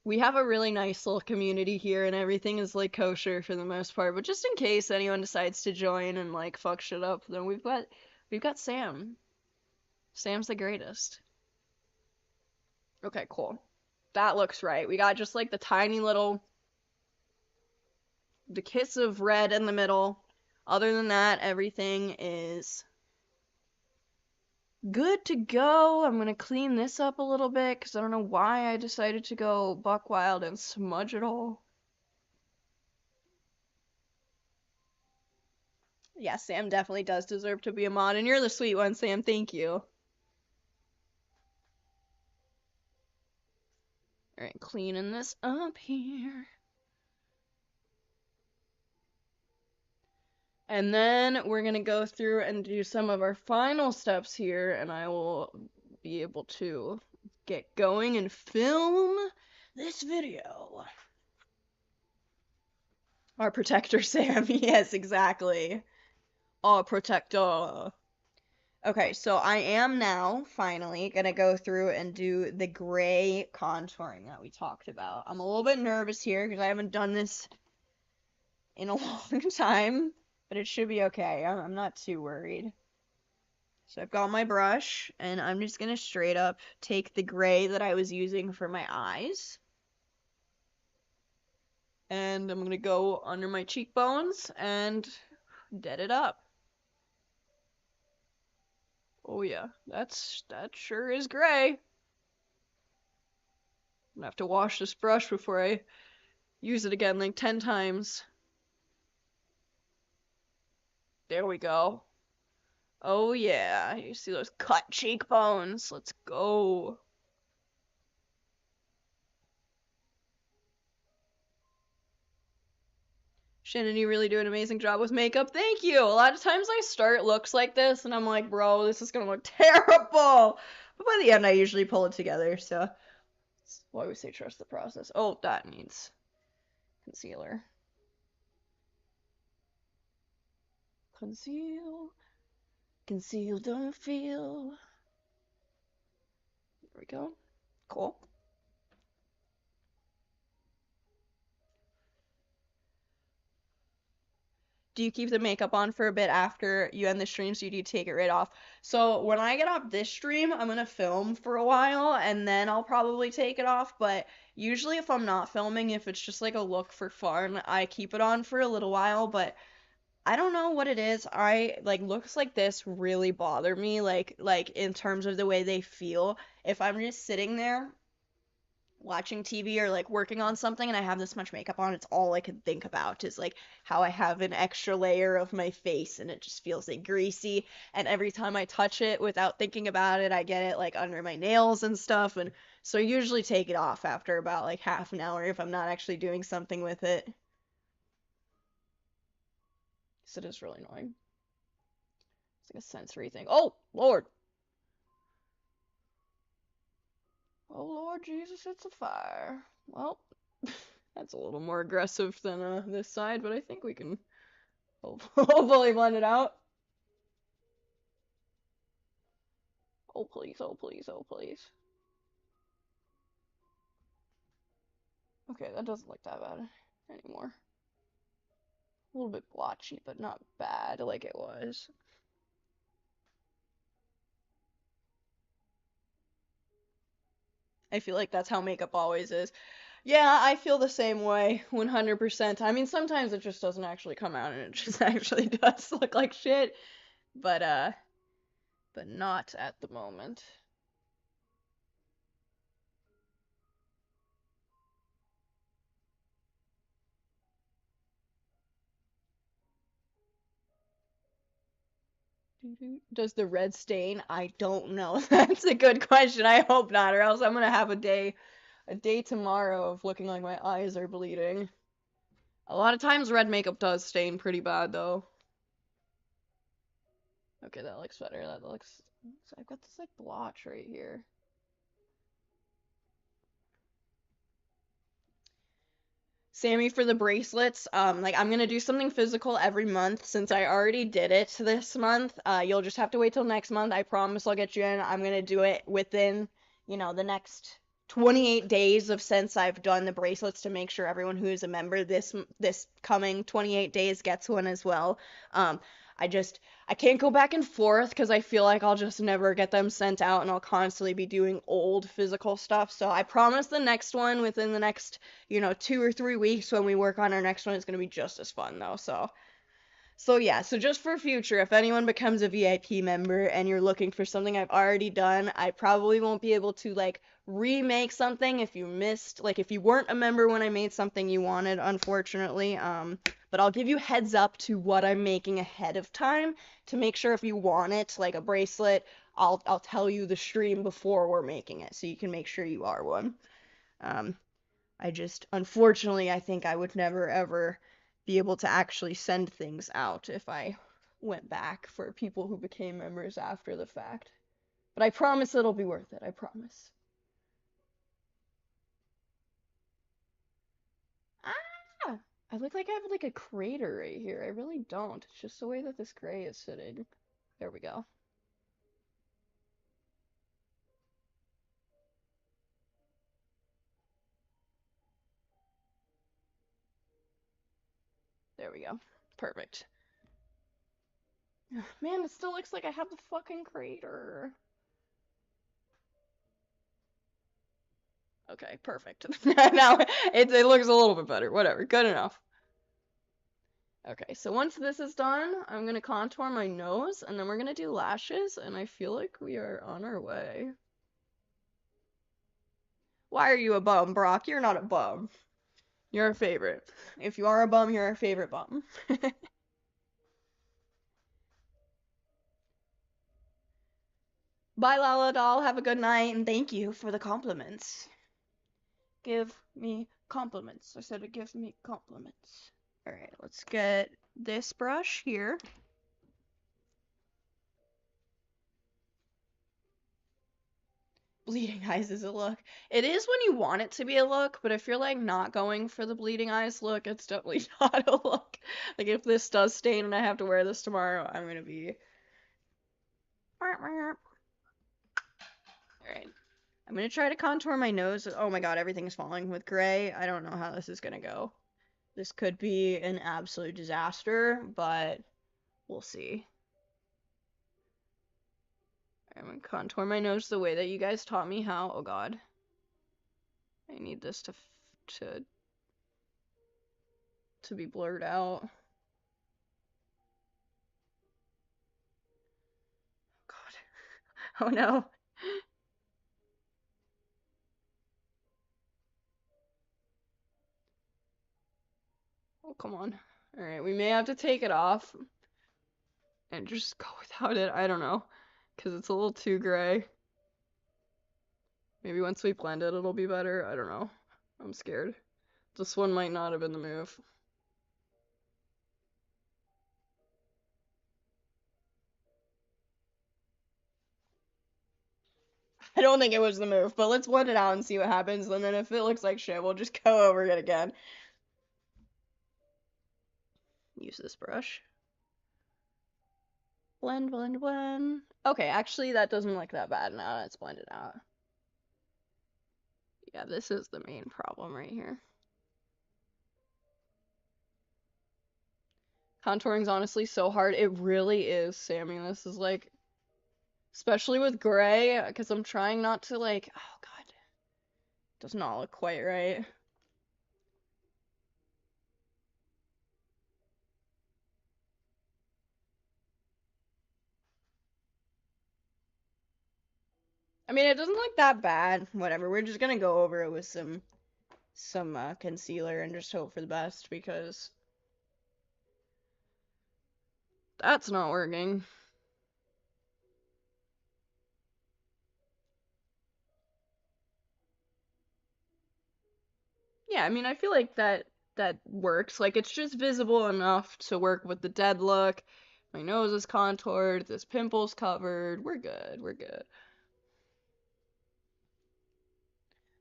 We have a really nice little community here, and everything is like kosher for the most part. But just in case anyone decides to join and like fuck shit up, then we've got Sam. Sam's the greatest. Okay, cool. That looks right. We got just like the tiny little the kiss of red in the middle. Other than that, everything is good to go. I'm gonna clean this up a little bit because I don't know why I decided to go buck wild and smudge it all. Yeah, Sam definitely does deserve to be a mod, and you're the sweet one, Sam. Thank you. Alright, cleaning this up here. And then we're gonna go through and do some of our final steps here, and I will be able to get going and film this video. Our protector, Sam. Yes, exactly. Our protector. Okay, so I am now finally gonna go through and do the gray contouring that we talked about. I'm a little bit nervous here because I haven't done this in a long time, but it should be okay. I'm not too worried. So I've got my brush, and I'm just gonna straight up take the gray that I was using for my eyes, and I'm gonna go under my cheekbones and dead it up. Oh yeah, that sure is gray. I'm gonna have to wash this brush before I use it again like 10 times. There we go. Oh yeah, you see those cut cheekbones? Let's go. Shannon, you really do an amazing job with makeup. Thank you. A lot of times I start looks like this and I'm like, bro, this is gonna look terrible. But by the end, I usually pull it together. So that's why we say trust the process. Oh, that needs concealer. Conceal. Conceal, don't feel. There we go. Cool. Do you keep the makeup on for a bit after you end the stream, so you do take it right off? So when I get off this stream, I'm gonna film for a while and then I'll probably take it off. But usually if I'm not filming, if it's just like a look for fun, I keep it on for a little while. But I don't know what it is. I like looks like this really bother me, like in terms of the way they feel. If I'm just sitting there watching TV or like working on something and I have this much makeup on, it's all I can think about is like how I have an extra layer of my face and it just feels like greasy. And every time I touch it without thinking about it, I get it like under my nails and stuff. And so I usually take it off after about like half an hour if I'm not actually doing something with it. So it is really annoying. It's like a sensory thing. Oh, Lord. Oh, Lord Jesus, it's a fire. Well, that's a little more aggressive than this side, but I think we can hopefully blend it out. Oh, please, oh, please, oh, please. Okay, that doesn't look that bad anymore. A little bit blotchy, but not bad like it was. I feel like that's how makeup always is. Yeah, I feel the same way, 100%. I mean, sometimes it just doesn't actually come out and it just actually does look like shit, but not at the moment. Does the red stain? I don't know. That's a good question. I hope not, or else I'm gonna have a day tomorrow of looking like my eyes are bleeding. A lot of times red makeup does stain pretty bad though. Okay, that looks better. That looks. So I've got this like blotch right here. Sammy, for the bracelets, like I'm gonna do something physical every month since I already did it this month. You'll just have to wait till next month. I promise I'll get you in. I'm gonna do it within, the next 28 days of since I've done the bracelets to make sure everyone who is a member this coming 28 days gets one as well. Um, I can't go back and forth because I feel like I'll just never get them sent out and I'll constantly be doing old physical stuff. So I promise the next one within the next 2 or 3 weeks when we work on our next one is going to be just as fun though. So yeah, so just for future, if anyone becomes a VIP member and you're looking for something I've already done, I probably won't be able to like remake something if you missed, like if you weren't a member when I made something you wanted, unfortunately. But I'll give you heads up to what I'm making ahead of time to make sure if you want it, like a bracelet, I'll tell you the stream before we're making it so you can make sure you are one. Um, unfortunately, I think I would never ever be able to actually send things out if I went back for people who became members after the fact. But I promise it'll be worth it. I promise. Ah! I look like I have like a crater right here. I really don't. It's just the way that this gray is sitting. There we go. There we go. Perfect. Man, it still looks like I have the fucking crater. Okay, perfect. Now it looks a little bit better. Whatever, good enough. Okay, so once this is done, I'm gonna contour my nose, and then we're gonna do lashes, and I feel like we are on our way. Why are you a bum, Brock? You're not a bum. You're a favorite. If you are a bum, you're our favorite bum. Bye, Lala doll. Have a good night, and thank you for the compliments. Give me compliments. I said it gives me compliments. Alright, let's get this brush here. Bleeding eyes is a look. It is when you want it to be a look, but if you're like not going for the bleeding eyes look, it's definitely not a look. Like if this does stain and I have to wear this tomorrow, I'm gonna be. Alright. I'm gonna try to contour my nose. Oh my god, everything's falling with gray. I don't know how this is gonna go. This could be an absolute disaster, but we'll see. I'm gonna contour my nose the way that you guys taught me how. Oh god. I need this to be blurred out. God. Oh no. Oh, come on. Alright, we may have to take it off and just go without it. I don't know. Because it's a little too gray. Maybe once we blend it, it'll be better. I don't know. I'm scared. This one might not have been the move. I don't think it was the move, but let's blend it out and see what happens. And then if it looks like shit, we'll just go over it again. Use this brush. Blend, blend, blend. Okay, actually, that doesn't look that bad now. It's blended out. Yeah, this is the main problem right here. Contouring's honestly so hard. It really is, Sammy. This is like, especially with gray, because I'm trying not to like, oh god, does not look quite right. I mean, it doesn't look that bad. Whatever. We're just gonna go over it with some concealer and just hope for the best because that's not working. Yeah, I mean, I feel like that works. Like it's just visible enough to work with the dead look. My nose is contoured, this pimple's covered. We're good. We're good.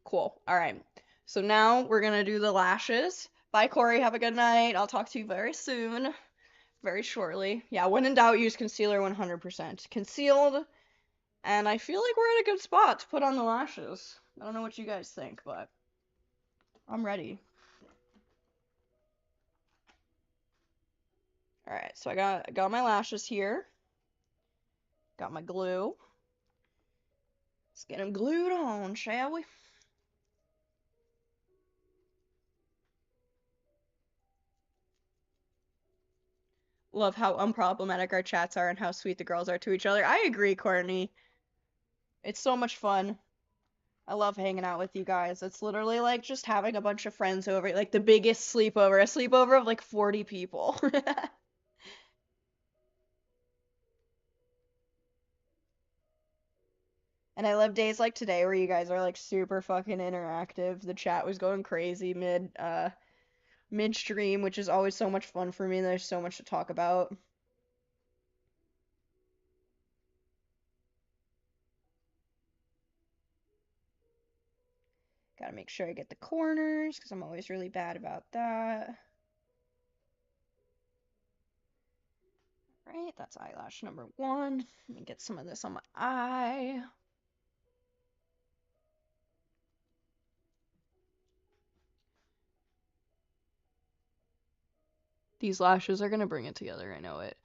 Cool. All right. So now we're gonna do the lashes. Bye, Corey. Have a good night. I'll talk to you very soon. Very shortly. Yeah, when in doubt, use concealer 100%. Concealed, and I feel like we're at a good spot to put on the lashes. I don't know what you guys think, but I'm ready. Alright, so I got my lashes here. Got my glue. Let's get them glued on, shall we? Love how unproblematic our chats are and how sweet the girls are to each other. I agree, Courtney. It's so much fun. I love hanging out with you guys. It's literally like just having a bunch of friends over, like the biggest sleepover, a sleepover of like 40 people. And I love days like today where you guys are like super fucking interactive. The chat was going crazy midstream, which is always so much fun for me. There's so much to talk about. Gotta make sure I get the corners because I'm always really bad about that. Right, that's eyelash number 1. Let me get some of this on my eye. These lashes are gonna bring it together, I know it.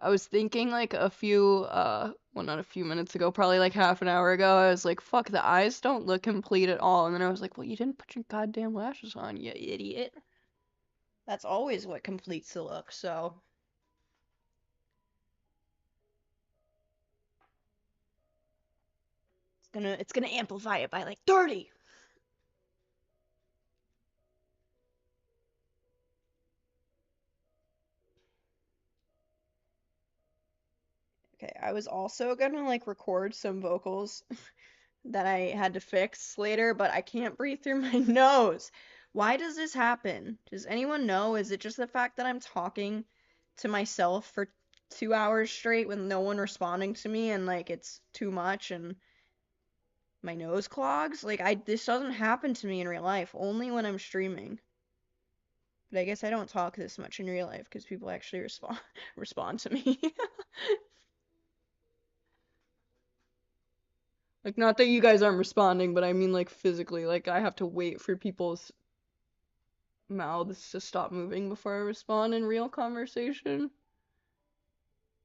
I was thinking like well, not a few minutes ago, probably like half an hour ago, I was like, fuck, the eyes don't look complete at all. And then I was like, well, you didn't put your goddamn lashes on, you idiot. That's always what completes the look, so. It's gonna amplify it by like 30. Okay, I was also gonna like record some vocals that I had to fix later, but I can't breathe through my nose. Why does this happen? Does anyone know? Is it just the fact that I'm talking to myself for 2 hours straight with no one responding to me and like it's too much and my nose clogs? Like this doesn't happen to me in real life, only when I'm streaming. But I guess I don't talk this much in real life because people actually respond to me. Like, not that you guys aren't responding, but I mean, like, physically. Like, I have to wait for people's mouths to stop moving before I respond in real conversation.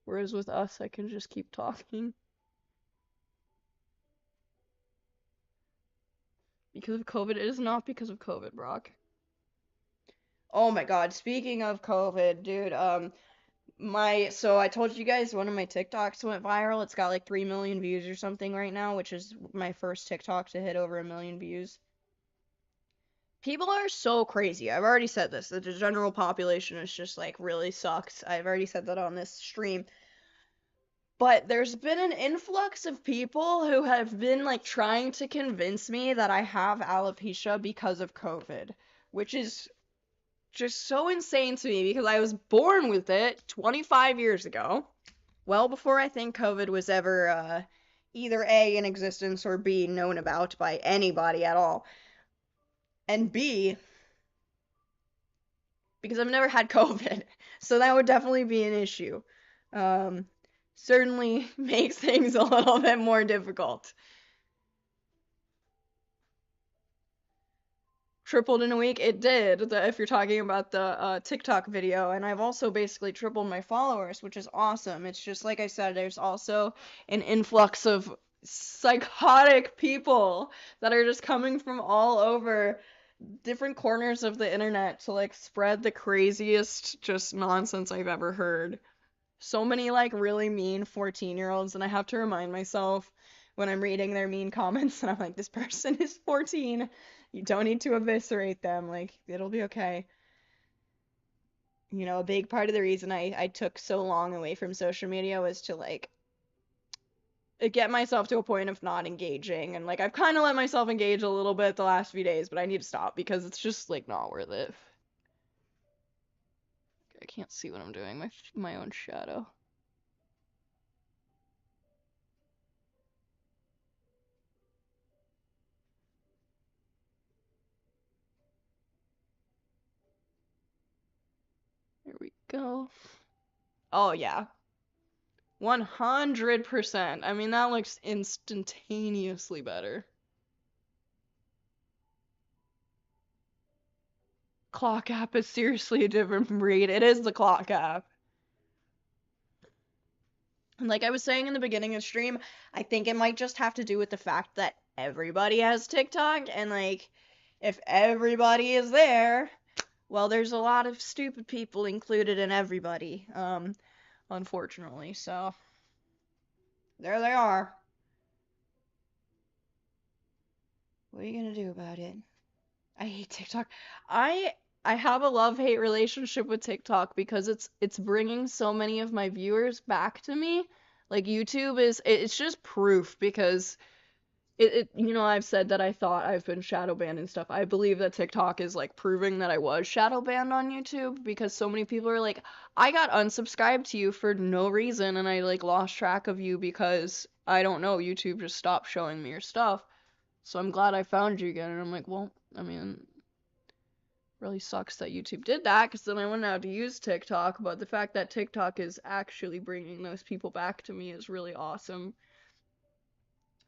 Whereas with us, I can just keep talking. Because of COVID. It is not because of COVID, Brock. Oh my god, speaking of COVID, dude, so I told you guys one of my TikToks went viral. It's got like 3 million views or something right now, which is my first TikTok to hit over 1 million views. People are so crazy. I've already said this, that the general population is just like really sucks. I've already said that on this stream. But there's been an influx of people who have been like trying to convince me that I have alopecia because of COVID, which is just so insane to me because I was born with it 25 years ago, well before I think COVID was ever either A, in existence, or B, known about by anybody at all. And B, because I've never had COVID, so that would definitely be an issue. Certainly makes things a little bit more difficult. Tripled in a week? It did, if you're talking about the TikTok video, and I've also basically tripled my followers, which is awesome. It's just like I said, there's also an influx of psychotic people that are just coming from all over different corners of the internet to like spread the craziest just nonsense I've ever heard. So many like really mean 14-year-olds, and I have to remind myself when I'm reading their mean comments and I'm like, this person is 14. You don't need to eviscerate them. Like, it'll be okay. You know, a big part of the reason I took so long away from social media was to like get myself to a point of not engaging. And like I've kind of let myself engage a little bit the last few days, but I need to stop because it's just like not worth it. I can't see what I'm doing. My own shadow. There we go. Oh yeah. 100%. I mean, that looks instantaneously better. Clock app is seriously a different breed. It is the clock app. And like I was saying in the beginning of stream, I think it might just have to do with the fact that everybody has TikTok, and like if everybody is there, well, there's a lot of stupid people included in everybody, unfortunately. So there they are. What are you gonna do about it? I hate TikTok. I I have a love-hate relationship with TikTok because it's bringing so many of my viewers back to me. Like YouTube it's just proof because you know, I've said that I thought I've been shadow banned and stuff. I believe that TikTok is like proving that I was shadow banned on YouTube because so many people are like, I got unsubscribed to you for no reason and I like lost track of you because I don't know, YouTube just stopped showing me your stuff. So I'm glad I found you again. And I'm like, well, I mean, really sucks that YouTube did that because then I wouldn't have to use TikTok. But the fact that TikTok is actually bringing those people back to me is really awesome.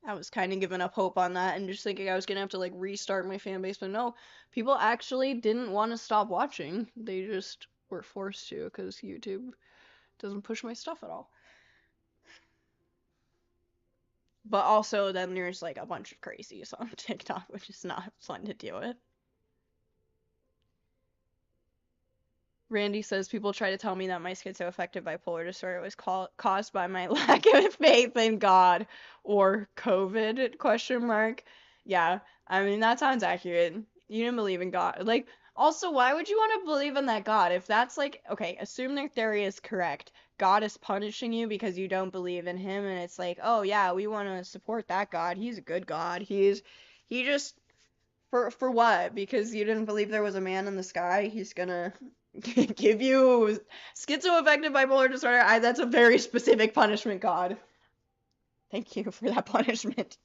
I was kind of giving up hope on that and just thinking I was gonna have to like restart my fan base, but no, people actually didn't want to stop watching. They just were forced to because YouTube doesn't push my stuff at all. But also then there's like a bunch of crazies on TikTok, which is not fun to deal with. Randy says people try to tell me that my schizoaffective bipolar disorder was caused by my lack of faith in God or COVID question mark. Yeah, I mean that sounds accurate. You didn't believe in God. Like also why would you want to believe in that God if that's like okay, assume their theory is correct. God is punishing you because you don't believe in him and it's like, "Oh yeah, we want to support that God. He's a good God. He just for what? Because you didn't believe there was a man in the sky, he's gonna give you schizoaffective bipolar disorder. That's a very specific punishment, God. Thank you for that punishment.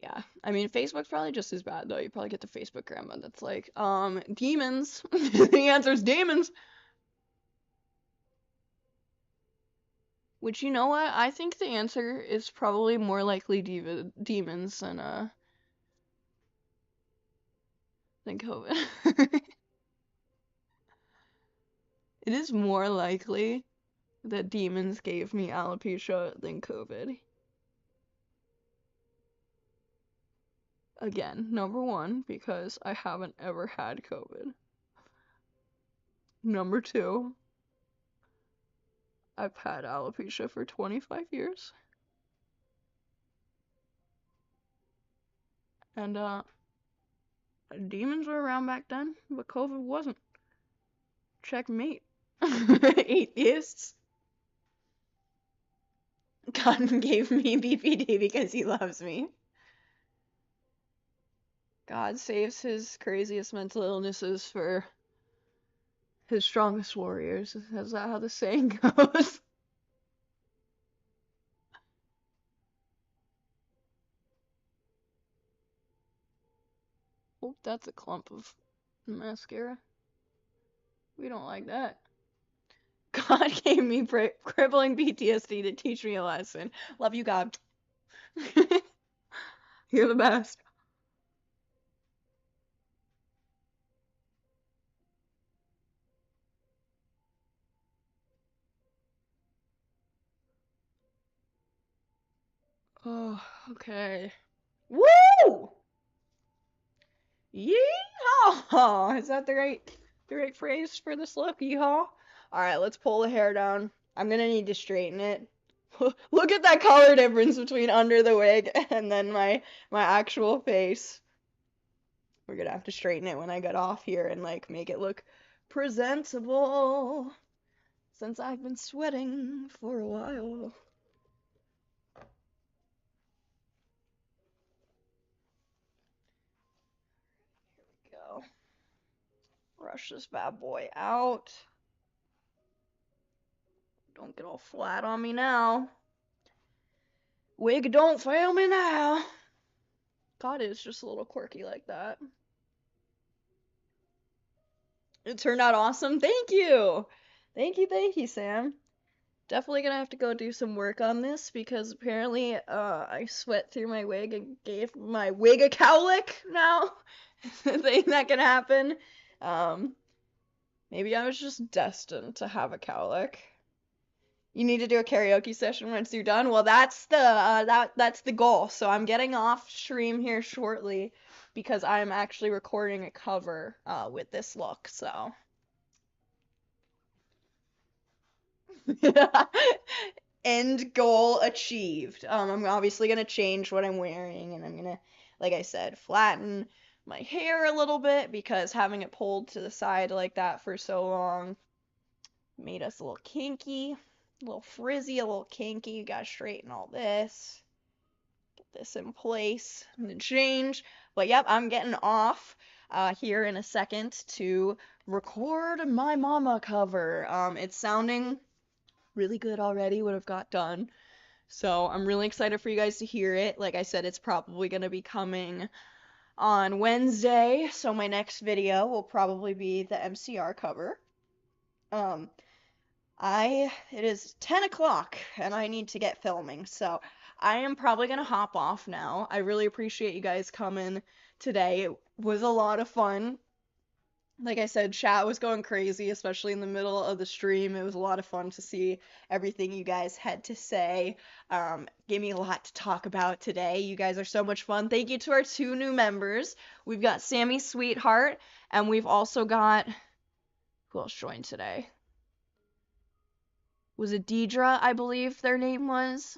Yeah, I mean, Facebook's probably just as bad, though. You probably get the Facebook grandma that's like, demons. The answer is demons. Which, you know what? I think the answer is probably more likely demons than COVID. It is more likely that demons gave me alopecia than COVID. Again, number one, because I haven't ever had COVID. Number two, I've had alopecia for 25 years. And, demons were around back then, but COVID wasn't. Checkmate. Atheists. God gave me BPD because he loves me. God saves his craziest mental illnesses for his strongest warriors. Is that how the saying goes? Oh, that's a clump of mascara. We don't like that. God gave me crippling PTSD to teach me a lesson. Love you, God. You're the best. Oh, okay. Woo! Yeehaw! Is that the right phrase for this look? Yeehaw? Alright, let's pull the hair down. I'm gonna need to straighten it. Look at that color difference between under the wig and then my actual face. We're gonna have to straighten it when I get off here and like make it look presentable. Since I've been sweating for a while. Here we go. Brush this bad boy out. Don't get all flat on me now. Wig don't fail me now. God, it's just a little quirky like that. It turned out awesome. Thank you. Thank you, Sam. Definitely gonna have to go do some work on this because apparently I sweat through my wig and gave my wig a cowlick now. Thing that can happen. Maybe I was just destined to have a cowlick. You need to do a karaoke session once you're done. Well, that's the goal. So I'm getting off stream here shortly because I'm actually recording a cover with this look. So end goal achieved. I'm obviously gonna change what I'm wearing, and I'm gonna, like I said, flatten my hair a little bit because having it pulled to the side like that for so long made us a little kinky, a little frizzy, a little kinky. You gotta straighten all this, get this in place, and then change. But yep, I'm getting off here in a second to record my mama cover. It's sounding really good already, what I've got done. So I'm really excited for you guys to hear it. Like I said, it's probably going to be coming on Wednesday, so my next video will probably be the MCR cover. It is 10 o'clock and I need to get filming, so I am probably going to hop off now. I really appreciate you guys coming today. It was a lot of fun. Like I said, chat was going crazy, especially in the middle of the stream. It was a lot of fun to see everything you guys had to say. Gave me a lot to talk about today. You guys are so much fun. Thank you to our 2 new members. We've got Sammy Sweetheart, and we've also got, who else joined today? Was it Deidre, I believe their name was?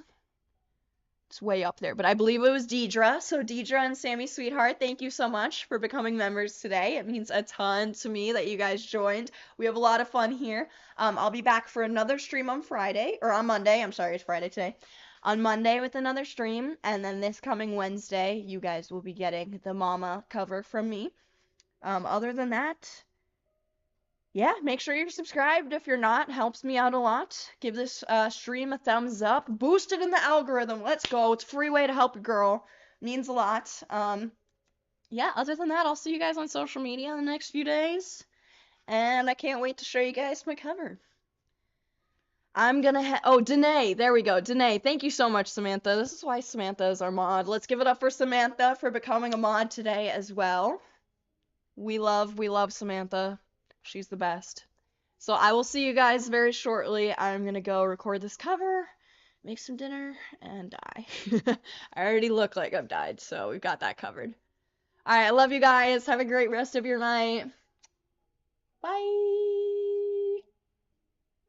It's way up there, but I believe it was Deidre. So Deidre and Sammy Sweetheart, thank you so much for becoming members today. It means a ton to me that you guys joined. We have a lot of fun here. I'll be back for another stream on Friday, or on Monday. I'm sorry, it's Friday today. On Monday with another stream, and then this coming Wednesday, you guys will be getting the Mama cover from me. Other than that, yeah, make sure you're subscribed if you're not. Helps me out a lot. Give this stream a thumbs up. Boost it in the algorithm. Let's go. It's a free way to help a girl. Means a lot. Yeah, other than that, I'll see you guys on social media in the next few days. And I can't wait to show you guys my cover. I'm gonna oh, Danae. There we go. Danae, thank you so much, Samantha. This is why Samantha is our mod. Let's give it up for Samantha for becoming a mod today as well. We love Samantha. She's the best. So I will see you guys very shortly. I'm gonna go record this cover, make some dinner, and die. I already look like I've died, so we've got that covered. Alright, I love you guys. Have a great rest of your night. Bye!